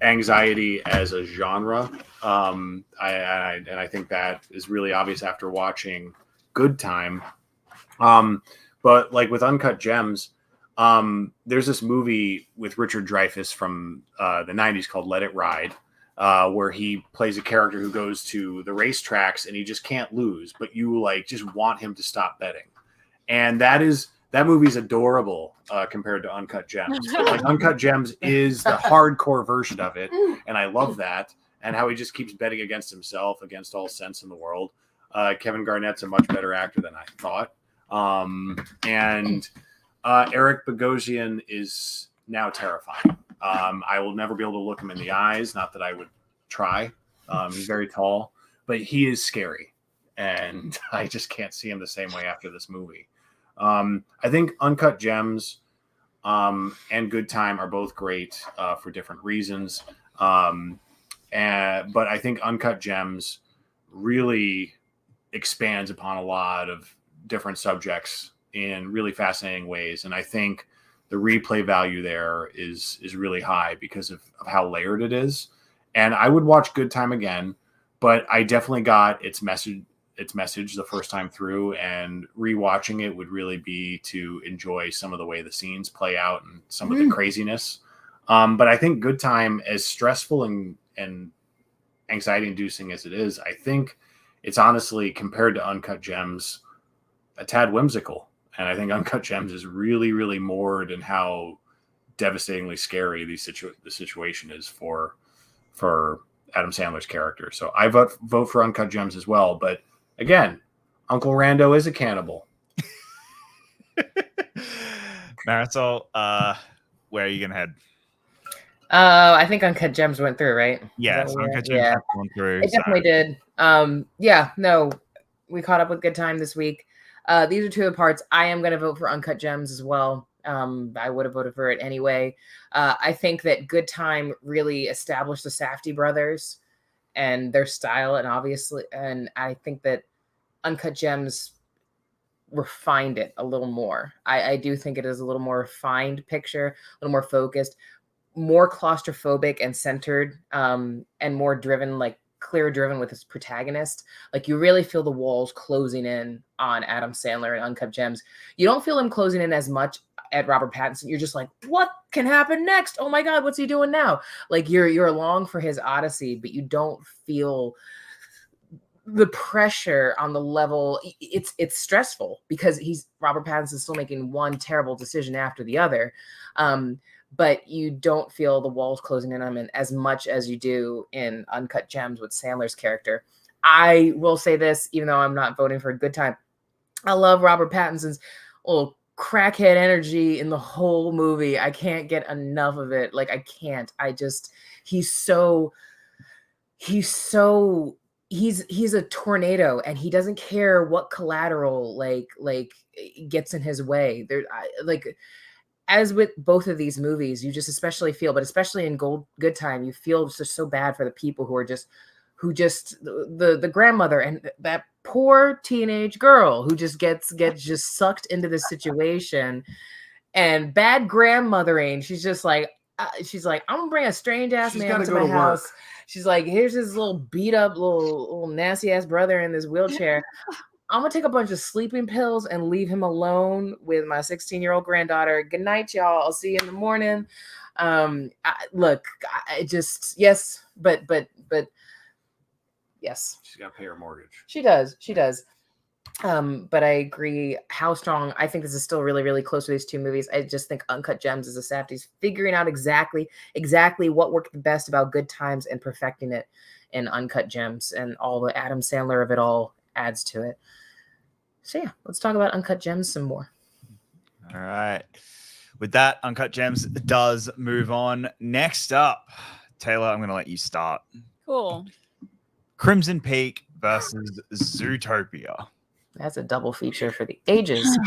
anxiety as a genre. I think that is really obvious after watching Good Time. But like with Uncut Gems, there's this movie with Richard Dreyfuss from the 90s called Let It Ride, where he plays a character who goes to the racetracks and he just can't lose, but you like just want him to stop betting. And that movie's adorable compared to Uncut Gems. Like Uncut Gems is the hardcore version of it, and I love that. And how he just keeps betting against himself, against all sense in the world. Kevin Garnett's a much better actor than I thought. Eric Bogosian is now terrifying. I will never be able to look him in the eyes. Not that I would try. He's very tall, but he is scary, and I just can't see him the same way after this movie. I think Uncut Gems and Good Time are both great for different reasons. But I think Uncut Gems really expands upon a lot of different subjects in really fascinating ways. And I think the replay value there is really high because of how layered it is. And I would watch Good Time again, but I definitely got its message the first time through, and rewatching it would really be to enjoy some of the way the scenes play out and some of the craziness. But I think Good Time, as stressful and anxiety inducing as it is, I think it's honestly, compared to Uncut Gems, a tad whimsical. And I think Uncut Gems is really, really moored in how devastatingly scary the situation is for Adam Sandler's character. So I vote for Uncut Gems as well. But again, Uncle Rando is a cannibal. Marisol, where are you gonna head? I think Uncut Gems went through, right? Yes, Uncut Gems went through. It definitely did. We caught up with Good Time this week. These are two of the parts. I am going to vote for Uncut Gems as well. I would have voted for it anyway. I think that Good Time really established the Safdie brothers and their style, and I think that Uncut Gems refined it a little more. I do think it is a little more refined picture, a little more focused, more claustrophobic and centered, and more driven, like clear driven with its protagonist. Like you really feel the walls closing in on Adam Sandler and Uncut Gems. You don't feel them closing in as much at Robert Pattinson. You're just like, what can happen next? Oh my God, what's he doing now? Like you're along for his odyssey, but you don't feel the pressure on the level. It's stressful because Robert Pattinson's still making one terrible decision after the other. But you don't feel the walls closing in on him as much as you do in Uncut Gems with Sandler's character. I will say this, even though I'm not voting for a Good Time, I love Robert Pattinson's little crackhead energy in the whole movie. I can't get enough of it. Like I can't. He's a tornado, and he doesn't care what collateral like gets in his way. As with both of these movies, you just especially feel, but especially in Good Time, you feel just so bad for the people who the grandmother and that poor teenage girl who just gets just sucked into this situation, and bad grandmothering. She's just like, I'm gonna bring a strange ass man to my house. Work. She's like, here's this little beat up, little nasty ass brother in this wheelchair. I'm going to take a bunch of sleeping pills and leave him alone with my 16-year-old granddaughter. Good night, y'all. I'll see you in the morning. Yes, but yes. She's got to pay her mortgage. She does. But I agree how strong. I think this is still really, really close to these two movies. I just think Uncut Gems is a Safdie's figuring out exactly what worked the best about Good Times and perfecting it in Uncut Gems, and all the Adam Sandler of it all adds to it. So yeah, let's talk about Uncut Gems some more. All right. With that, Uncut Gems does move on. Next up, Taylor, I'm going to let you start. Cool. Crimson Peak versus Zootopia. That's a double feature for the ages.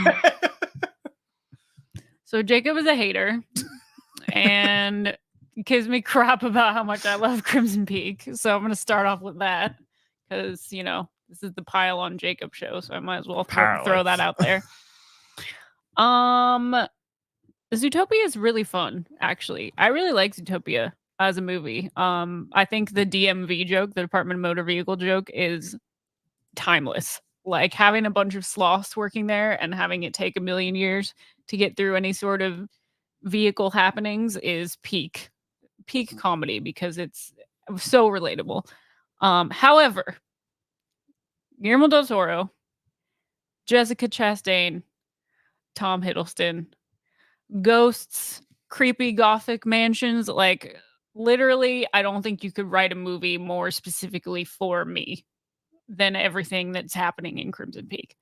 So Jacob is a hater and gives me crap about how much I love Crimson Peak. So I'm going to start off with that because, This is the Pile on Jacob show, so I might as well Apparently. throw that out there. Zootopia is really fun, actually. I really like Zootopia as a movie. I think the DMV joke, the Department of Motor Vehicle joke, is timeless. Like having a bunch of sloths working there and having it take 1,000,000 years to get through any sort of vehicle happenings is peak comedy because it's so relatable. However, Guillermo del Toro, Jessica Chastain, Tom Hiddleston, ghosts, creepy gothic mansions, like literally, I don't think you could write a movie more specifically for me than everything that's happening in Crimson Peak.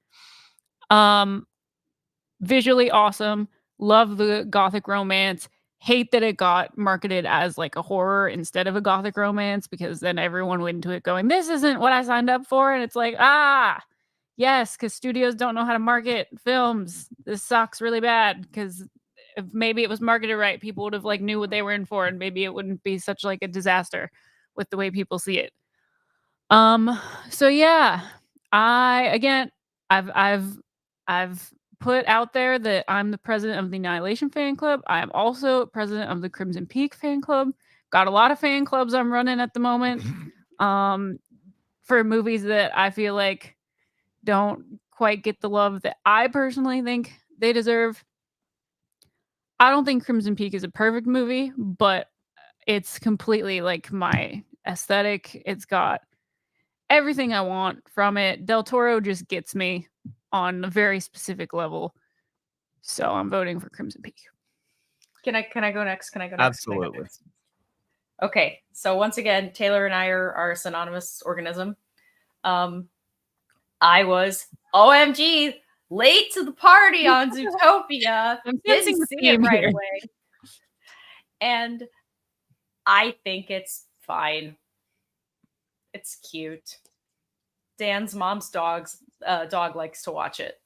Visually awesome. Love the gothic romance. Hate that it got marketed as like a horror instead of a gothic romance because then everyone went into it going, this isn't what I signed up for. And it's like, yes, because studios don't know how to market films. This sucks really bad because if maybe it was marketed right, people would have like knew what they were in for and maybe it wouldn't be such like a disaster with the way people see it. So yeah, I've put out there that I'm the president of the Annihilation fan club. I am also president of the Crimson Peak fan club. Got a lot of fan clubs I'm running at the moment. For movies that I feel like don't quite get the love that I personally think they deserve. I don't think Crimson Peak is a perfect movie, but it's completely like my aesthetic. It's got everything I want from it. Del Toro just gets me on a very specific level. So I'm voting for Crimson Peak. Can I go next? Absolutely. Okay, so once again, Taylor and I are a synonymous organism. I was OMG late to the party on Zootopia. Didn't see it right away. And I think it's fine. It's cute. Dan's mom's dog likes to watch it.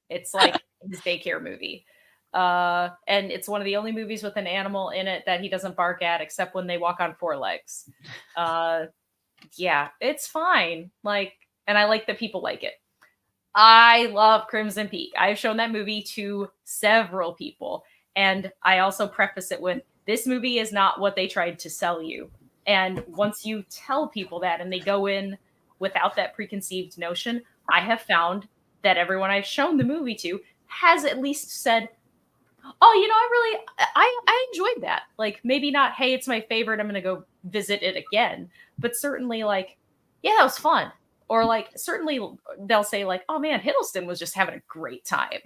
It's like his daycare movie. And it's one of the only movies with an animal in it that he doesn't bark at except when they walk on 4 legs. Yeah, it's fine. Like, and I like that people like it. I love Crimson Peak. I've shown that movie to several people. And I also preface it with, this movie is not what they tried to sell you. And once you tell people that and they go in without that preconceived notion, I have found that everyone I've shown the movie to has at least said, oh, I enjoyed that. Like, maybe not, hey, it's my favorite, I'm going to go visit it again. But certainly, like, yeah, that was fun. Or, like, certainly they'll say, like, oh, man, Hiddleston was just having a great time,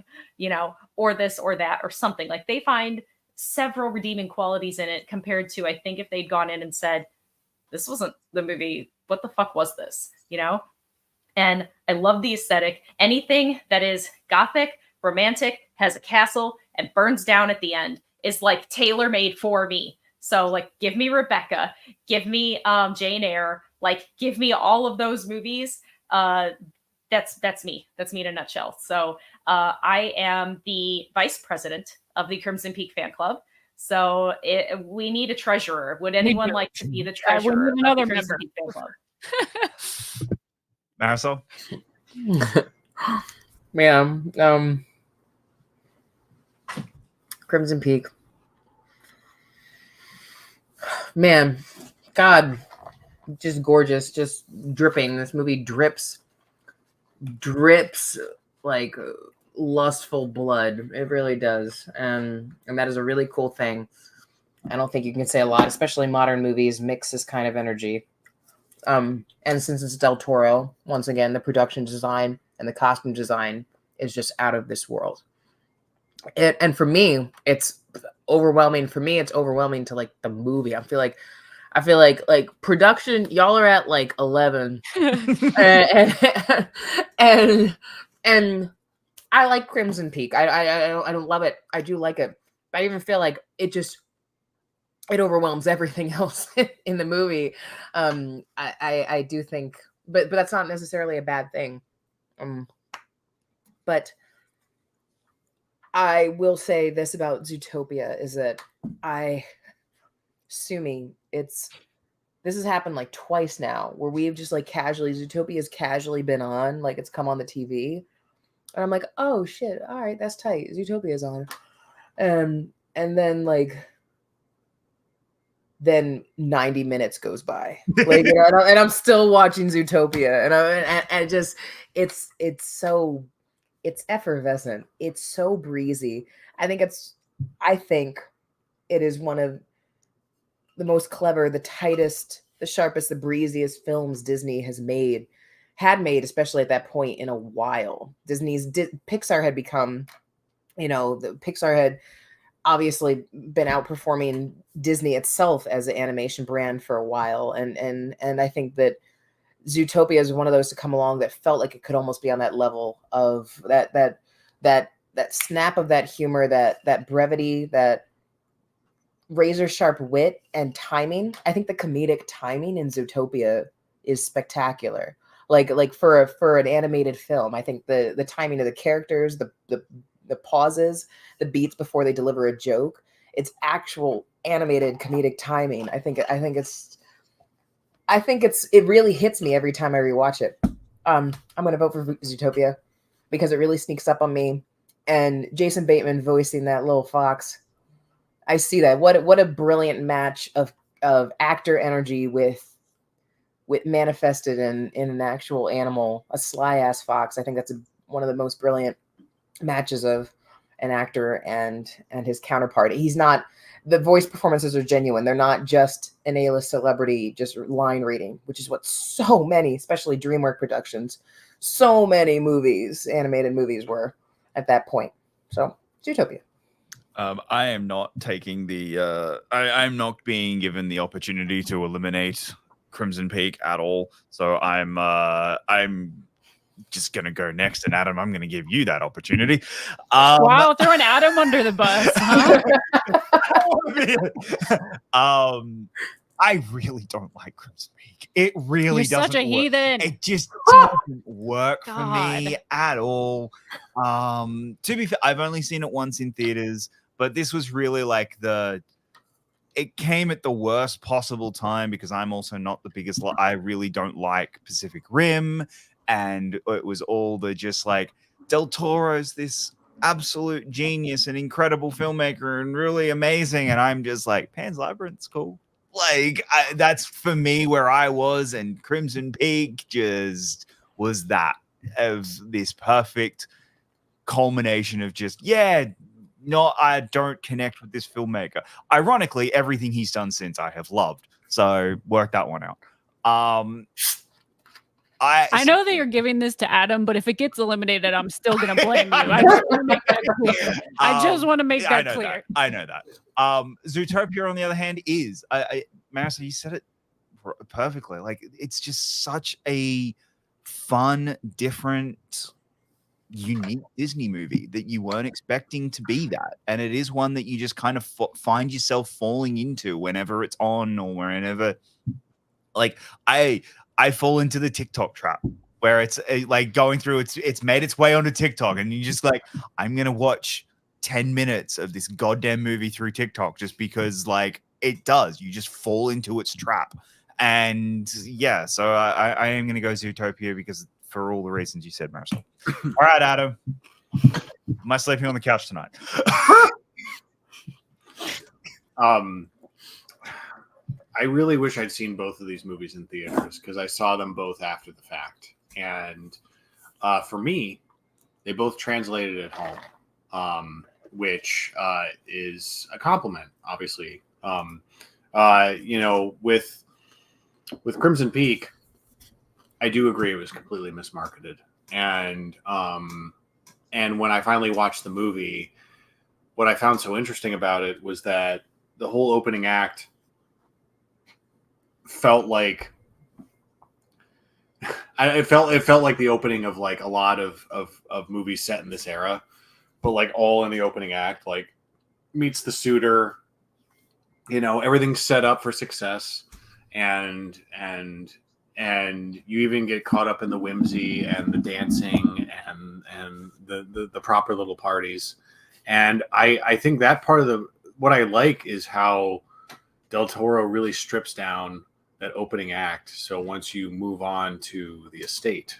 or this or that or something. Like, they find several redeeming qualities in it compared to, I think, if they'd gone in and said, this wasn't the movie, what the fuck was this, And I love the aesthetic. Anything that is gothic, romantic, has a castle, and burns down at the end is like tailor-made for me. So like, give me Rebecca, give me Jane Eyre, like give me all of those movies. That's me. That's me in a nutshell. So I am the vice president of the Crimson Peak fan club. So we need a treasurer. Would anyone like to be the treasurer of the Crimson Peak fan club? Marisol? Yeah. Crimson Peak. Man, God, just gorgeous, just dripping. This movie drips like lustful blood. It really does. And that is a really cool thing. I don't think you can say a lot, especially modern movies mix this kind of energy. And since it's Del Toro, once again, the production design and the costume design is just out of this world. And for me, it's overwhelming. For me, it's overwhelming to like the movie. I feel like production, y'all are at like 11, and I like Crimson Peak. I don't love it. I do like it. But I even feel like it overwhelms everything else in the movie. I do think, but that's not necessarily a bad thing. But I will say this about Zootopia is that sue me, it's this has happened like twice now, where we've just like Zootopia's casually been on, like it's come on the TV, and I'm like, oh shit, all right, that's tight. Zootopia's on, and then like. Then 90 minutes goes by, like, and I'm still watching Zootopia, and it's effervescent. It's so breezy. I think it is one of the most clever, the tightest, the sharpest, the breeziest films Disney had made, especially at that point in a while. Pixar had become, the Pixar had obviously been outperforming Disney itself as an animation brand for a while. And I think that Zootopia is one of those to come along that felt like it could almost be on that level of that snap of that humor, that brevity, that razor sharp wit and timing. I think the comedic timing in Zootopia is spectacular. Like for an animated film, I think the timing of the characters, the pauses, the beats before they deliver a joke, it's actual animated comedic timing. I think it really hits me every time I rewatch it. I'm going to vote for Zootopia because it really sneaks up on me. And Jason Bateman voicing that little fox, I see that. What a brilliant match of actor energy with manifested in an actual animal, a sly ass fox. I think that's one of the most brilliant matches of an actor and his counterpart. The voice performances are genuine. They're not just an A-list celebrity, just line reading, which is what so many, especially DreamWorks productions, so many animated movies were at that point. So Zootopia. I am not taking I'm not being given the opportunity to eliminate Crimson Peak at all. So I'm just gonna go next, and Adam, I'm gonna give you that opportunity. Wow, throwing Adam under the bus, huh? I really don't like Crimson Peak. It really doesn't. Such a heathen. It just doesn't work for God. me at all. To be fair, I've only seen it once in theaters, but this was really like it came at the worst possible time because I'm also not the biggest. I really don't like Pacific Rim. And it was all the just like Del Toro's this absolute genius and incredible filmmaker and really amazing. And I'm just like, Pan's Labyrinth's cool. Like that's for me where I was. And Crimson Peak just was that of this perfect culmination of just, I don't connect with this filmmaker. Ironically, everything he's done since I have loved. So work that one out. I know that you're giving this to Adam, but if it gets eliminated, I'm still going to blame you. I just want to make that clear. I just want to make that clear. I know that. Zootopia, on the other hand, is Marisol, you said it perfectly. Like, it's just such a fun, different, unique Disney movie that you weren't expecting to be that. And it is one that you just kind of find yourself falling into whenever it's on or whenever. Like, I fall into the TikTok trap where it's like going through, it's made its way onto TikTok and you just like, I'm going to watch 10 minutes of this goddamn movie through TikTok just because like it does. You just fall into its trap. And yeah, so I am going to go Zootopia because for all the reasons you said, Marisol. All right, Adam. Am I sleeping on the couch tonight? I really wish I'd seen both of these movies in theaters because I saw them both after the fact. And for me, they both translated at home, which is a compliment, obviously. With Crimson Peak, I do agree it was completely mismarketed. And when I finally watched the movie, what I found so interesting about it was that the whole opening act felt like it felt like the opening of like a lot of movies set in this era, but like all in the opening act, like meets the suitor, everything's set up for success, and you even get caught up in the whimsy and the dancing and the proper little parties. And I think that part of what I like is how Del Toro really strips down opening act. So once you move on to the estate,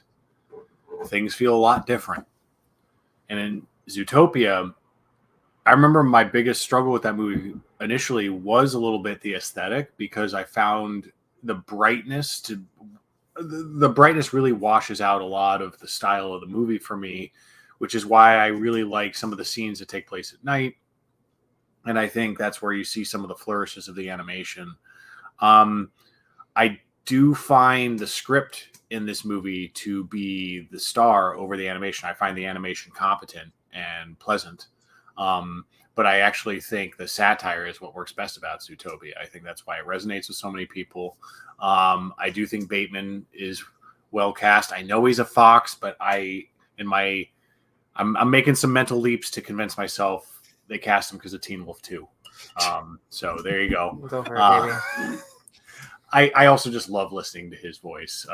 things feel a lot different. And in Zootopia, I remember my biggest struggle with that movie initially was a little bit the aesthetic, because I found the brightness really washes out a lot of the style of the movie for me, which is why I really like some of the scenes that take place at night. And I think that's where you see some of the flourishes of the animation. I do find the script in this movie to be the star over the animation. I find the animation competent and pleasant. But I actually think the satire is what works best about Zootopia. I think that's why it resonates with so many people. I do think Bateman is well cast. I know he's a fox, but I'm making some mental leaps to convince myself they cast him because of Teen Wolf 2. So there you go. Go for it, baby. I also just love listening to his voice.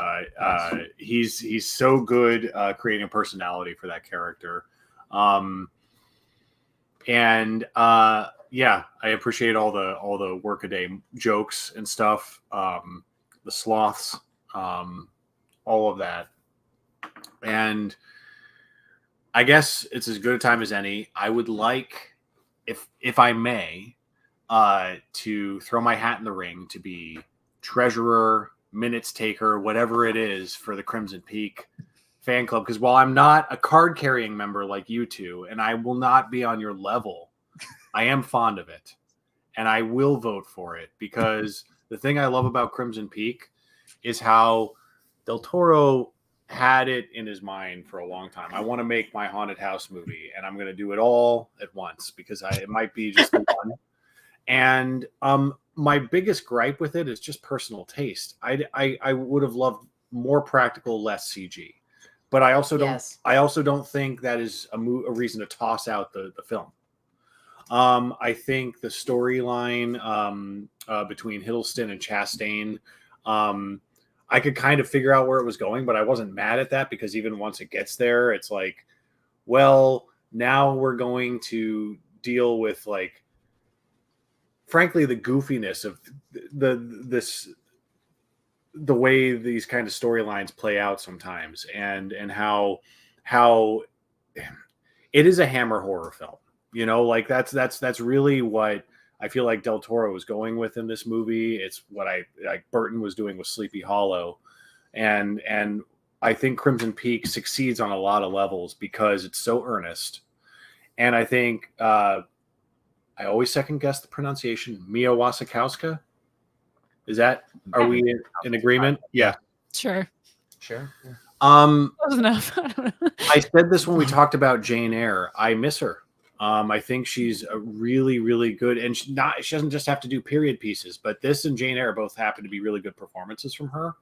He's so good creating a personality for that character. Yeah, I appreciate all the workaday jokes and stuff, the sloths, all of that. And I guess it's as good a time as any. I would like, if I may, to throw my hat in the ring to be treasurer, minutes taker, whatever it is for the Crimson Peak fan club. Because while I'm not a card carrying member like you two, and I will not be on your level, I am fond of it, and I will vote for it, because the thing I love about Crimson Peak is how Del Toro had it in his mind for a long time. I want to make my haunted house movie, and I'm going to do it all at once, because it might be just the one. And my biggest gripe with it is just personal taste. I would have loved more practical, less CG, but I also don't think that is a reason to toss out the film. I think the storyline between Hiddleston and Chastain, I could kind of figure out where it was going, but I wasn't mad at that, because even once it gets there, it's like, well, now we're going to deal with, like, frankly, the goofiness of the way these kind of storylines play out sometimes, and how it is a Hammer horror film. You know, like that's really what I feel like Del Toro was going with in this movie. It's what Burton was doing with Sleepy Hollow, and I think Crimson Peak succeeds on a lot of levels because it's so earnest. And I think I always second guess the pronunciation. Mia Wasikowska. Are we in agreement? Yeah. Sure. Yeah. Close enough. I don't know. I said this when we talked about Jane Eyre. I miss her. I think she's a really, really good, and she doesn't just have to do period pieces, but this and Jane Eyre both happen to be really good performances from her.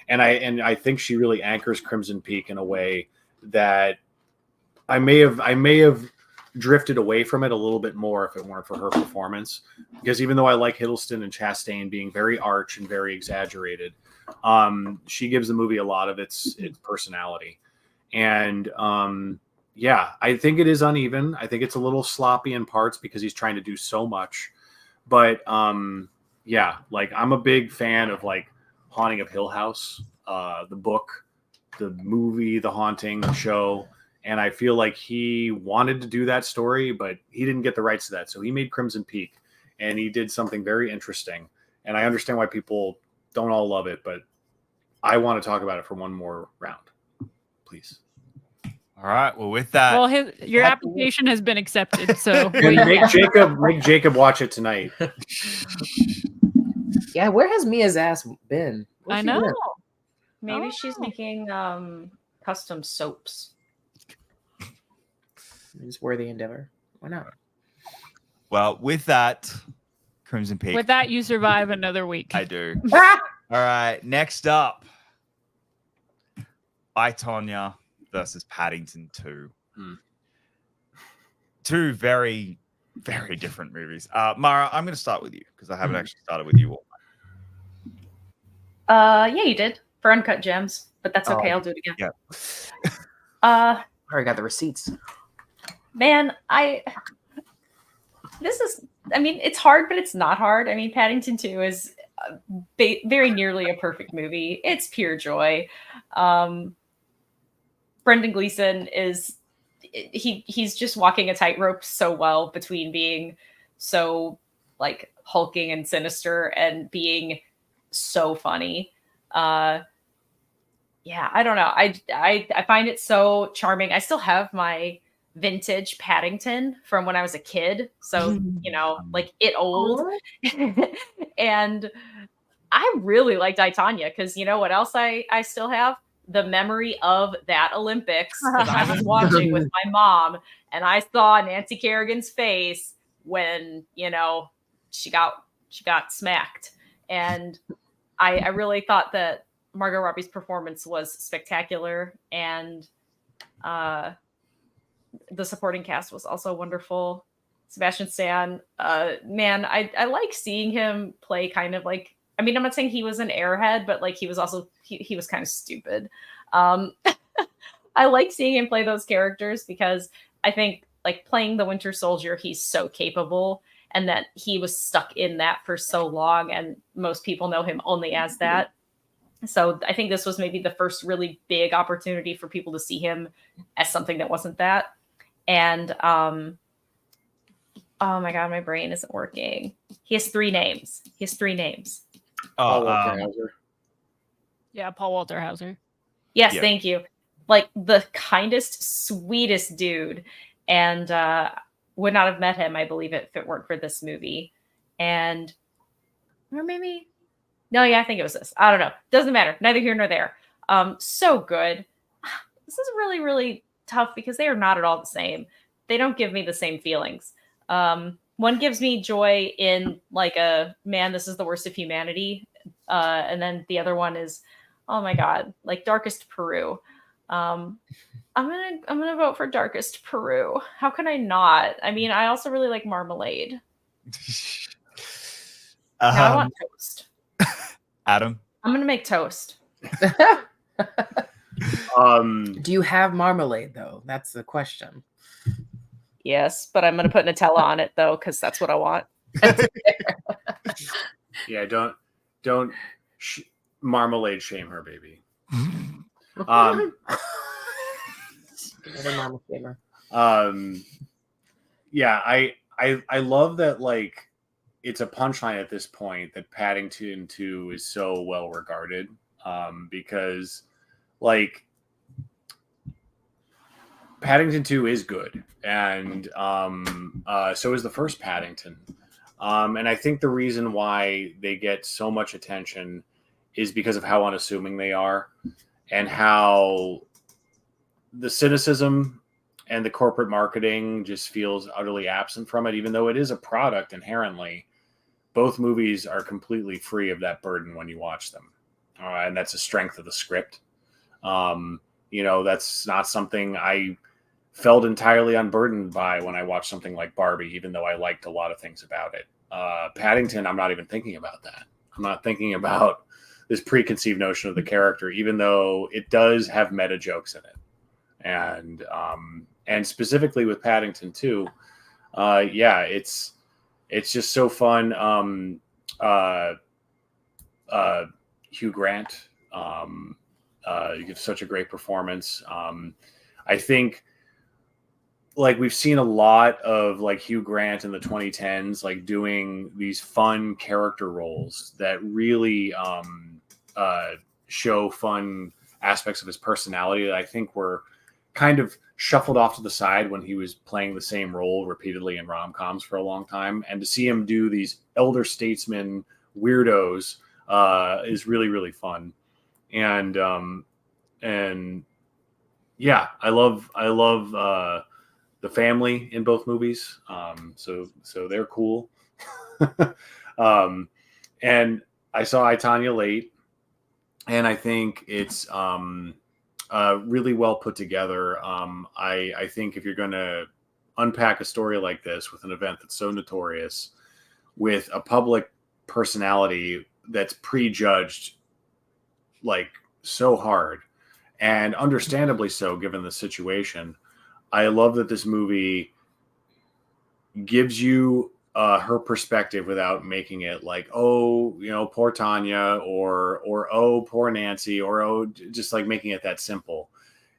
And I think she really anchors Crimson Peak in a way that I may have drifted away from it a little bit more if it weren't for her performance. Because even though I like Hiddleston and Chastain being very arch and very exaggerated, she gives the movie a lot of its personality. And yeah, I think it is uneven. I think it's a little sloppy in parts because he's trying to do so much. But yeah, like, I'm a big fan of, like, Haunting of Hill House, the book, the movie, The Haunting, the show. And I feel like he wanted to do that story, but he didn't get the rights to that. So he made Crimson Peak, and he did something very interesting. And I understand why people don't all love it, but I want to talk about it for one more round, please. All right. Well, with that, your application has been accepted. So make Jacob watch it tonight. Yeah, where has Mia's ass been? I know. Maybe she's making custom soaps. It's worthy endeavor. Why not? well, with that, Crimson Peak. With that, you survive another week. I do. All right. Next up, I, Tonya versus Paddington 2. Two very, very different movies. Mara, I'm going to start with you because I haven't actually started with you all. Yeah, you did for Uncut Gems, but that's okay. I'll do it again. Yeah. I already got the receipts. Man, it's hard, but it's not hard. I mean, Paddington 2 is very nearly a perfect movie. It's pure joy. Brendan Gleeson is he's just walking a tightrope so well between being so like hulking and sinister and being so funny. Yeah, I don't know. I find it so charming. I still have my vintage Paddington from when I was a kid. So, like it old. And I really liked I, Tonya, because you know what else I still have? The memory of that Olympics. Because I was watching with my mom and I saw Nancy Kerrigan's face when, she got smacked. And I really thought that Margot Robbie's performance was spectacular, and the supporting cast was also wonderful. Sebastian Stan, man, I like seeing him play kind of like, I mean, I'm not saying he was an airhead, but like he was also, he was kind of stupid. I like seeing him play those characters because I think like playing the Winter Soldier, he's so capable, and that he was stuck in that for so long, and most people know him only as that. So I think this was maybe the first really big opportunity for people to see him as something that wasn't that. And oh my God, my brain isn't working. He has 3 names. Paul Walter Hauser. Yeah, Paul Walter Hauser. Yes, Yeah. Thank you. Like the kindest, sweetest dude. And would not have met him, I believe, if it weren't for this movie. And, or maybe, no, yeah, I think it was this. I don't know. Doesn't matter. Neither here nor there. So good. This is really, really tough because they are not at all the same. They don't give me the same feelings. One gives me joy in like a, man, this is the worst of humanity. And then the other one is, oh my God, like Darkest Peru. I'm gonna vote for Darkest Peru. How can I not? I mean, I also really like Marmalade. Now I want toast. Adam? I'm gonna make toast. Do you have marmalade though? That's the question. Yes, but I'm gonna put Nutella on it though, because that's what I want. Yeah, don't marmalade shame her, baby. Yeah, I love that, like, it's a punchline at this point that Paddington 2 is so well regarded, because like Paddington 2 is good, and so is the first Paddington, and I think the reason why they get so much attention is because of how unassuming they are and how the cynicism and the corporate marketing just feels utterly absent from it, even though it is a product inherently. Both movies are completely free of that burden when you watch them. And that's a strength of the script. That's not something I felt entirely unburdened by when I watched something like Barbie, even though I liked a lot of things about it. Paddington, I'm not even thinking about that. I'm not thinking about this preconceived notion of the character, even though it does have meta jokes in it. And specifically with Paddington 2, it's just so fun. Hugh Grant, you give such a great performance. I think, like, we've seen a lot of like Hugh Grant in the 2010s, like doing these fun character roles that really show fun aspects of his personality that I think were kind of shuffled off to the side when he was playing the same role repeatedly in rom-coms for a long time. And to see him do these elder statesman weirdos is really, really fun. And yeah, I love the family in both movies. So they're cool. And I saw I, Tonya late, and I think it's really well put together. I think if you're going to unpack a story like this with an event that's so notorious, with a public personality that's prejudged like so hard, and understandably so given the situation, I love that this movie gives you her perspective without making it like, oh, you know, poor Tanya, or oh, poor Nancy, or oh, just like making it that simple.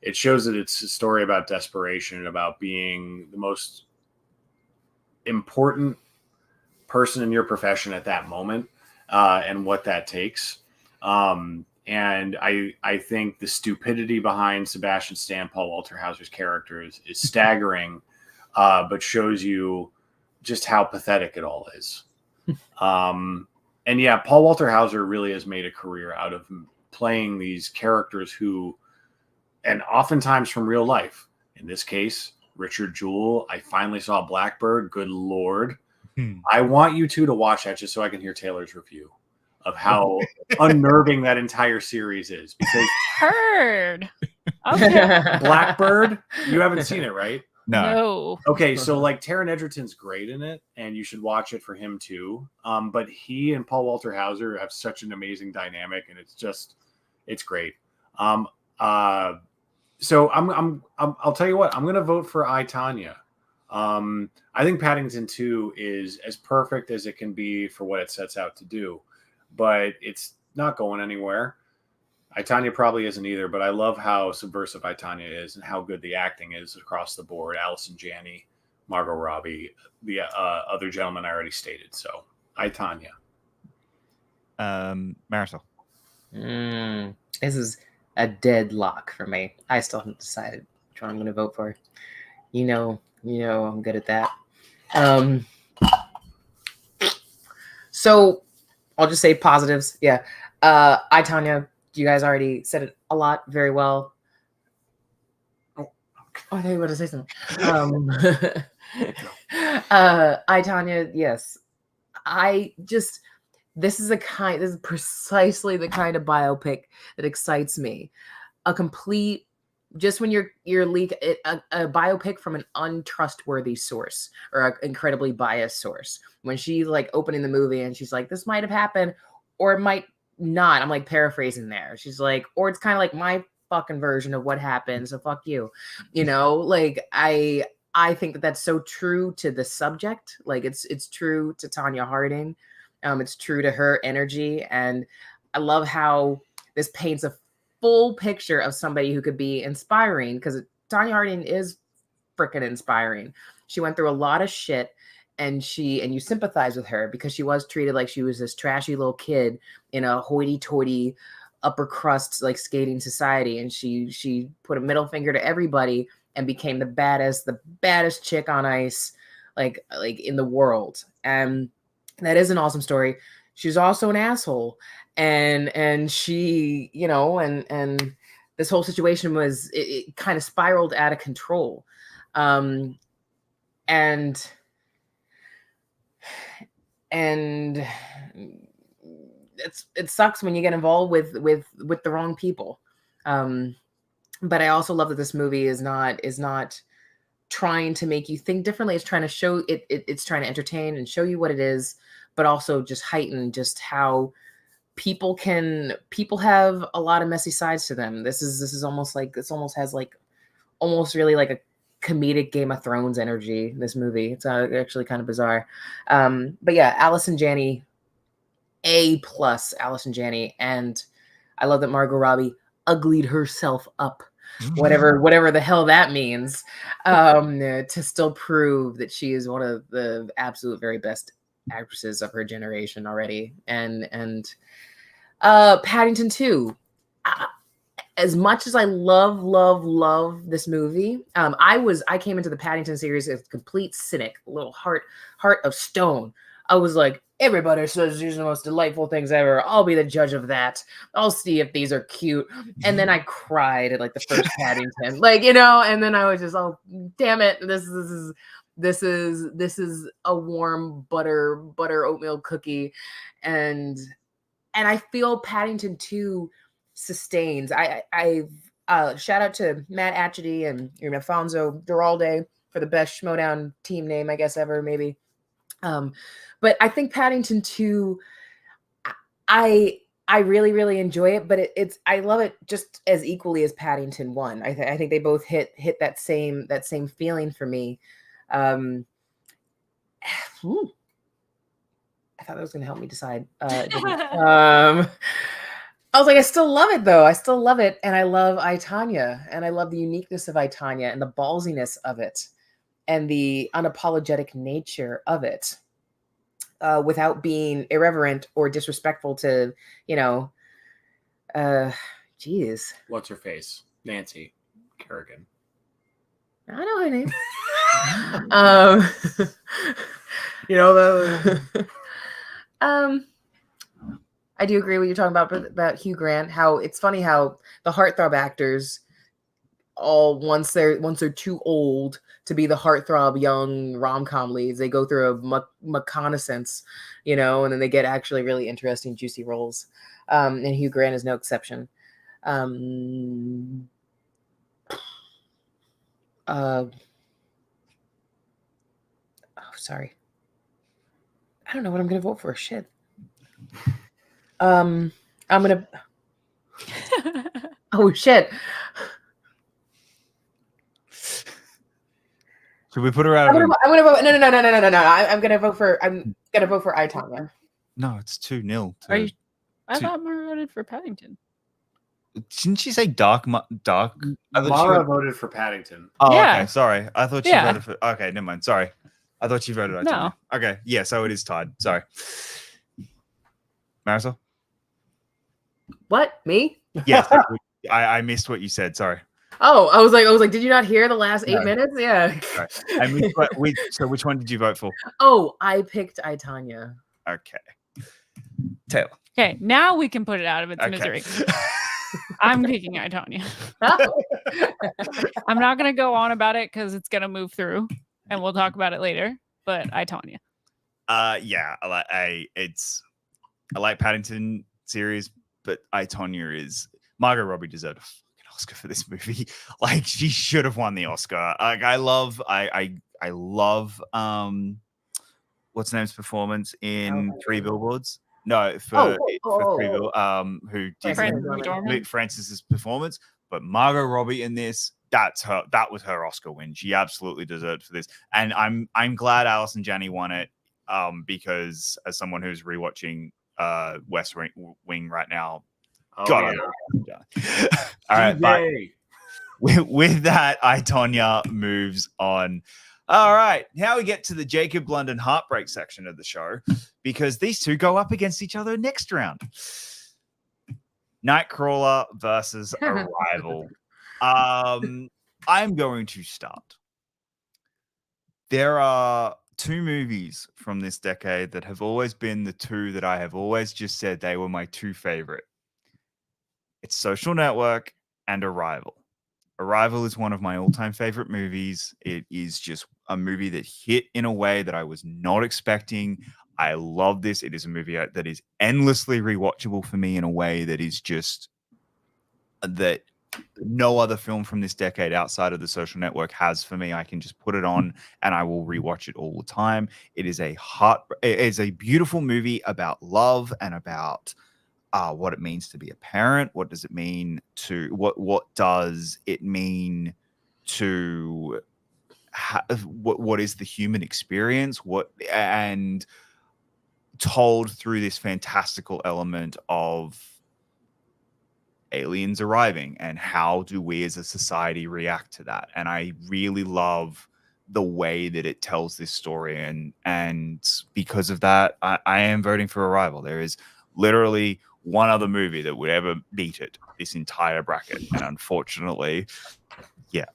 It shows that it's a story about desperation and about being the most important person in your profession at that moment, and what that takes. And I think the stupidity behind Sebastian Stan, Paul Walter Hauser's characters is staggering, but shows you just how pathetic it all is. And yeah, Paul Walter Hauser really has made a career out of playing these characters who, and oftentimes from real life. In this case, Richard Jewell. I finally saw Blackbird. Good Lord. I want you two to watch that just so I can hear Taylor's review of how unnerving that entire series is. Because Heard. Okay. Blackbird, you haven't seen it, right? No. Okay, so like Taron Egerton's great in it, and you should watch it for him too. But he and Paul Walter Hauser have such an amazing dynamic, and it's great. So I'll tell you what, I'm gonna vote for I, Tanya. I think Paddington 2 is as perfect as it can be for what it sets out to do, but it's not going anywhere. I, Tanya probably isn't either, but I love how subversive I, Tanya is and how good the acting is across the board. Allison Janney, Margot Robbie, the other gentleman I already stated. So I, Tanya. Marisol. This is a deadlock for me. I still haven't decided which one I'm going to vote for. You know, I'm good at that. So I'll just say positives. Yeah. I, Tanya, you guys already said it a lot, very well. Oh, I think you want to say something. I, Tanya, yes. This is precisely the kind of biopic that excites me. A complete, just when you're a biopic from an untrustworthy source or an incredibly biased source. When she's like opening the movie and she's like, this might have happened or it might not. I'm like paraphrasing there. She's like, or it's kind of like my fucking version of what happened. So fuck you. You know, like I think that that's so true to the subject. Like it's true to Tanya Harding. It's true to her energy. And I love how this paints a full picture of somebody who could be inspiring, because Tanya Harding is freaking inspiring. She went through a lot of shit, and you sympathize with her because she was treated like she was this trashy little kid in a hoity-toity upper crust like skating society, and she put a middle finger to everybody and became the baddest chick on ice like in the world. And that is an awesome story. She's also an asshole. And she, you know, and this whole situation was, it kind of spiraled out of control. And it sucks when you get involved with the wrong people. But I also love that this movie is not trying to make you think differently. It's trying to show it's trying to entertain and show you what it is, but also just heighten just how people have a lot of messy sides to them. This is almost like, this almost has like almost really like a comedic Game of Thrones energy, this movie. It's actually kind of bizarre. But yeah, Allison Janney, A+, Allison Janney. And I love that Margot Robbie uglied herself up, whatever the hell that means, to still prove that she is one of the absolute very best actresses of her generation already. And Paddington 2, as much as I love this movie, I came into the Paddington series as a complete cynic, a little heart of stone. I was like, everybody says these are the most delightful things ever. I'll be the judge of that. I'll see if these are cute. And then I cried at like the first Paddington, like, you know, and then I was just, oh, damn it. This is a warm butter oatmeal cookie. And I feel Paddington 2 sustains. I shout out to Matt Atchity and Alfonso Duralde for the best Schmodown team name, I guess, ever, maybe. But I think Paddington 2, I really enjoy it, but I love it just as equally as Paddington 1. I think they both hit that same feeling for me. I thought that was going to help me decide. It didn't. I was like, I still love it though. I still love it, and I love I, Tonya, and I love the uniqueness of I, Tonya, and the ballsiness of it, and the unapologetic nature of it, without being irreverent or disrespectful to, geez. What's her face? Nancy Kerrigan. I know her name. I do agree with you talking about Hugh Grant. How it's funny how the heartthrob actors all once they're too old to be the heartthrob young rom-com leads, they go through a reconnaissance, and then they get actually really interesting, juicy roles. And Hugh Grant is no exception. Sorry. I don't know what I'm gonna vote for. Shit. I'm gonna. Oh shit. Should we put her out? I'm gonna vote. No. I'm gonna vote for I, Tonya. No, it's 2-0. Are you? I thought Mara voted for Paddington. Didn't she say dark? Mara voted for Paddington. Oh, Yeah. okay. Sorry, I thought she voted for. Okay, never mind. Sorry, I thought she voted. No. Okay, yeah. So it is tied. Sorry, Marisol. What? Me? Yes, I missed what you said. Sorry. Oh, I was like, did you not hear the last 8 minutes? Yeah. Sorry. I missed so which one did you vote for? Oh, I picked I, Tonya. Okay. Taylor. Okay, now we can put it out of its Okay. misery. I'm picking I, Tonya. I'm not gonna go on about it because it's gonna move through, and we'll talk about it later. But I, Tonya. Yeah, I like Paddington series, but I, Tonya is Margot Robbie deserved a fucking Oscar for this movie. Like, she should have won the Oscar. Like, I love what's her name's performance in Three Billboards. No, for Three Billboards, who did Francis's performance, but Margot Robbie in this, that was her Oscar win. She absolutely deserved for this, and I'm glad Alice and Janney won it, because as someone who's rewatching West Wing right now, God, yeah. All right, but with that, I, Tonya moves on. All right, now we get to the Jacob London heartbreak section of the show, because these two go up against each other next round. Nightcrawler versus Arrival. I'm going to start. There are two movies from this decade that have always been the two that I have always just said they were my two favorite. It's Social Network and Arrival. Arrival is one of my all-time favorite movies. It is just a movie that hit in a way that I was not expecting. I love this. It is a movie that is endlessly rewatchable for me in a way that is just that no other film from this decade outside of The Social Network has for me. I can just put it on and I will rewatch it all the time. It is a beautiful movie about love and about what it means to be a parent. What does it mean to what does it mean to what is the human experience? And told through this fantastical element of aliens arriving and how do we as a society react to that. And I really love the way that it tells this story, and because of that, I am voting for Arrival. There is literally one other movie that would ever beat it, this entire bracket, and unfortunately, yeah.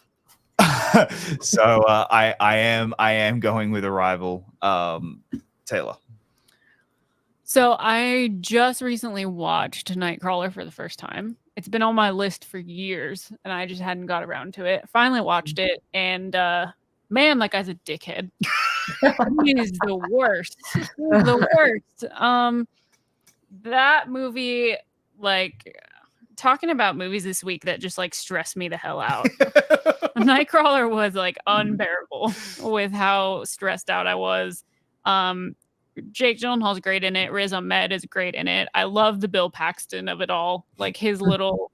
So I am going with Arrival. Taylor. So I just recently watched Nightcrawler for the first time. It's been on my list for years, and I just hadn't got around to it. Finally watched it, and man, that guy's a dickhead. He is the worst. He's the worst. That movie, like, talking about movies this week that just like stressed me the hell out. Nightcrawler was like unbearable with how stressed out I was. Jake Gyllenhaal's great in it. Riz Ahmed is great in it. I love the Bill Paxton of it all. Like his little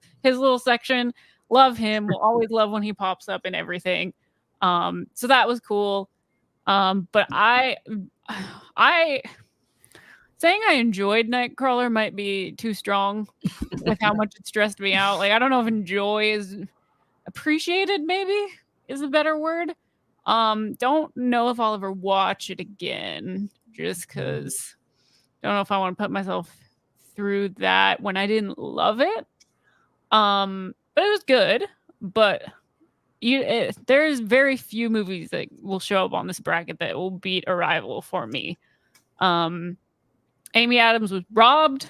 section. Love him. Will always love when he pops up and everything. So that was cool. But saying I enjoyed Nightcrawler might be too strong with how much it stressed me out. Like, I don't know if enjoy is appreciated, maybe is a better word. Don't know if I'll ever watch it again, just because don't know if I want to put myself through that when I didn't love it. But it was good. But there's very few movies that will show up on this bracket that will beat Arrival for me. Amy Adams was robbed.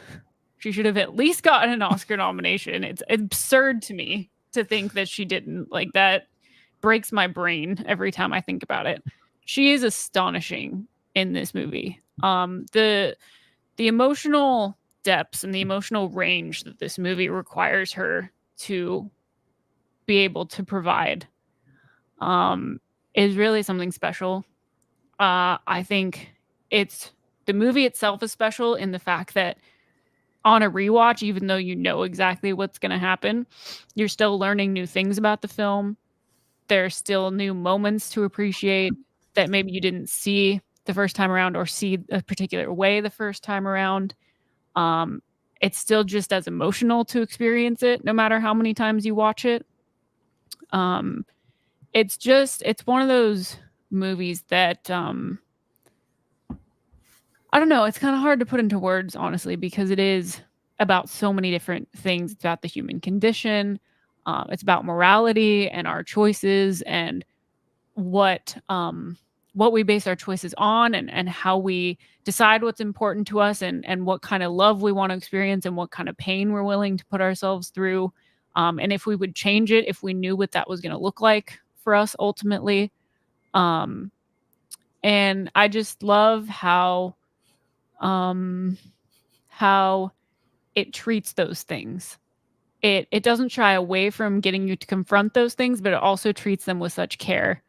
She should have at least gotten an Oscar nomination. It's absurd to me to think that she didn't. Like, that breaks my brain every time I think about it. She is astonishing in this movie. The emotional depths and the emotional range that this movie requires her to be able to provide is really something special. I think the movie itself is special in the fact that on a rewatch, even though you know exactly what's going to happen, you're still learning new things about the film. There's still new moments to appreciate that maybe you didn't see the first time around or see a particular way the first time around. It's still just as emotional to experience it, no matter how many times you watch it. It's one of those movies that, I don't know. It's kind of hard to put into words, honestly, because it is about so many different things. It's about the human condition. It's about morality and our choices and what we base our choices on and how we decide what's important to us and what kind of love we want to experience and what kind of pain we're willing to put ourselves through. And if we would change it, if we knew what that was going to look like for us ultimately. And I just love how it treats those things. It doesn't shy away from getting you to confront those things, but it also treats them with such care,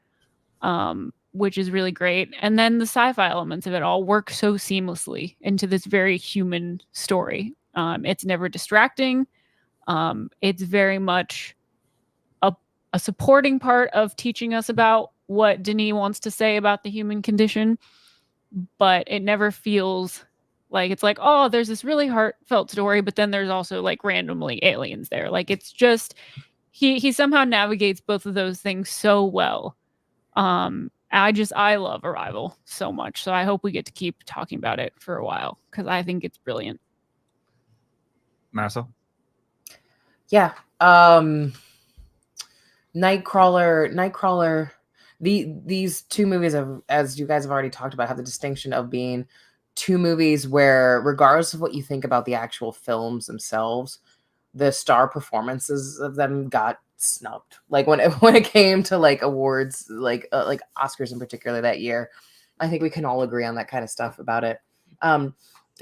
which is really great. And then the sci-fi elements of it all work so seamlessly into this very human story. It's never distracting. It's very much a supporting part of teaching us about what Denis wants to say about the human condition, but it never feels like it's like, oh, there's this really heartfelt story, but then there's also like randomly aliens there. Like, it's just he somehow navigates both of those things so well. I love Arrival so much, so I hope we get to keep talking about it for a while because I think it's brilliant. Marisol? Yeah. Nightcrawler. These two movies, as you guys have already talked about, have the distinction of being two movies where, regardless of what you think about the actual films themselves, the star performances of them got snubbed. Like when it came to like awards, like Oscars in particular that year, I think we can all agree on that kind of stuff about it.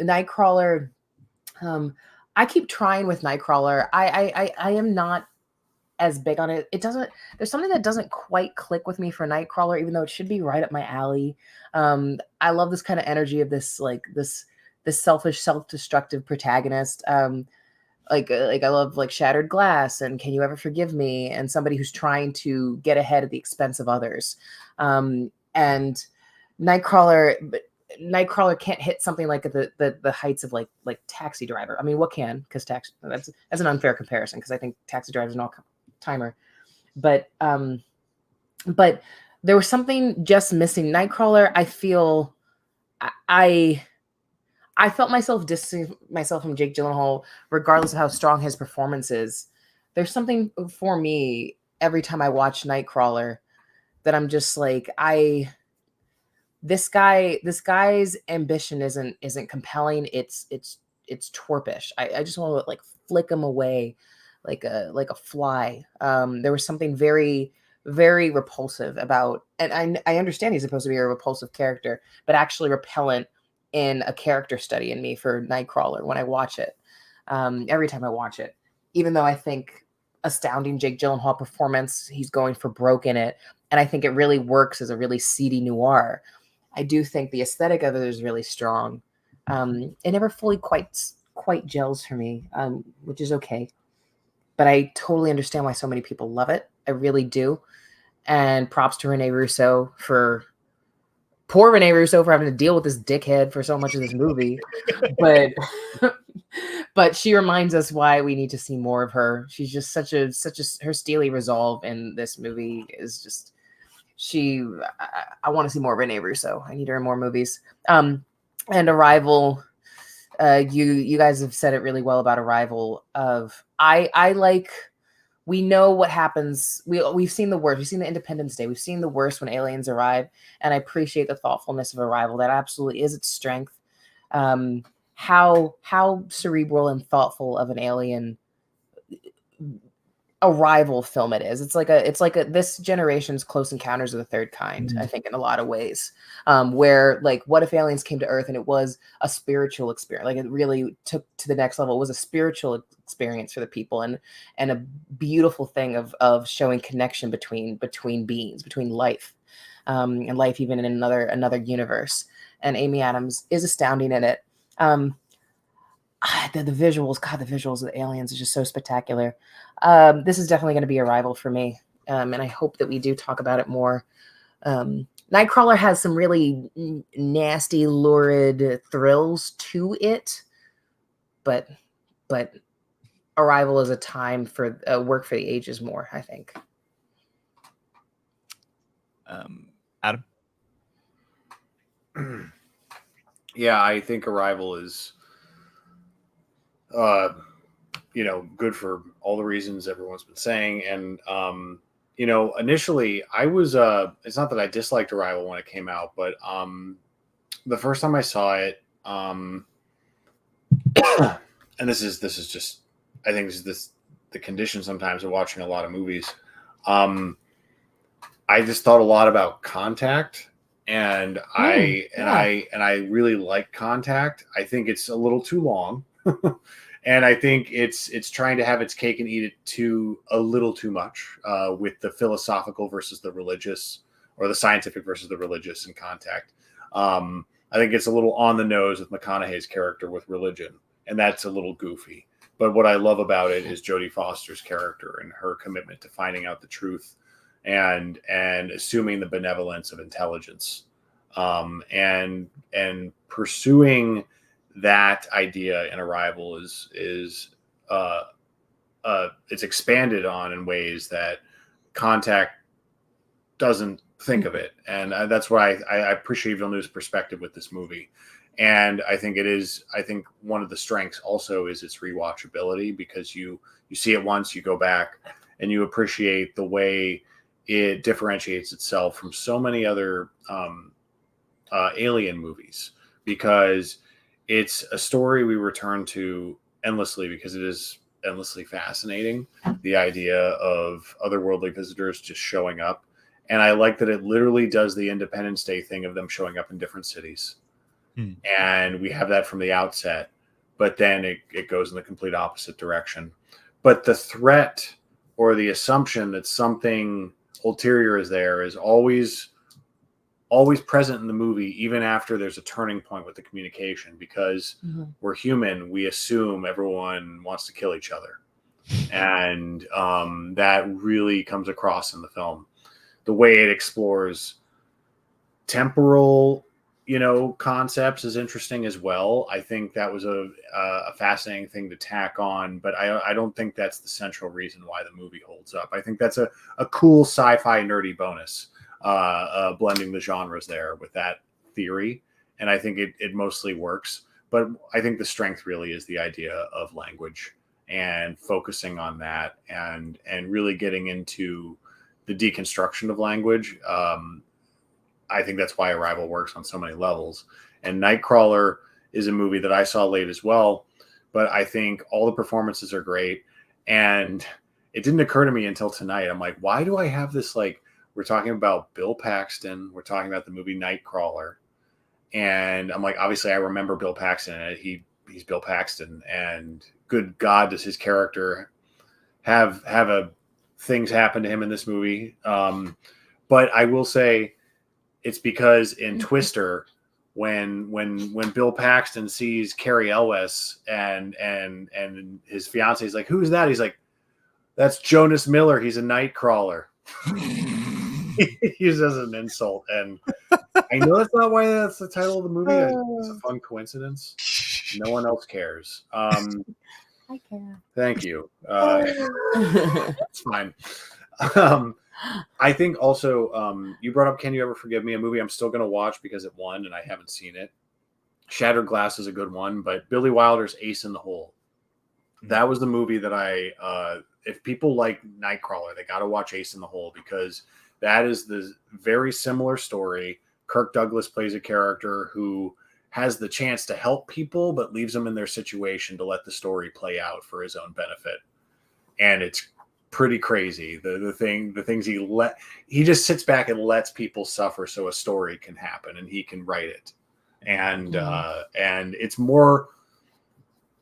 Nightcrawler, I keep trying with Nightcrawler. I am not as big on it. There's something that doesn't quite click with me for Nightcrawler, even though it should be right up my alley. I love this kind of energy of this selfish, self-destructive protagonist. Like I love like Shattered Glass and Can You Ever Forgive Me, and somebody who's trying to get ahead at the expense of others. And Nightcrawler can't hit something like the heights of like Taxi Driver. I mean, what can? Because that's an unfair comparison, because I think Taxi Driver is an all-timer. But there was something just missing. Nightcrawler, I feel I felt myself distancing myself from Jake Gyllenhaal, regardless of how strong his performance is. There's something for me every time I watch Nightcrawler that I'm just like, this guy's ambition isn't compelling. It's twerpish. I just want to like flick him away like a fly. There was something very, very repulsive about, and I understand he's supposed to be a repulsive character, but actually repellent in a character study in me for Nightcrawler when I watch it. Every time I watch it, even though I think astounding Jake Gyllenhaal performance, he's going for broke in it, and I think it really works as a really seedy noir. I do think the aesthetic of it is really strong. It never fully quite gels for me, which is okay. But I totally understand why so many people love it. I really do. And props to Rene Russo for poor Rene Russo for having to deal with this dickhead for so much of this movie, but but she reminds us why we need to see more of her. She's just such a her steely resolve in this movie is just I want to see more Rene Russo. I need her in more movies. And Arrival, you guys have said it really well about Arrival. I like. We know what happens. We've seen the worst. We've seen the Independence Day. We've seen the worst when aliens arrive, and I appreciate the thoughtfulness of Arrival. That absolutely is its strength. How cerebral and thoughtful of an alien Arrival film it is. It's like this generation's Close Encounters of the Third Kind. I think in a lot of ways, where like, what if aliens came to Earth and it was a spiritual experience? Like, it really took to the next level. It was a spiritual experience for the people, and a beautiful thing of showing connection between beings, between life, and life even in another universe. And Amy Adams is astounding in it. The visuals, the visuals of the aliens is just so spectacular. This is definitely going to be Arrival for me, and I hope that we do talk about it more. Nightcrawler has some really nasty, lurid thrills to it, but Arrival is a time for work for the ages more, I think. Adam? Yeah, I think Arrival is good for all the reasons everyone's been saying. And, initially I was, it's not that I disliked Arrival when it came out, but the first time I saw it, and this is just, I think this is the condition sometimes of watching a lot of movies. I just thought a lot about Contact, and I really like Contact. I think it's a little too long. And I think it's trying to have its cake and eat it a little too much, with the philosophical versus the religious, or the scientific versus the religious in Contact. I think it's a little on the nose with McConaughey's character with religion, and that's a little goofy. But what I love about it is Jodie Foster's character and her commitment to finding out the truth and assuming the benevolence of intelligence, and pursuing that idea in Arrival is it's expanded on in ways that Contact doesn't think of it, and that's why I appreciate Villeneuve's perspective with this movie. And I think one of the strengths also is its rewatchability, because you see it once, you go back, and you appreciate the way it differentiates itself from so many other alien movies, because it's a story we return to endlessly because it is endlessly fascinating. The idea of otherworldly visitors just showing up. And I like that it literally does the Independence Day thing of them showing up in different cities. And we have that from the outset, but then it goes in the complete opposite direction. But the threat or the assumption that something ulterior is there is always present in the movie, even after there's a turning point with the communication, because we're human. We assume everyone wants to kill each other. And that really comes across in the film. The way it explores temporal, concepts is interesting as well. I think that was a fascinating thing to tack on, but I don't think that's the central reason why the movie holds up. I think that's a cool sci-fi nerdy bonus, blending the genres there with that theory. And I think it mostly works, but I think the strength really is the idea of language and focusing on that and really getting into the deconstruction of language. I think that's why Arrival works on so many levels. And Nightcrawler is a movie that I saw late as well, but I think all the performances are great. And it didn't occur to me until tonight. I'm like, why do I have this, we're talking about Bill Paxton, we're talking about the movie Nightcrawler. And I'm like, obviously I remember Bill Paxton, and he's Bill Paxton, and good God, does his character have things happen to him in this movie. But I will say, it's because in Twister, when Bill Paxton sees Carrie Elwes and his fiance is like, "Who's that?" He's like, "That's Jonas Miller. He's a Nightcrawler." He uses an insult, and I know that's not why that's the title of the movie. I think it's a fun coincidence. No one else cares. I care. Thank you. It's fine. I think also you brought up Can You Ever Forgive Me, a movie I'm still going to watch because it won and I haven't seen it. Shattered Glass is a good one, but Billy Wilder's Ace in the Hole. That was the movie that if people like Nightcrawler, they got to watch Ace in the Hole because that is the very similar story. Kirk Douglas plays a character who has the chance to help people, but leaves them in their situation to let the story play out for his own benefit. And it's pretty crazy. The things he just sits back and lets people suffer so a story can happen and he can write it. And it's more,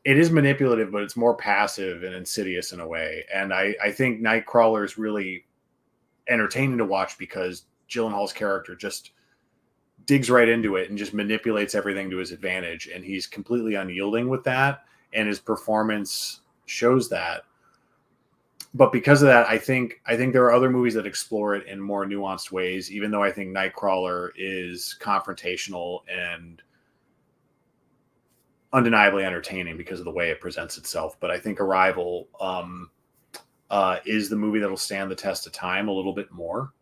it is manipulative, but it's more passive and insidious in a way. And I think Nightcrawler is really entertaining to watch because Gyllenhaal's character just digs right into it and just manipulates everything to his advantage. And he's completely unyielding with that. And his performance shows that. But because of that, I think there are other movies that explore it in more nuanced ways, even though I think Nightcrawler is confrontational and undeniably entertaining because of the way it presents itself. But I think Arrival is the movie that'll stand the test of time a little bit more,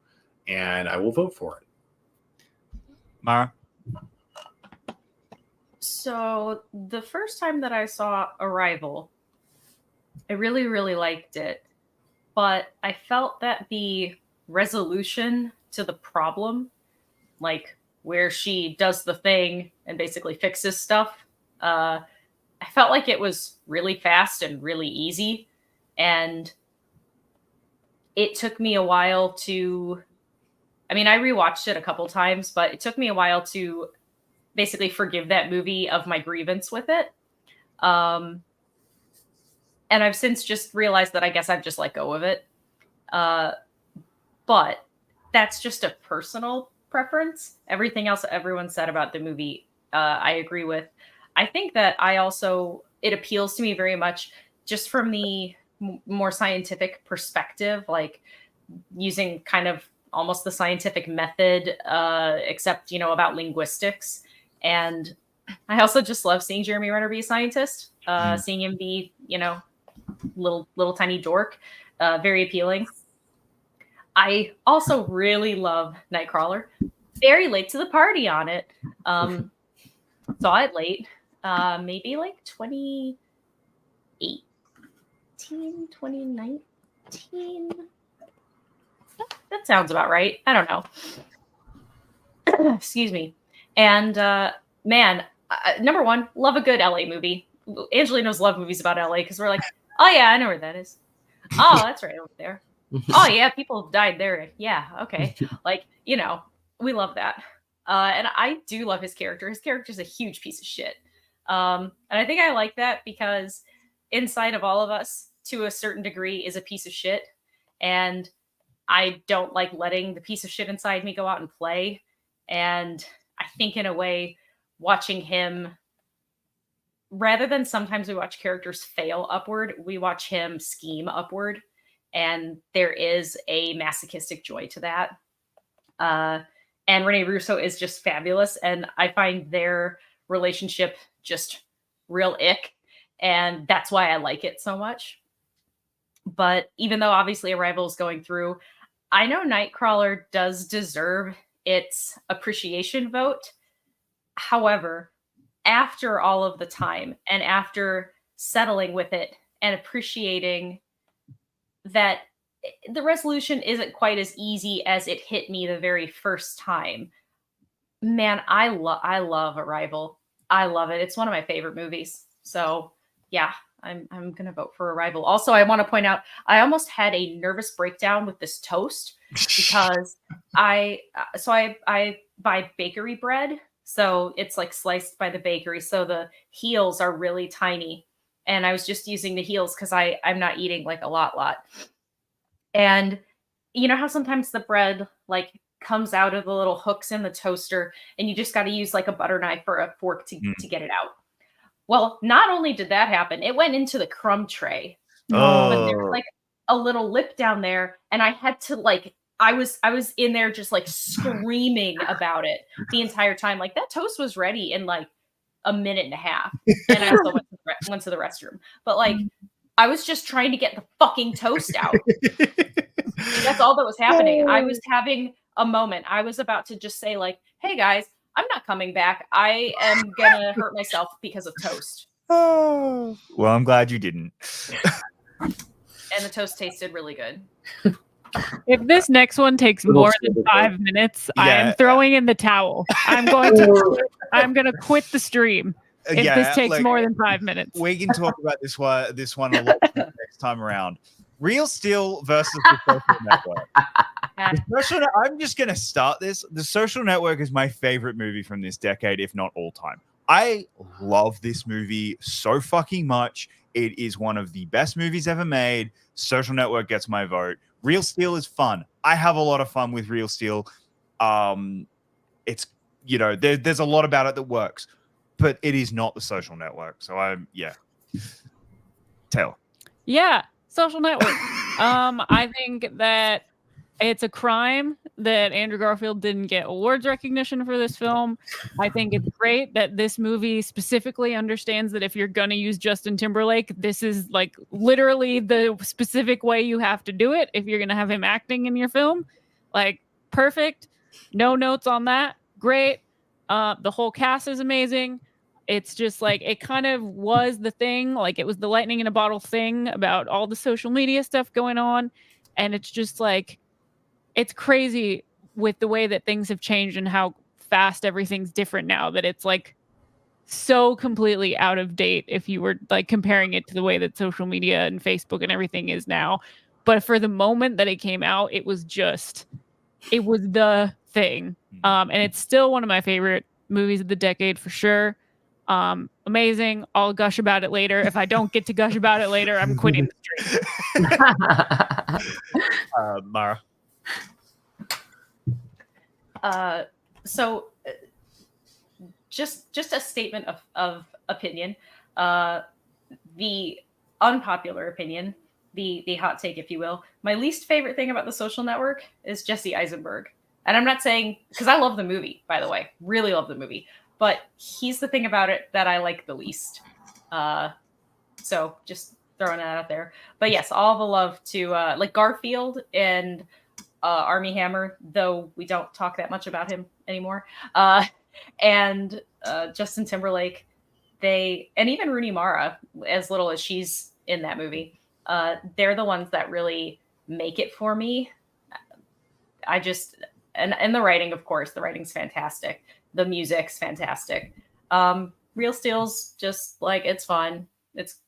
and I will vote for it. Mara? So the first time that I saw Arrival, I really, really liked it. But I felt that the resolution to the problem, like where she does the thing and basically fixes stuff, I felt like it was really fast and really easy. And it took me a while to, I mean, I rewatched it a couple times, but it took me a while to basically forgive that movie of my grievance with it. And I've since just realized that I guess I've just let go of it. But that's just a personal preference. Everything else everyone said about the movie, I agree with. I think that it appeals to me very much just from the more scientific perspective, like using kind of almost the scientific method, except, about linguistics. And I also just love seeing Jeremy Renner be a scientist, seeing him be, little tiny dork, very appealing. I also really love Nightcrawler. Very late to the party on it. Saw it late, maybe like 2018, 2019. That sounds about right. I don't know. Excuse me. And man, number one, love a good LA movie. Angelinos love movies about LA because we're like, oh yeah, I know where that is. Oh, that's right over there. Oh yeah, people have died there. Yeah, okay. Like, we love that. And I do love his character. His character's a huge piece of shit. And I think I like that because inside of all of us, to a certain degree, is a piece of shit. And I don't like letting the piece of shit inside me go out and play. And I think in a way, watching him, rather than sometimes we watch characters fail upward, we watch him scheme upward. And there is a masochistic joy to that. And Rene Russo is just fabulous. And I find their relationship just real ick. And that's why I like it so much. But even though obviously Arrival is going through, I know Nightcrawler does deserve its appreciation vote. However, after all of the time and after settling with it and appreciating that the resolution isn't quite as easy as it hit me the very first time, man, I love Arrival. I love it. It's one of my favorite movies. So yeah, I'm gonna vote for Arrival. Also, I want to point out I almost had a nervous breakdown with this toast because I buy bakery bread, so it's like sliced by the bakery, so the heels are really tiny, and I was just using the heels because I'm not eating like a lot. And you know how sometimes the bread like comes out of the little hooks in the toaster, and you just got to use like a butter knife or a fork to get it out. Well, not only did that happen, it went into the crumb tray. Oh. But there was like a little lip down there, and I had to like I was in there just like screaming about it the entire time. Like that toast was ready in like a minute and a half, and I also went to the restroom. But like I was just trying to get the fucking toast out. That's all that was happening. I was having a moment. I was about to just say like, "Hey guys, I'm not coming back. I am gonna hurt myself because of toast." Oh, well, I'm glad you didn't. And the toast tasted really good. If this next one takes more than 5 minutes, I am throwing in the towel. I'm going to quit the stream if this takes more than 5 minutes. We can talk about this one a lot next time around. Real Steel versus the Social Network. I'm just going to start this. The Social Network is my favorite movie from this decade, if not all time. I love this movie so fucking much. It is one of the best movies ever made. Social Network gets my vote. Real Steel is fun. I have a lot of fun with Real Steel. It's, there's a lot about it that works, but it is not the Social Network. So Taylor. Yeah, Social Network. I think that it's a crime that Andrew Garfield didn't get awards recognition for this film. I think it's great that this movie specifically understands that if you're going to use Justin Timberlake, this is like literally the specific way you have to do it if you're going to have him acting in your film. Like, perfect. No notes on that. Great. The whole cast is amazing. It's just like, it kind of was the thing. Like, it was the lightning in a bottle thing about all the social media stuff going on. And it's just like, it's crazy with the way that things have changed and how fast everything's different now, that it's like so completely out of date if you were like comparing it to the way that social media and Facebook and everything is now. But for the moment that it came out, it was the thing. And it's still one of my favorite movies of the decade for sure. Amazing. I'll gush about it later. If I don't get to gush about it later, I'm quitting the stream. Mara. So just a statement of opinion. The unpopular opinion, the hot take, if you will. My least favorite thing about The Social Network is Jesse Eisenberg. And I'm not saying, because I love the movie, by the way, really love the movie, but he's the thing about it that I like the least. So just throwing that out there. But yes, all the love to like Garfield and Armie Hammer, though we don't talk that much about him anymore. And Justin Timberlake, and even Rooney Mara, as little as she's in that movie, they're the ones that really make it for me. And the writing, of course, the writing's fantastic. The music's fantastic. Real Steel's just like, it's fun. It's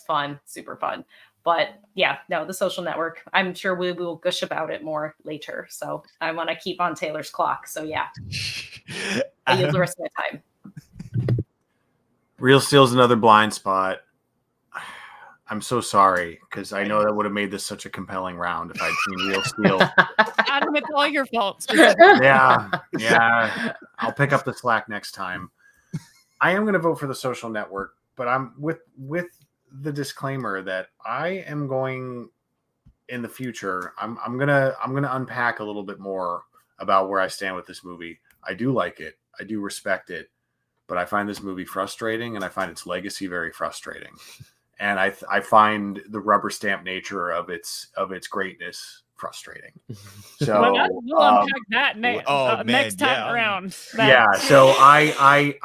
fun, super fun. But yeah, no, The Social Network, I'm sure we will gush about it more later. So I want to keep on Taylor's clock. So yeah, I yield the rest of my time. Real Steel's another blind spot. I'm so sorry, because I know that would have made this such a compelling round if I'd seen Real Steel. Adam, it's all your fault. Yeah. I'll pick up the slack next time. I am going to vote for The Social Network, but I'm with the disclaimer that I am going in the future. I'm gonna unpack a little bit more about where I stand with this movie. I do like it. I do respect it, but I find this movie frustrating, and I find its legacy very frustrating. And I find the rubber stamp nature of its greatness frustrating. So we'll unpack that next time around. Yeah. So I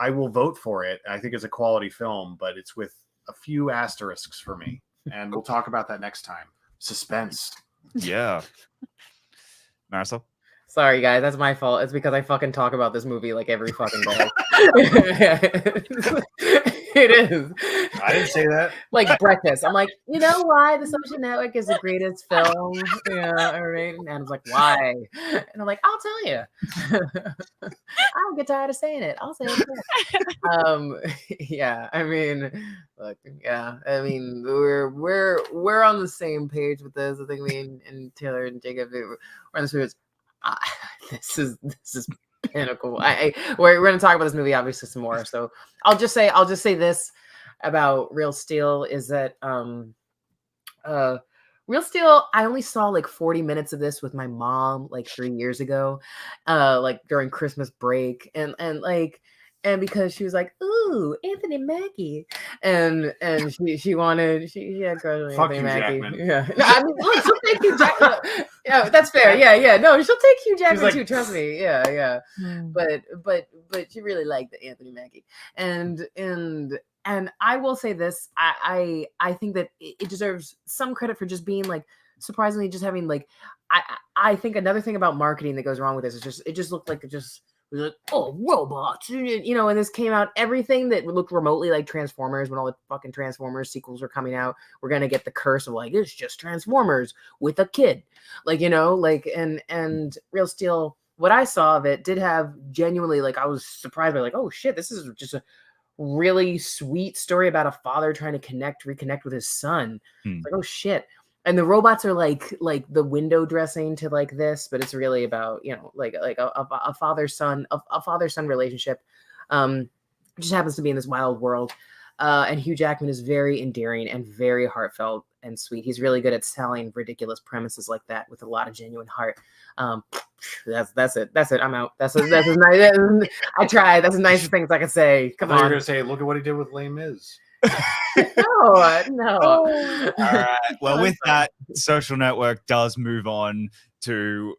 will vote for it. I think it's a quality film, but it's with a few asterisks for me, and we'll talk about that next time. Suspense. Yeah. Marisol? Sorry, guys, that's my fault. It's because I fucking talk about this movie like every fucking day. It is. I didn't say that. Like breakfast. I'm like, you know why The Social Network is the greatest film? Yeah, all right. And Adam's like, why? And I'm like, I'll tell you. I don't get tired of saying it. I'll say it. Yeah. I mean, look. Yeah. I mean, we're on the same page with this. I think me and Taylor and Jacob we're on the same page. This is pinnacle. We're going to talk about this movie obviously some more. So I'll just say this about Real Steel is that Real Steel, I only saw like 40 minutes of this with my mom like 3 years ago, like during Christmas break, and because she was like, "Ooh, Anthony Mackie," and she had crush on Fuck Anthony Hugh Mackie. Jackman. Yeah, no, I mean, look, she'll take Hugh Jackman. Yeah, that's fair. Yeah, no, she'll take Hugh Jackman like- too. Trust me. Yeah. Hmm. But she really liked the Anthony Mackie, and I will say this, I think that it deserves some credit for just being like surprisingly just having like I think another thing about marketing that goes wrong with this is it just looked like it was like, oh, robots, you know, and this came out, everything that looked remotely like Transformers, when all the fucking Transformers sequels were coming out, we're gonna get the curse of like, it's just Transformers with a kid, like, you know, like, and Real Steel, what I saw of it did have genuinely, like, I was surprised by like, oh shit, this is just a really sweet story about a father trying to reconnect with his son. It's like, oh shit. And the robots are like the window dressing to like this, but it's really about, you know, like a father son relationship. It just happens to be in this wild world. And Hugh Jackman is very endearing and very heartfelt and sweet. He's really good at selling ridiculous premises like that with a lot of genuine heart. That's it. I'm out. That's as nice. I tried. That's the nicest things I could say. Come I thought you were on. gonna say, look at what he did with Les Mis. No. All right. Well, with that, Social Network does move on to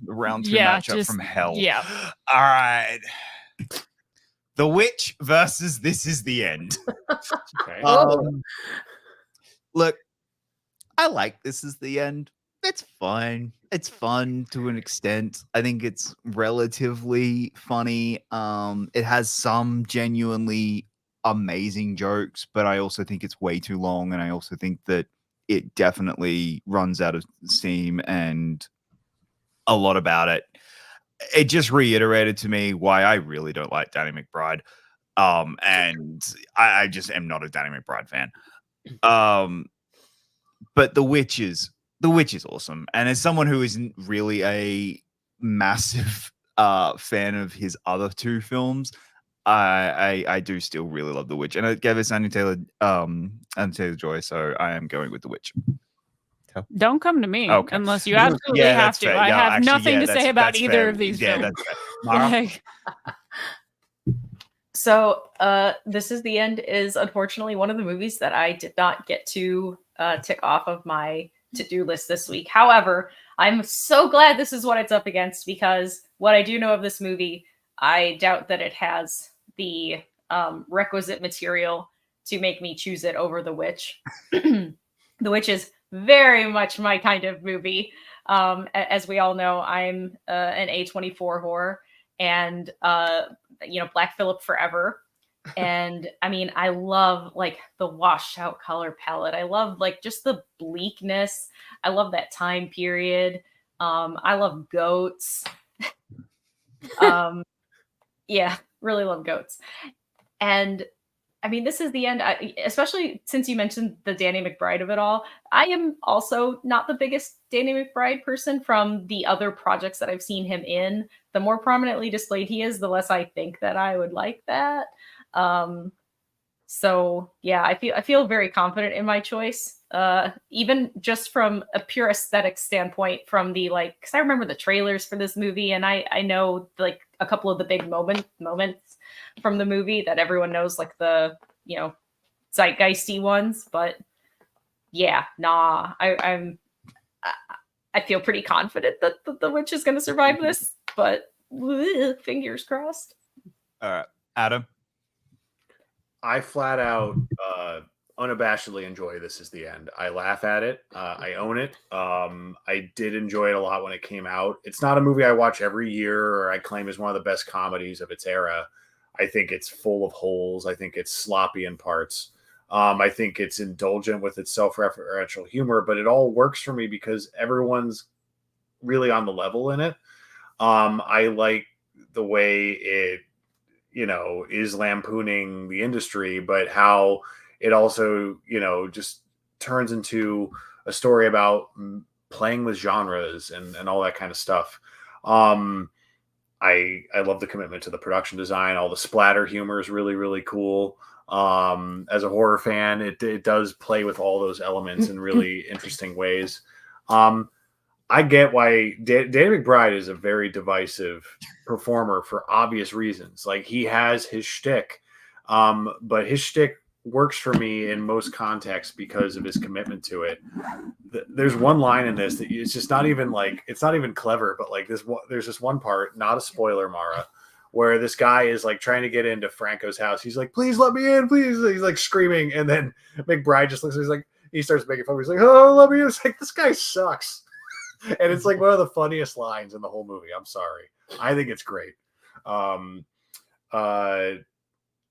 the round 2 matchup from hell. Yeah. All right. The Witch versus This Is the End. Okay. Look, I like This Is the End. It's fun. It's fun to an extent. I think it's relatively funny. It has some genuinely amazing jokes, but I also think it's way too long, and I also think that it definitely runs out of steam, and a lot about it. It just reiterated to me why I really don't like Danny McBride. And I just am not a Danny McBride fan. But The Witch is awesome. And as someone who isn't really a massive fan of his other 2 films, I do still really love The Witch. And it gave us Anya Taylor-Joy, so I am going with The Witch. Don't come to me unless you absolutely Yeah, have that's to. fair. I Yeah, have actually, nothing to that's- say about that's either fair. of these Yeah, films. that's fair. Mara? Like, So, This Is the End is unfortunately one of the movies that I did not get to tick off of my to-do list this week. However, I'm so glad this is what it's up against, because what I do know of this movie, I doubt that it has the requisite material to make me choose it over The Witch. The Witch is very much my kind of movie. As we all know, I'm an A24 whore, and Black Phillip forever. And I mean, I love like the washed out color palette. I love like just the bleakness. I love that time period. I love goats. Yeah, really love goats. And I mean, This Is the End, especially since you mentioned the Danny McBride of it all. I am also not the biggest Danny McBride person from the other projects that I've seen him in. The more prominently displayed he is, the less I think that I would like that. So yeah, I feel very confident in my choice. Even just from a pure aesthetic standpoint, from the like, because I remember the trailers for this movie, and I know like a couple of the big moments from the movie that everyone knows, like the zeitgeisty ones. But yeah, I feel pretty confident that the Witch is going to survive this, but fingers crossed. All right, Adam. I flat out unabashedly enjoy This Is the End. I laugh at it. I own it. I did enjoy it a lot when it came out. It's not a movie I watch every year or I claim is one of the best comedies of its era. I think it's full of holes. I think it's sloppy in parts. I think it's indulgent with its self-referential humor, but it all works for me because everyone's really on the level in it. I like the way it is lampooning the industry, but how it also, just turns into a story about playing with genres and all that kind of stuff. I love the commitment to the production design. All the splatter humor is really, really cool. As a horror fan, it does play with all those elements in really interesting ways. I get why Danny McBride is a very divisive performer for obvious reasons. Like, he has his shtick, but his shtick works for me in most contexts because of his commitment to it. There's one line in this that it's just not even like, it's not even clever, but like there's this one part, not a spoiler, Mara, where this guy is like trying to get into Franco's house. He's like, please let me in, please. He's like screaming. And then McBride just looks, he's like, he starts making fun. He's like, oh, let me in. It's like, this guy sucks. And it's like one of the funniest lines in the whole movie. I'm sorry. I think it's great.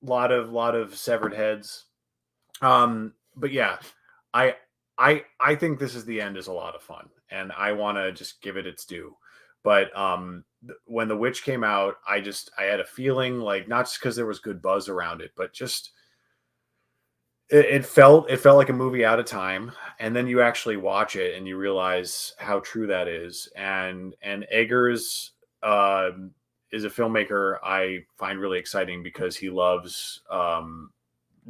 Lot of severed heads. But yeah, I think This Is the End is a lot of fun, and I want to just give it its due. But when The Witch came out, I had a feeling, like, not just because there was good buzz around it, but just it felt like a movie out of time. And then you actually watch it and you realize how true that is. And Eggers is a filmmaker I find really exciting because he loves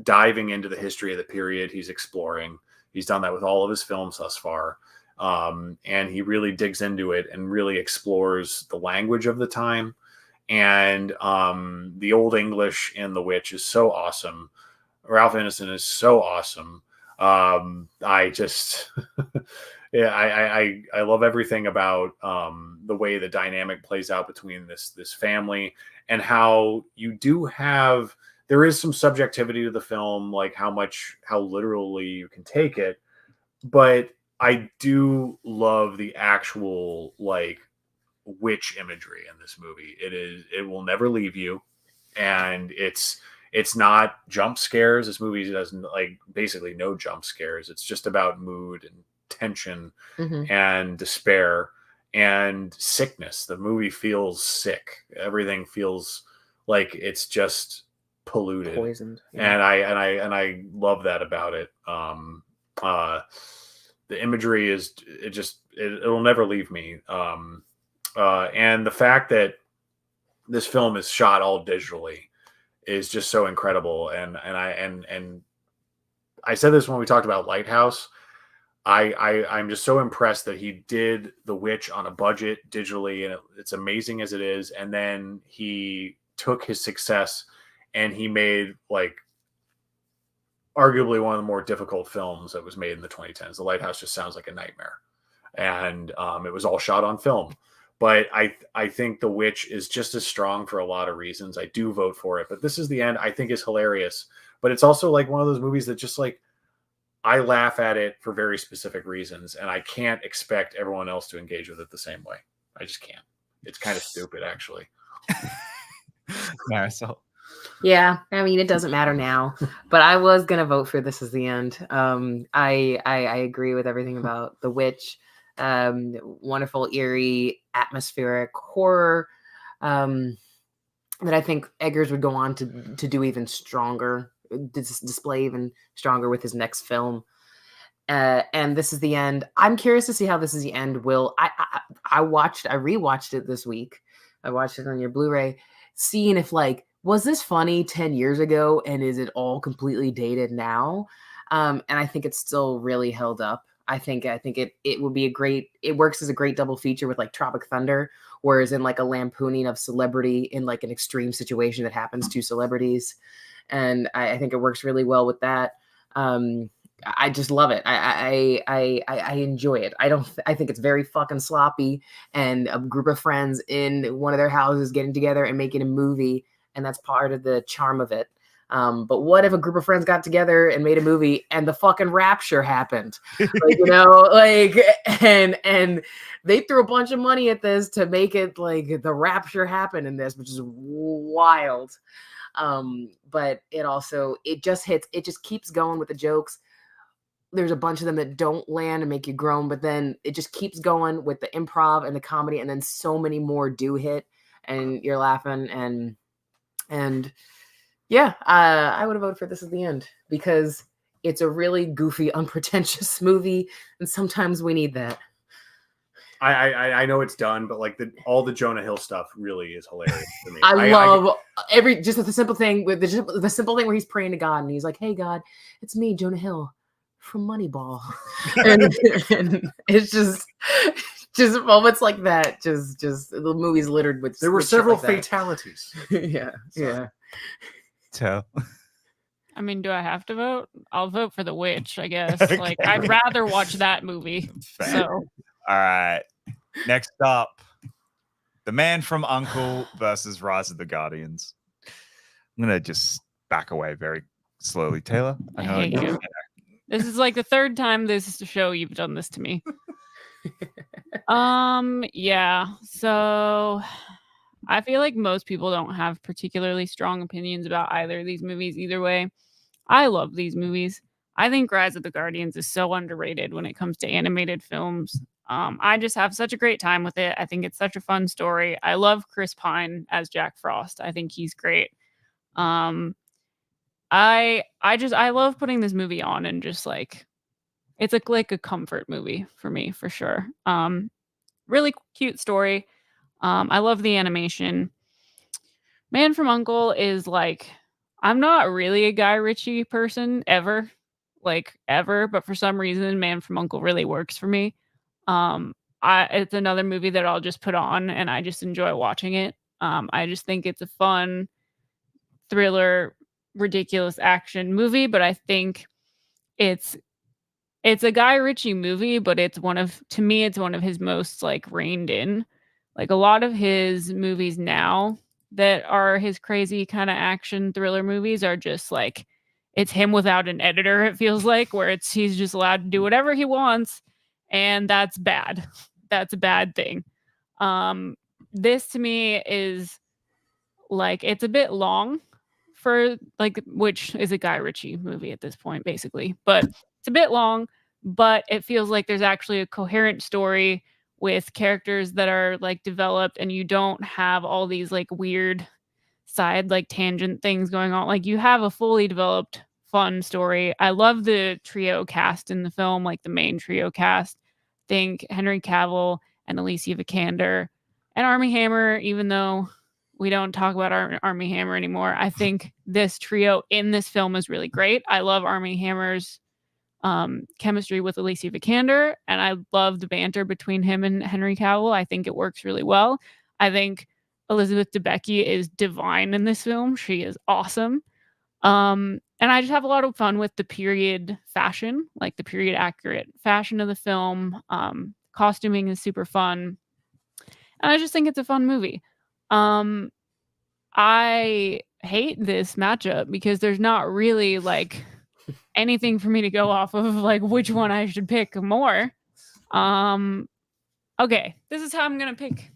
diving into the history of the period he's exploring. He's done that with all of his films thus far. And he really digs into it and really explores the language of the time. And the Old English in The Witch is so awesome. Ralph Ineson is so awesome. I just, yeah, I love everything about the way the dynamic plays out between this family, and how you do have, there is some subjectivity to the film, like how literally you can take it. But I do love the actual, like, witch imagery in this movie. It will never leave you. And it's not jump scares. This movie doesn't, like, basically no jump scares. It's just about mood and tension and despair and sickness. The movie feels sick. Everything feels like it's just polluted, poisoned. Yeah. And I love that about it. The imagery is, it'll never leave me. And the fact that this film is shot all digitally is just so incredible. And I said this when we talked about Lighthouse. I'm just so impressed that he did The Witch on a budget digitally, and it's amazing as it is. And then he took his success and he made, like, arguably one of the more difficult films that was made in the 2010s. The Lighthouse just sounds like a nightmare. And it was all shot on film. But I think The Witch is just as strong for a lot of reasons. I do vote for it. But This Is the End, I think, is hilarious. But it's also like one of those movies that just, like, I laugh at it for very specific reasons. And I can't expect everyone else to engage with it the same way. I just can't. It's kind of stupid, actually. Marisol. Yeah, I mean, it doesn't matter now, but I was gonna vote for This Is the End. I agree with everything about The Witch. Wonderful, eerie, atmospheric horror that I think Eggers would go on to do even stronger, display even stronger with his next film. And This Is the End. I'm curious to see how This Is the End will. I rewatched it this week. I watched it on your Blu-ray, seeing if, like, was this funny 10 years ago and is it all completely dated now? And I think it's still really held up. I think it would be it works as a great double feature with, like, Tropic Thunder, whereas in, like, a lampooning of celebrity in, like, an extreme situation that happens to celebrities. And I think it works really well with that. I just love it. I enjoy it. I think it's very fucking sloppy, and a group of friends in one of their houses getting together and making a movie. And that's part of the charm of it. But what if a group of friends got together and made a movie and the fucking rapture happened? Like, you know, like, and they threw a bunch of money at this to make it like the rapture happen in this, which is wild. But it just keeps going with the jokes. There's a bunch of them that don't land and make you groan, but then it just keeps going with the improv and the comedy. And then so many more do hit and you're laughing. And yeah, I would have voted for This Is the End because it's a really goofy, unpretentious movie, and sometimes we need that. I know it's done, but like all the Jonah Hill stuff really is hilarious to me. I love just the simple thing with the simple thing where he's praying to God and he's like, "Hey God, it's me, Jonah Hill from Moneyball," and it's just moments like that. Just the movie's littered with. There were with several shit like fatalities. yeah, yeah. So, I mean, do I have to vote? I'll vote for The Witch, I guess. Okay. Like, I'd rather watch that movie. fair. So, All right. Next up, The Man from U.N.C.L.E. versus Rise of the Guardians. I'm gonna just back away very slowly, Taylor. I hate you. This is like the third time this show you've done this to me. Yeah. So I feel like most people don't have particularly strong opinions about either of these movies either way. I love these movies. I think Rise of the Guardians is so underrated when it comes to animated films. I just have such a great time with it. I think it's such a fun story. I love Chris Pine as Jack Frost. I think he's great. I love putting this movie on and just like it's like a comfort movie for me for sure. Really cute story. I love the animation. Man from U.N.C.L.E. is like I'm not really a Guy Ritchie person ever, but for some reason Man from U.N.C.L.E. really works for me. It's another movie that I'll just put on and I just enjoy watching it. I just think it's a fun thriller, ridiculous action movie, but I think it's a Guy Ritchie movie, but to me it's one of his most like reined in. Like a lot of his movies now that are his crazy kind of action thriller movies are just like it's him without an editor, it feels like, where he's just allowed to do whatever he wants, and that's bad. That's a bad thing. This to me is like it's a bit long for like which is a Guy Ritchie movie at this point, basically. But it's a bit long, but it feels like there's actually a coherent story with characters that are like developed, and you don't have all these like weird side like tangent things going on. Like you have a fully developed fun story. I love the trio cast in the film, like the main trio cast. Think Henry Cavill and Alicia Vikander and Armie Hammer, even though we don't talk about Armie Hammer anymore. I think this trio in this film is really great. I love Armie Hammer's chemistry with Alicia Vikander, and I love the banter between him and Henry Cavill. I think it works really well. I think Elizabeth Debicki is divine in this film. She is awesome. And I just have a lot of fun with the period fashion, like the period accurate fashion of the film. Costuming is super fun. And I just think it's a fun movie. I hate this matchup because there's not really like anything for me to go off of like which one I should pick more. Okay, this is how I'm gonna pick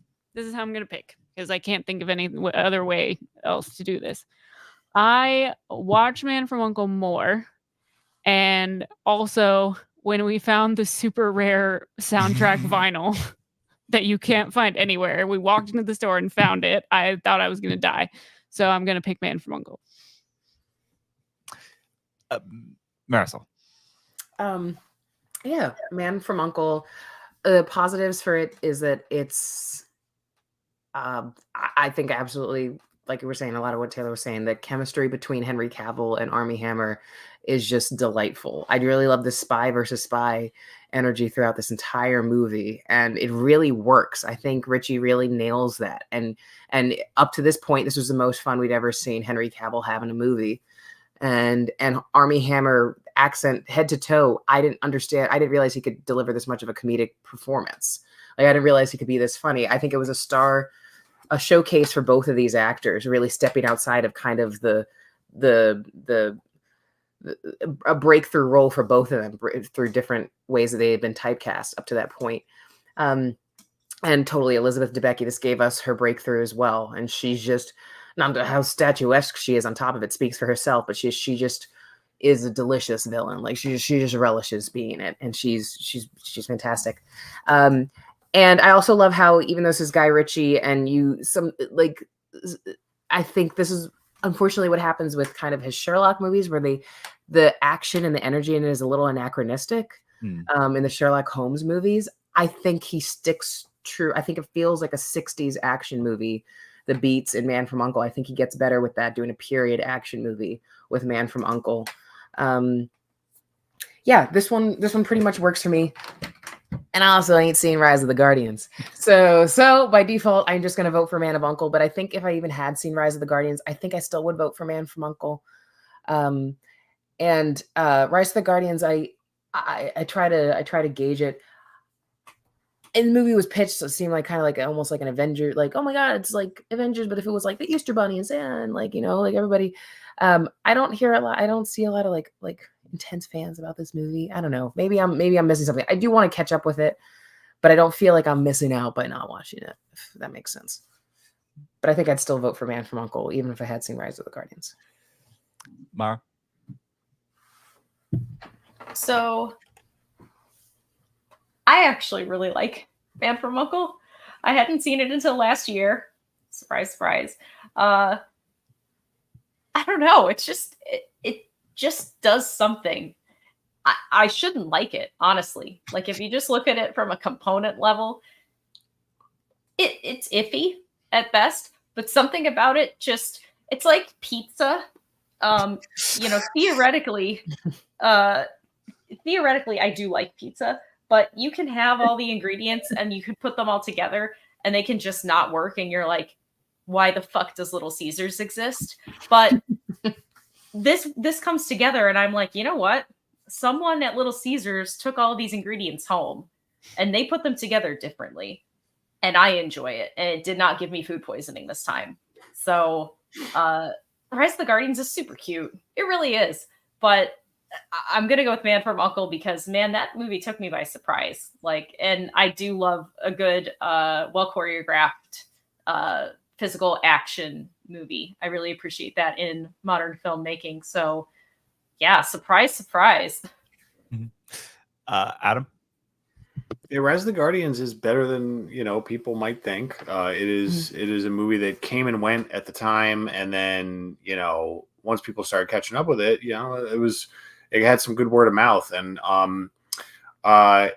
because I can't think of any other way else to do this. I watch Man from U.N.C.L.E. more, and also when we found the super rare soundtrack vinyl that you can't find anywhere, we walked into the store and found it. I thought I was gonna die, so I'm gonna pick Man from U.N.C.L.E. Marisol. Yeah, Man from U.N.C.L.E. The positives for it is that it's I think absolutely, like you were saying, a lot of what Taylor was saying, the chemistry between Henry Cavill and Armie Hammer is just delightful. I really love the spy versus spy energy throughout this entire movie, and it really works. I think Ritchie really nails that. And up to this point, this was the most fun we'd ever seen Henry Cavill have in a movie. And Armie Hammer accent head to toe, I didn't understand. I didn't realize he could deliver this much of a comedic performance. Like I didn't realize he could be this funny. I think it was a showcase for both of these actors, really stepping outside of kind of a breakthrough role for both of them through different ways that they had been typecast up to that point. And totally Elizabeth Debicki, this gave us her breakthrough as well. And she's just, not how statuesque she is on top of it speaks for herself, but she just is a delicious villain. Like she just relishes being it, and she's fantastic. And I also love how, even though this is Guy Ritchie, and I think this is unfortunately what happens with kind of his Sherlock movies, where the action and the energy in it is a little anachronistic. In the Sherlock Holmes movies, I think he sticks true. I think it feels like a 60s action movie. The beats in Man from U.N.C.L.E. I think he gets better with that, doing a period action movie with Man from U.N.C.L.E. Yeah, this one pretty much works for me. And I also ain't seen Rise of the Guardians. So by default, I'm just gonna vote for Man of U.N.C.L.E. But I think if I even had seen Rise of the Guardians, I think I still would vote for Man from U.N.C.L.E. And Rise of the Guardians, I try to gauge it. And the movie was pitched, so it seemed like kind of like almost like an Avenger, like, oh my god, it's like Avengers, but if it was like the Easter Bunny and Santa and like, you know, like everybody, I don't hear a lot, I don't see a lot of like intense fans about this movie. I don't know. Maybe I'm missing something. I do want to catch up with it, but I don't feel like I'm missing out by not watching it, if that makes sense. But I think I'd still vote for Man from U.N.C.L.E. even if I had seen Rise of the Guardians. Mara? So I actually really like Man from U.N.C.L.E. I hadn't seen it until last year. Surprise, surprise. I don't know. It's just it just does something. I shouldn't like it, honestly. Like if you just look at it from a component level, it's iffy at best, but something about it just, it's like pizza. You know, theoretically, I do like pizza, but you can have all the ingredients and you can put them all together and they can just not work. And you're like, why the fuck does Little Caesars exist? But this comes together and I'm like, you know what? Someone at Little Caesars took all these ingredients home and they put them together differently. And I enjoy it. And it did not give me food poisoning this time. So Rise of the Guardians is super cute. It really is. But I'm going to go with Man from U.N.C.L.E. because, man, that movie took me by surprise. Like, and I do love a good, well choreographed physical action movie. I really appreciate that in modern filmmaking. So, yeah, surprise, surprise. Adam? Yeah, Rise of the Guardians is better than, you know, people might think. It is a movie that came and went at the time, and then, you know, once people started catching up with it, you know, it had some good word of mouth, and I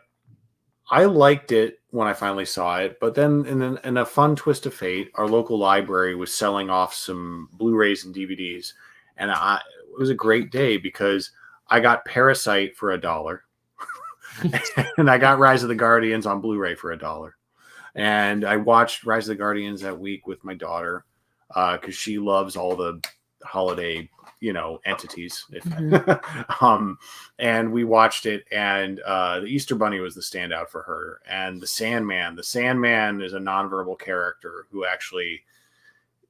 liked it when I finally saw it. But then, in a fun twist of fate, our local library was selling off some Blu-rays and DVDs, and it was a great day because I got Parasite for $1. And I got Rise of the Guardians on Blu-ray for $1. And I watched Rise of the Guardians that week with my daughter because she loves all the holiday, you know, entities. And we watched it, and the Easter Bunny was the standout for her. And the Sandman is a nonverbal character who actually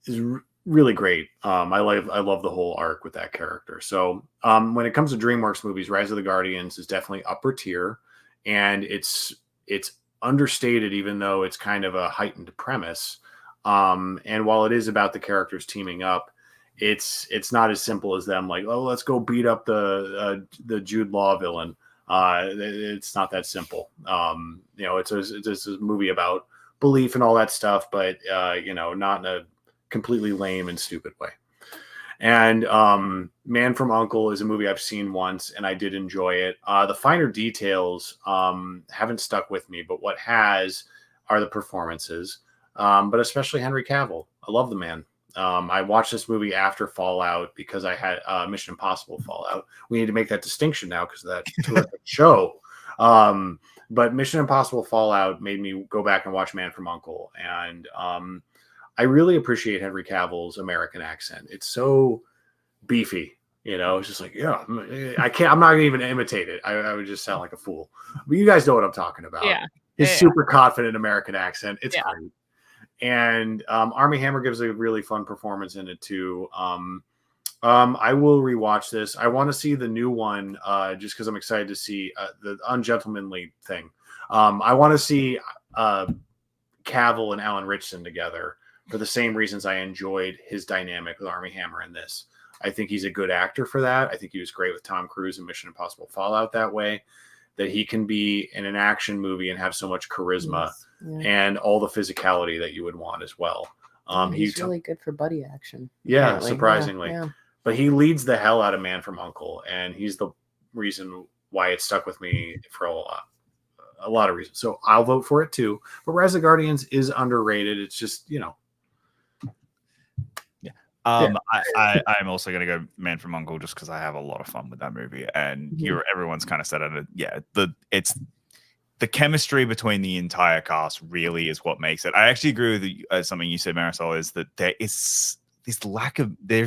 is really great. I love the whole arc with that character. So when it comes to DreamWorks movies, Rise of the Guardians is definitely upper tier, and it's understated, even though it's kind of a heightened premise. And while it is about the characters teaming up, it's not as simple as them like, oh, let's go beat up the Jude Law villain. It's not that simple. You know, it's a movie about belief and all that stuff, but you know, not in a completely lame and stupid way. And Man from U.N.C.L.E. is a movie I've seen once, and I did enjoy it. The finer details haven't stuck with me, but what has are the performances, but especially Henry Cavill. I love the man. I watched this movie after Fallout because I had Mission Impossible Fallout. We need to make that distinction now because of that terrific show. But Mission Impossible Fallout made me go back and watch Man from U.N.C.L.E. And I really appreciate Henry Cavill's American accent. It's so beefy, you know. It's just like, yeah, I'm not gonna even imitate it. I would just sound like a fool. But you guys know what I'm talking about. Yeah. His super confident American accent. It's Yeah. great. And Armie Hammer gives a really fun performance in it too. I will rewatch this. I want to see the new one just because I'm excited to see the Ungentlemanly thing. I want to see Cavill and Alan Ritchson together for the same reasons I enjoyed his dynamic with Armie Hammer in this. I think he's a good actor for that. I think he was great with Tom Cruise in Mission Impossible Fallout that way, that he can be in an action movie and have so much charisma and all the physicality that you would want as well. He's really good for buddy action. Yeah, apparently. surprisingly. Yeah. But he leads the hell out of Man from U.N.C.L.E., and he's the reason why it stuck with me for a lot of reasons. So I'll vote for it too. But Rise of Guardians is underrated. It's just, I'm also gonna go Man from Uncle just because I have a lot of fun with that movie, and everyone's kind of said it. Yeah, it's the chemistry between the entire cast really is what makes it. I actually agree with something you said, Marisol, is that there's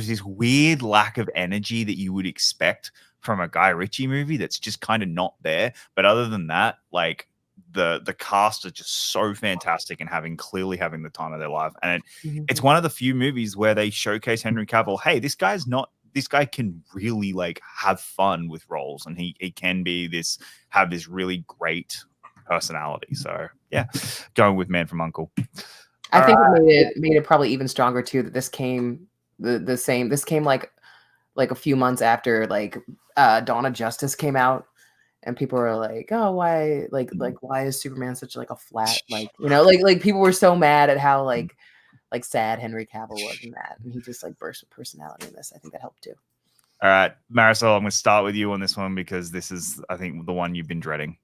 this weird lack of energy that you would expect from a Guy Ritchie movie that's just kind of not there. But other than that, like the cast are just so fantastic and clearly having the time of their life. And it's one of the few movies where they showcase Henry Cavill. Hey, this guy can really like have fun with roles, and he can have this really great personality. So yeah, going with Man from Uncle. I think it made it probably even stronger too that this came the same. This came like a few months after like Dawn of Justice came out, and people were like, "Oh, why why is Superman such like a flat like like people were so mad at how like sad Henry Cavill was in that, and he just like burst with personality in this. I think that helped too." All right, Marisol, I'm going to start with you on this one because this is, I think, the one you've been dreading.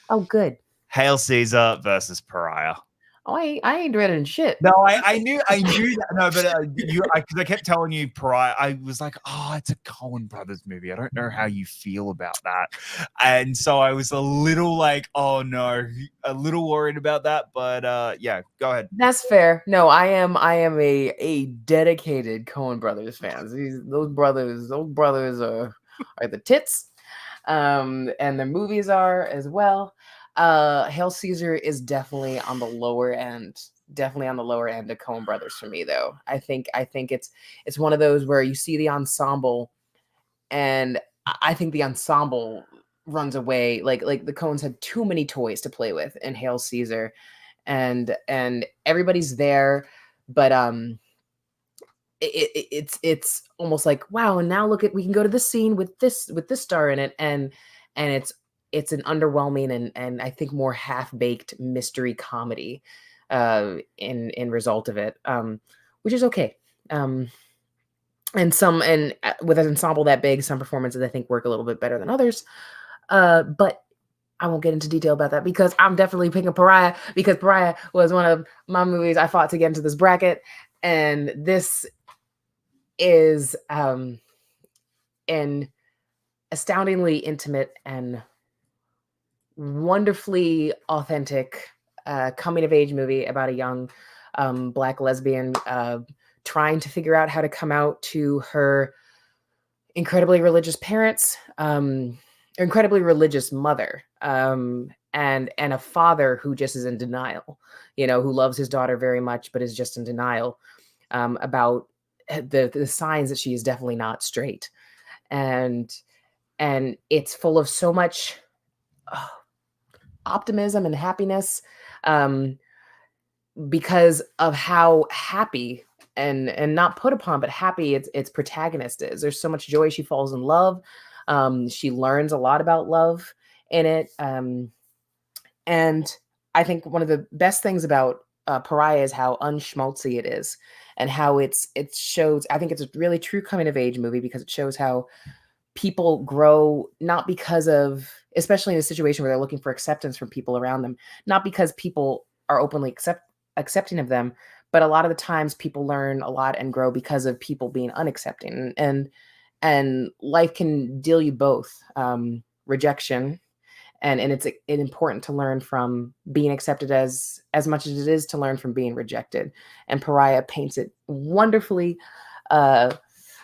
Oh, good. Hail Caesar versus Pariah. Oh, I ain't dreading shit. No, I knew that. No, but because I kept telling you Pariah, I was like, oh, it's a Coen Brothers movie. I don't know how you feel about that, and so I was a little like, oh no, a little worried about that. But yeah, go ahead. That's fair. No, I am a dedicated Coen Brothers fans. Those brothers are the tits, and their movies are as well. Hail Caesar is definitely on the lower end of Coen Brothers for me, though. I think it's one of those where you see the ensemble, and I think the ensemble runs away. Like the Coens had too many toys to play with in Hail Caesar, and everybody's there, but it's almost like, wow, and now we can go to this scene with this star in it, and it's an underwhelming and I think more half-baked mystery comedy in result of it, which is okay. And with an ensemble that big, some performances I think work a little bit better than others. But I won't get into detail about that because I'm definitely picking Pariah, because Pariah was one of my movies I fought to get into this bracket, and this is an astoundingly intimate and wonderfully authentic coming of age movie about a young Black lesbian trying to figure out how to come out to her incredibly religious parents, incredibly religious mother, and a father who just is in denial, who loves his daughter very much but is just in denial about the signs that she is definitely not straight, and it's full of so much optimism and happiness because of how happy and not put upon but happy its protagonist is. There's so much joy. She falls in love. She learns a lot about love in it, and I think one of the best things about Pariah is how unschmaltzy it is, and how it shows. I think it's a really true coming of age movie because it shows how people grow, not because of, especially in a situation where they're looking for acceptance from people around them, not because people are openly accepting of them, but a lot of the times people learn a lot and grow because of people being unaccepting, and life can deal you both rejection, and it's important to learn from being accepted as much as it is to learn from being rejected. And Pariah paints it wonderfully,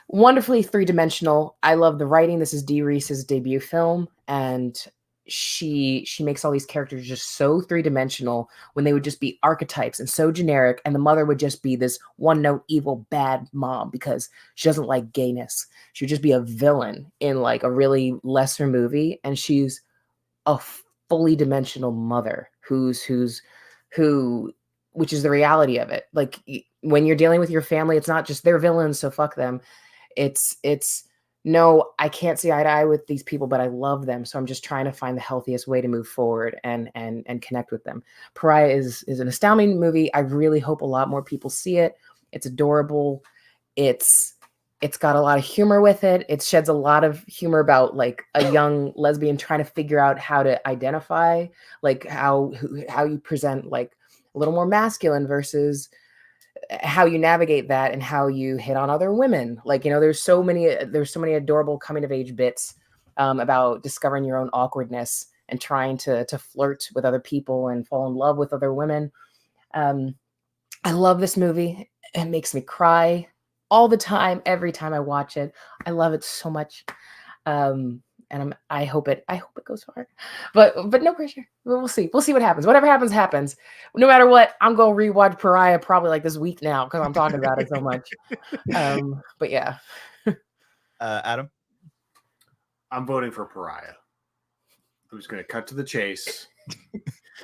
wonderfully three-dimensional. I love the writing. This is Dee Reese's debut film, and she makes all these characters just so three-dimensional when they would just be archetypes and so generic, and the mother would just be this one-note evil bad mom because she doesn't like gayness. She would just be a villain in like a really lesser movie, and she's a fully dimensional mother which is the reality of it. Like when you're dealing with your family, it's not just they're villains, so fuck them. It's no, I can't see eye to eye with these people, but I love them. So I'm just trying to find the healthiest way to move forward and connect with them. Pariah is an astounding movie. I really hope a lot more people see it. It's adorable. It's It's got a lot of humor with it. It sheds a lot of humor about like a young lesbian trying to figure out how to identify, like how you present like a little more masculine versus how you navigate that and how you hit on other women. Like, there's so many adorable coming of age bits about discovering your own awkwardness and trying to flirt with other people and fall in love with other women. I love this movie. It makes me cry all the time, every time I watch it. I love it so much. And I hope it goes far, but no pressure. We'll see what happens. Whatever happens. No matter what, I'm gonna rewatch Pariah probably like this week now because I'm talking about it so much. But yeah. Adam, I'm voting for Pariah. I'm just gonna cut to the chase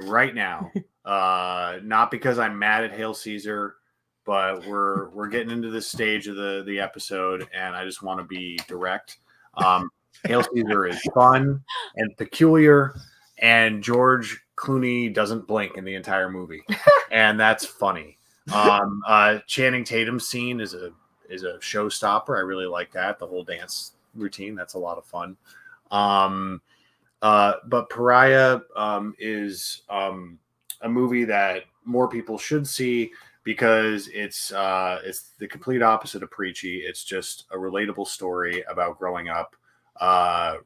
right now. Not because I'm mad at Hail Caesar, but we're getting into this stage of the episode, and I just want to be direct. Hail Caesar is fun and peculiar, and George Clooney doesn't blink in the entire movie, and that's funny. Channing Tatum's scene is a showstopper. I really like that. The whole dance routine, that's a lot of fun. But Pariah is a movie that more people should see because it's the complete opposite of preachy. It's just a relatable story about growing up,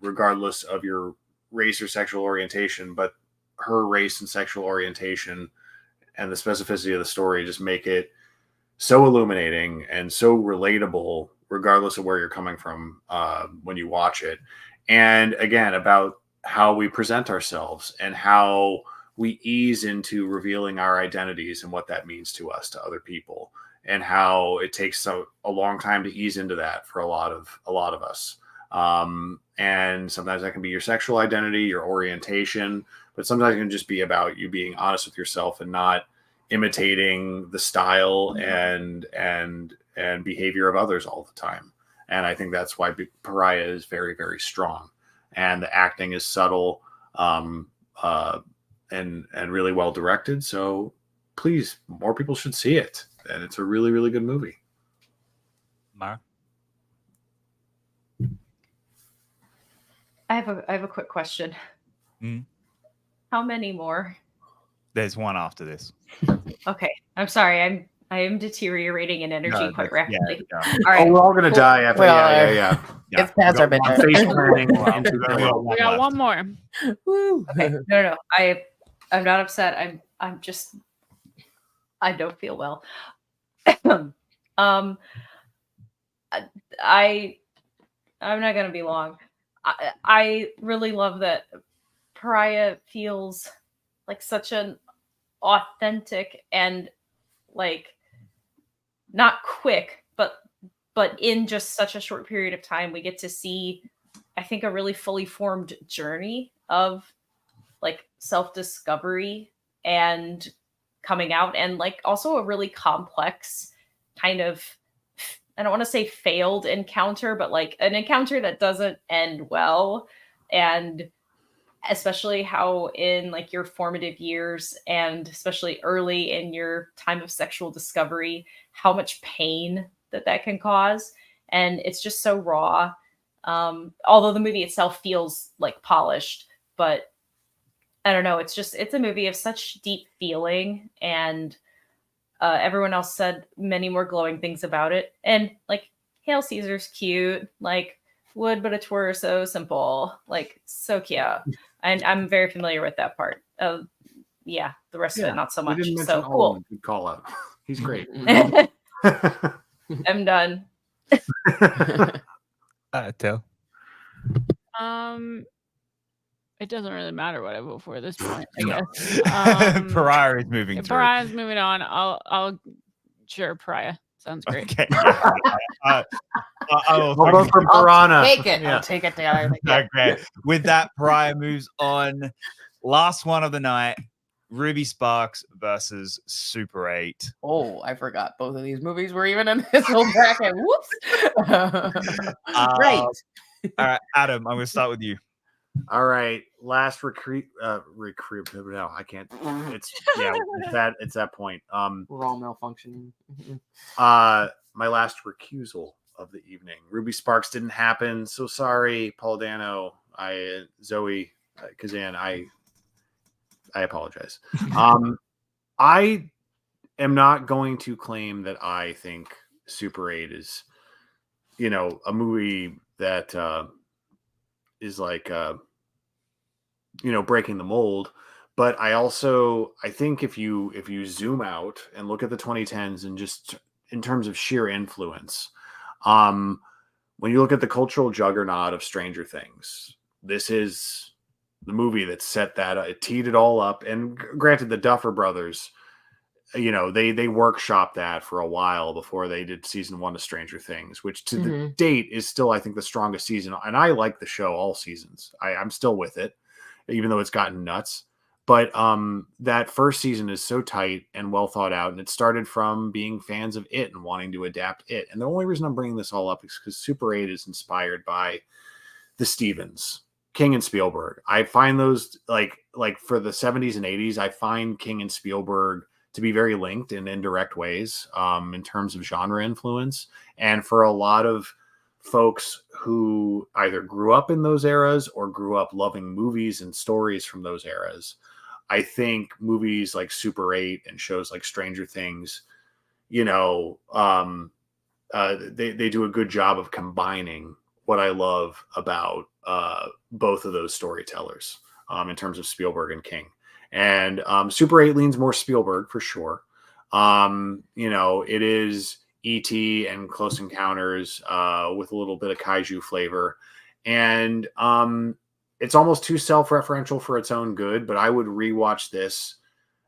regardless of your race or sexual orientation. But her race and sexual orientation and the specificity of the story just make it so illuminating and so relatable, regardless of where you're coming from when you watch it. And again, about how we present ourselves and how we ease into revealing our identities and what that means to us, to other people, and how it takes a long time to ease into that for a lot of us. And sometimes that can be your sexual identity, your orientation, but sometimes it can just be about you being honest with yourself and not imitating the style and behavior of others all the time. And I think that's why Pariah is very, very strong, and the acting is subtle, and really well directed. So please, more people should see it. And it's a really, really good movie. Mara? I have a quick question. How many more? There's one after this. Okay. I'm sorry. I am deteriorating in energy quite rapidly. Yeah. All right. Oh, we're all gonna die after. Yeah. It's past our bedtime. We got one more. Woo. Okay. No. I'm not upset. I'm just, I don't feel well. I'm not gonna be long. I really love that Pariah feels like such an authentic and like not quick, but in just such a short period of time, we get to see, I think, a really fully formed journey of like self-discovery and coming out, and like also a really complex kind of, I don't want to say failed encounter, but like an encounter that doesn't end well. And especially how in like your formative years, and especially early in your time of sexual discovery, how much pain that can cause. And it's just so raw. Although the movie itself feels like polished, but I don't know. It's a movie of such deep feeling, and everyone else said many more glowing things about it. And like Hail Caesar's cute, like would but a twere so simple, like so cute. And I'm very familiar with that part. Yeah, the rest of it not so much. So cool. Good call out. He's great. I'm done. Tell. It doesn't really matter what I vote for at this point, I guess. Pariah is moving through. Pariah's moving on. I'll sure, Pariah. Sounds great. Okay. I'll vote for Piranha. Take it. Yeah. I'll take it together. Okay. With that, Pariah moves on. Last one of the night, Ruby Sparks versus Super 8. Oh, I forgot both of these movies were even in this whole bracket. Whoops. Right. All right, Adam, I'm going to start with you. All right, last recruit. No, I can't. It's that point. We're all malfunctioning. My last recusal of the evening. Ruby Sparks didn't happen, so sorry, Paul Dano, Zoe, Kazan, I apologize. I am not going to claim that I think Super 8 is, a movie that is like, breaking the mold. But I think if you zoom out and look at the 2010s and just in terms of sheer influence, when you look at the cultural juggernaut of Stranger Things, this is the movie that set that up. It teed it all up. And granted, the Duffer Brothers, they workshopped that for a while before they did season 1 of Stranger Things, which to the date is still, I think, the strongest season. And I like the show all seasons. I'm still with it, even though it's gotten nuts. But that first season is so tight and well thought out. And it started from being fans of it and wanting to adapt it. And the only reason I'm bringing this all up is because Super 8 is inspired by the Stevens, King and Spielberg. I find those like for the 70s and 80s, I find King and Spielberg to be very linked in indirect ways in terms of genre influence. And for a lot of folks who either grew up in those eras or grew up loving movies and stories from those eras, I think movies like Super 8 and shows like Stranger Things, they do a good job of combining what I love about both of those storytellers in terms of Spielberg and King. And Super 8 leans more Spielberg for sure. It is E.T. and Close Encounters with a little bit of kaiju flavor. And it's almost too self-referential for its own good, but I would rewatch this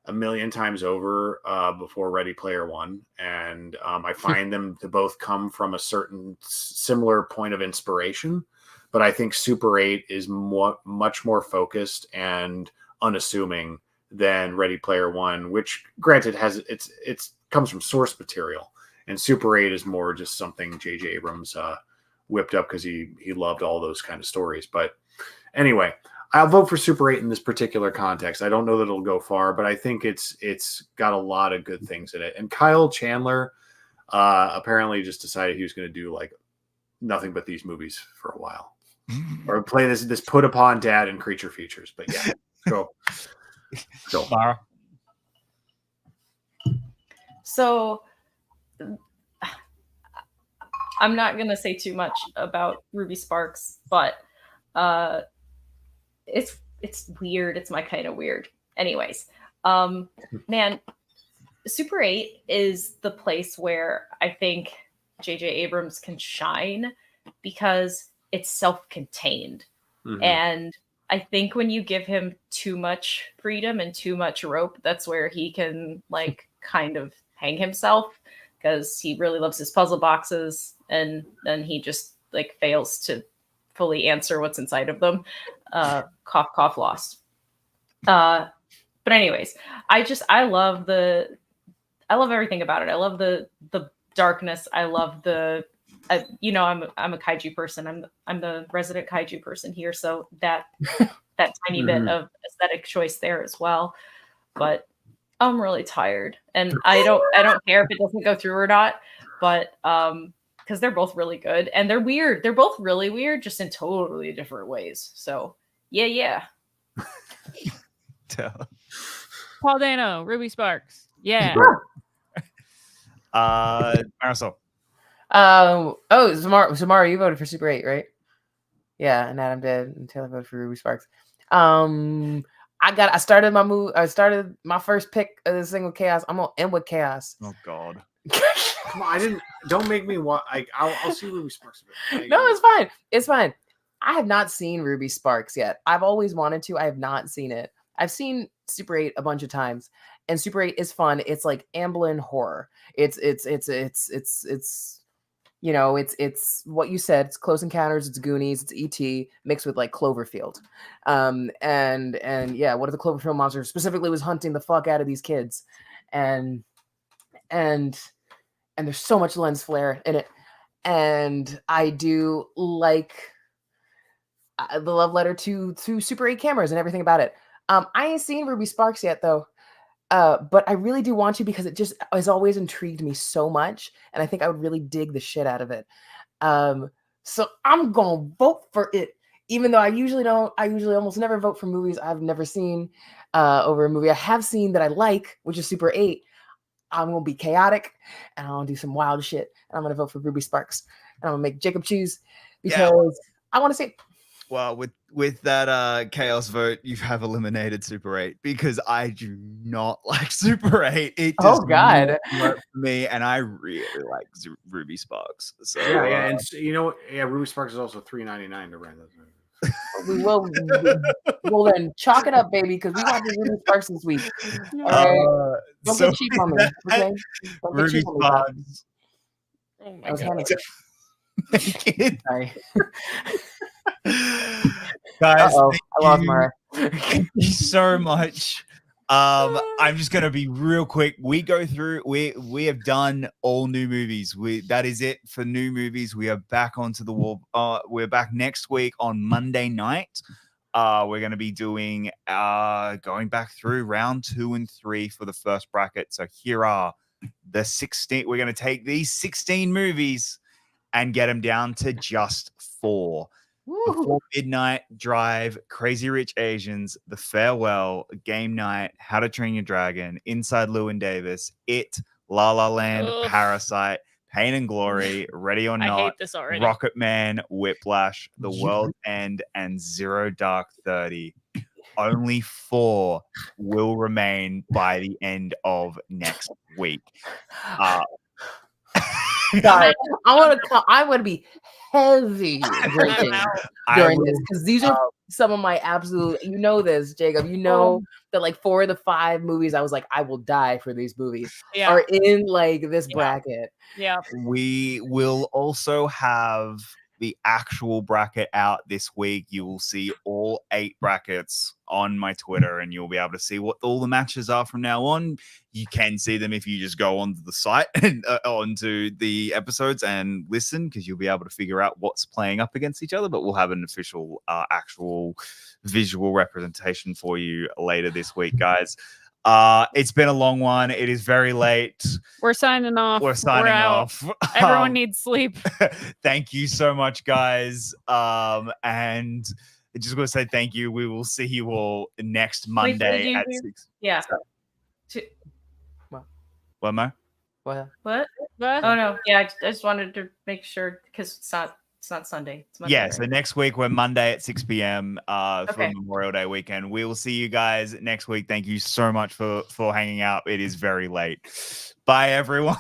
a million times over before Ready Player One. And I find them to both come from a certain similar point of inspiration. But I think Super 8 is much more focused and unassuming than Ready Player One, which granted it's comes from source material. And Super 8 is more just something J.J. Abrams whipped up because he loved all those kind of stories. But anyway, I'll vote for Super 8 in this particular context. I don't know that it'll go far, but I think it's got a lot of good things in it. And Kyle Chandler apparently just decided he was going to do like nothing but these movies for a while, or play this put upon dad and creature features. But yeah, go. Mara. So I'm not going to say too much about Ruby Sparks, but it's weird. It's my kind of weird. Anyways, man, Super 8 is the place where I think J.J. Abrams can shine because it's self-contained. Mm-hmm. And I think when you give him too much freedom and too much rope, that's where he can like kind of hang himself, because he really loves his puzzle boxes and then he just like fails to fully answer what's inside of them. Cough, cough, lost. But anyways, I love everything about it. I love the darkness. I love I'm a kaiju person. I'm the resident kaiju person here. So that tiny bit of aesthetic choice there as well. But I'm really tired and I don't care if it doesn't go through or not, but because they're both really good and they're weird. They're both really weird, just in totally different ways. So yeah. Paul Dano, Ruby Sparks. Yeah. Marisol. Zamara, you voted for Super 8, right? Yeah, and Adam did, and Taylor voted for Ruby Sparks. I started my first pick of this thing with chaos. I'm gonna end with chaos. Oh God. Come on, don't make me want. I'll see Ruby Sparks. No, it's fine. It's fine. I have not seen Ruby Sparks yet. I've always wanted to. I have not seen it. I've seen Super 8 a bunch of times, and Super 8 is fun. It's like Amblin horror. It's what you said. It's Close Encounters. It's Goonies. It's E.T. mixed with like Cloverfield. And yeah, what if the Cloverfield monster specifically was hunting the fuck out of these kids, and there's so much lens flare in it, and I do like the love letter to Super 8 cameras and everything about it. I ain't seen Ruby Sparks yet though. But I really do want to, because it just has always intrigued me so much, and I think I would really dig the shit out of it. So I'm gonna vote for it, even though I usually don't. I usually almost never vote for movies I've never seen over a movie I have seen that I like, which is Super 8. I'm gonna be chaotic, and I'm gonna do some wild shit. And I'm gonna vote for Ruby Sparks, and I'm gonna make Jacob choose because I want to see. Well, with that chaos vote, you have eliminated Super 8 because I do not like Super 8. It does God, not work for me, and I really like Ruby Sparks. So yeah, and you know, Ruby Sparks is also $3.99 to rent. we will then chalk it up, baby, because we want the Ruby Sparks this week. All right, don't get cheap on me, okay? Don't get Ruby cheap on me. Sparks. Oh my I was god. having sorry. Guys, I lost Mara. thank you so much. I'm just gonna be real quick. We go through. We have done all new movies. That is it for new movies. We are back onto the wall. We're back next week on Monday night. We're gonna be doing going back through round 2 and 3 for the first bracket. So here are the 16. We're gonna take these 16 movies and get them down to just 4. Before Midnight, Drive, Crazy Rich Asians, The Farewell, Game Night, How to Train Your Dragon, Inside Llewyn Davis, It, La La Land, Ugh. Parasite, Pain and Glory, Ready or I Not, hate this already. Rocket Man, Whiplash, The World's End, and Zero Dark 30. Only 4 will remain by the end of next week. God, I want to be heavy drinking during this because these are some of my absolute. You know this, Jacob. You know that like 4 of the 5 movies I was like, I will die for these movies are in like this bracket. Yeah. We will also have the actual bracket out this week. You will see all 8 brackets on my Twitter, and you'll be able to see what all the matches are from now on. You can see them if you just go onto the site and onto the episodes and listen, because you'll be able to figure out what's playing up against each other. But we'll have an official, actual visual representation for you later this week, guys. It's been a long one. It is very late. We're signing off. We're signing off. Everyone needs sleep. Thank you so much, guys. And I just want to say thank you. We will see you all next Monday at 6. Yeah. What, Mo? What? Oh no. Yeah, I just wanted to make sure because it's not Sunday. It's Monday. Yeah, so next week we're Monday at 6 p.m. For Memorial Day weekend. We will see you guys next week. Thank you so much for hanging out. It is very late. Bye, everyone.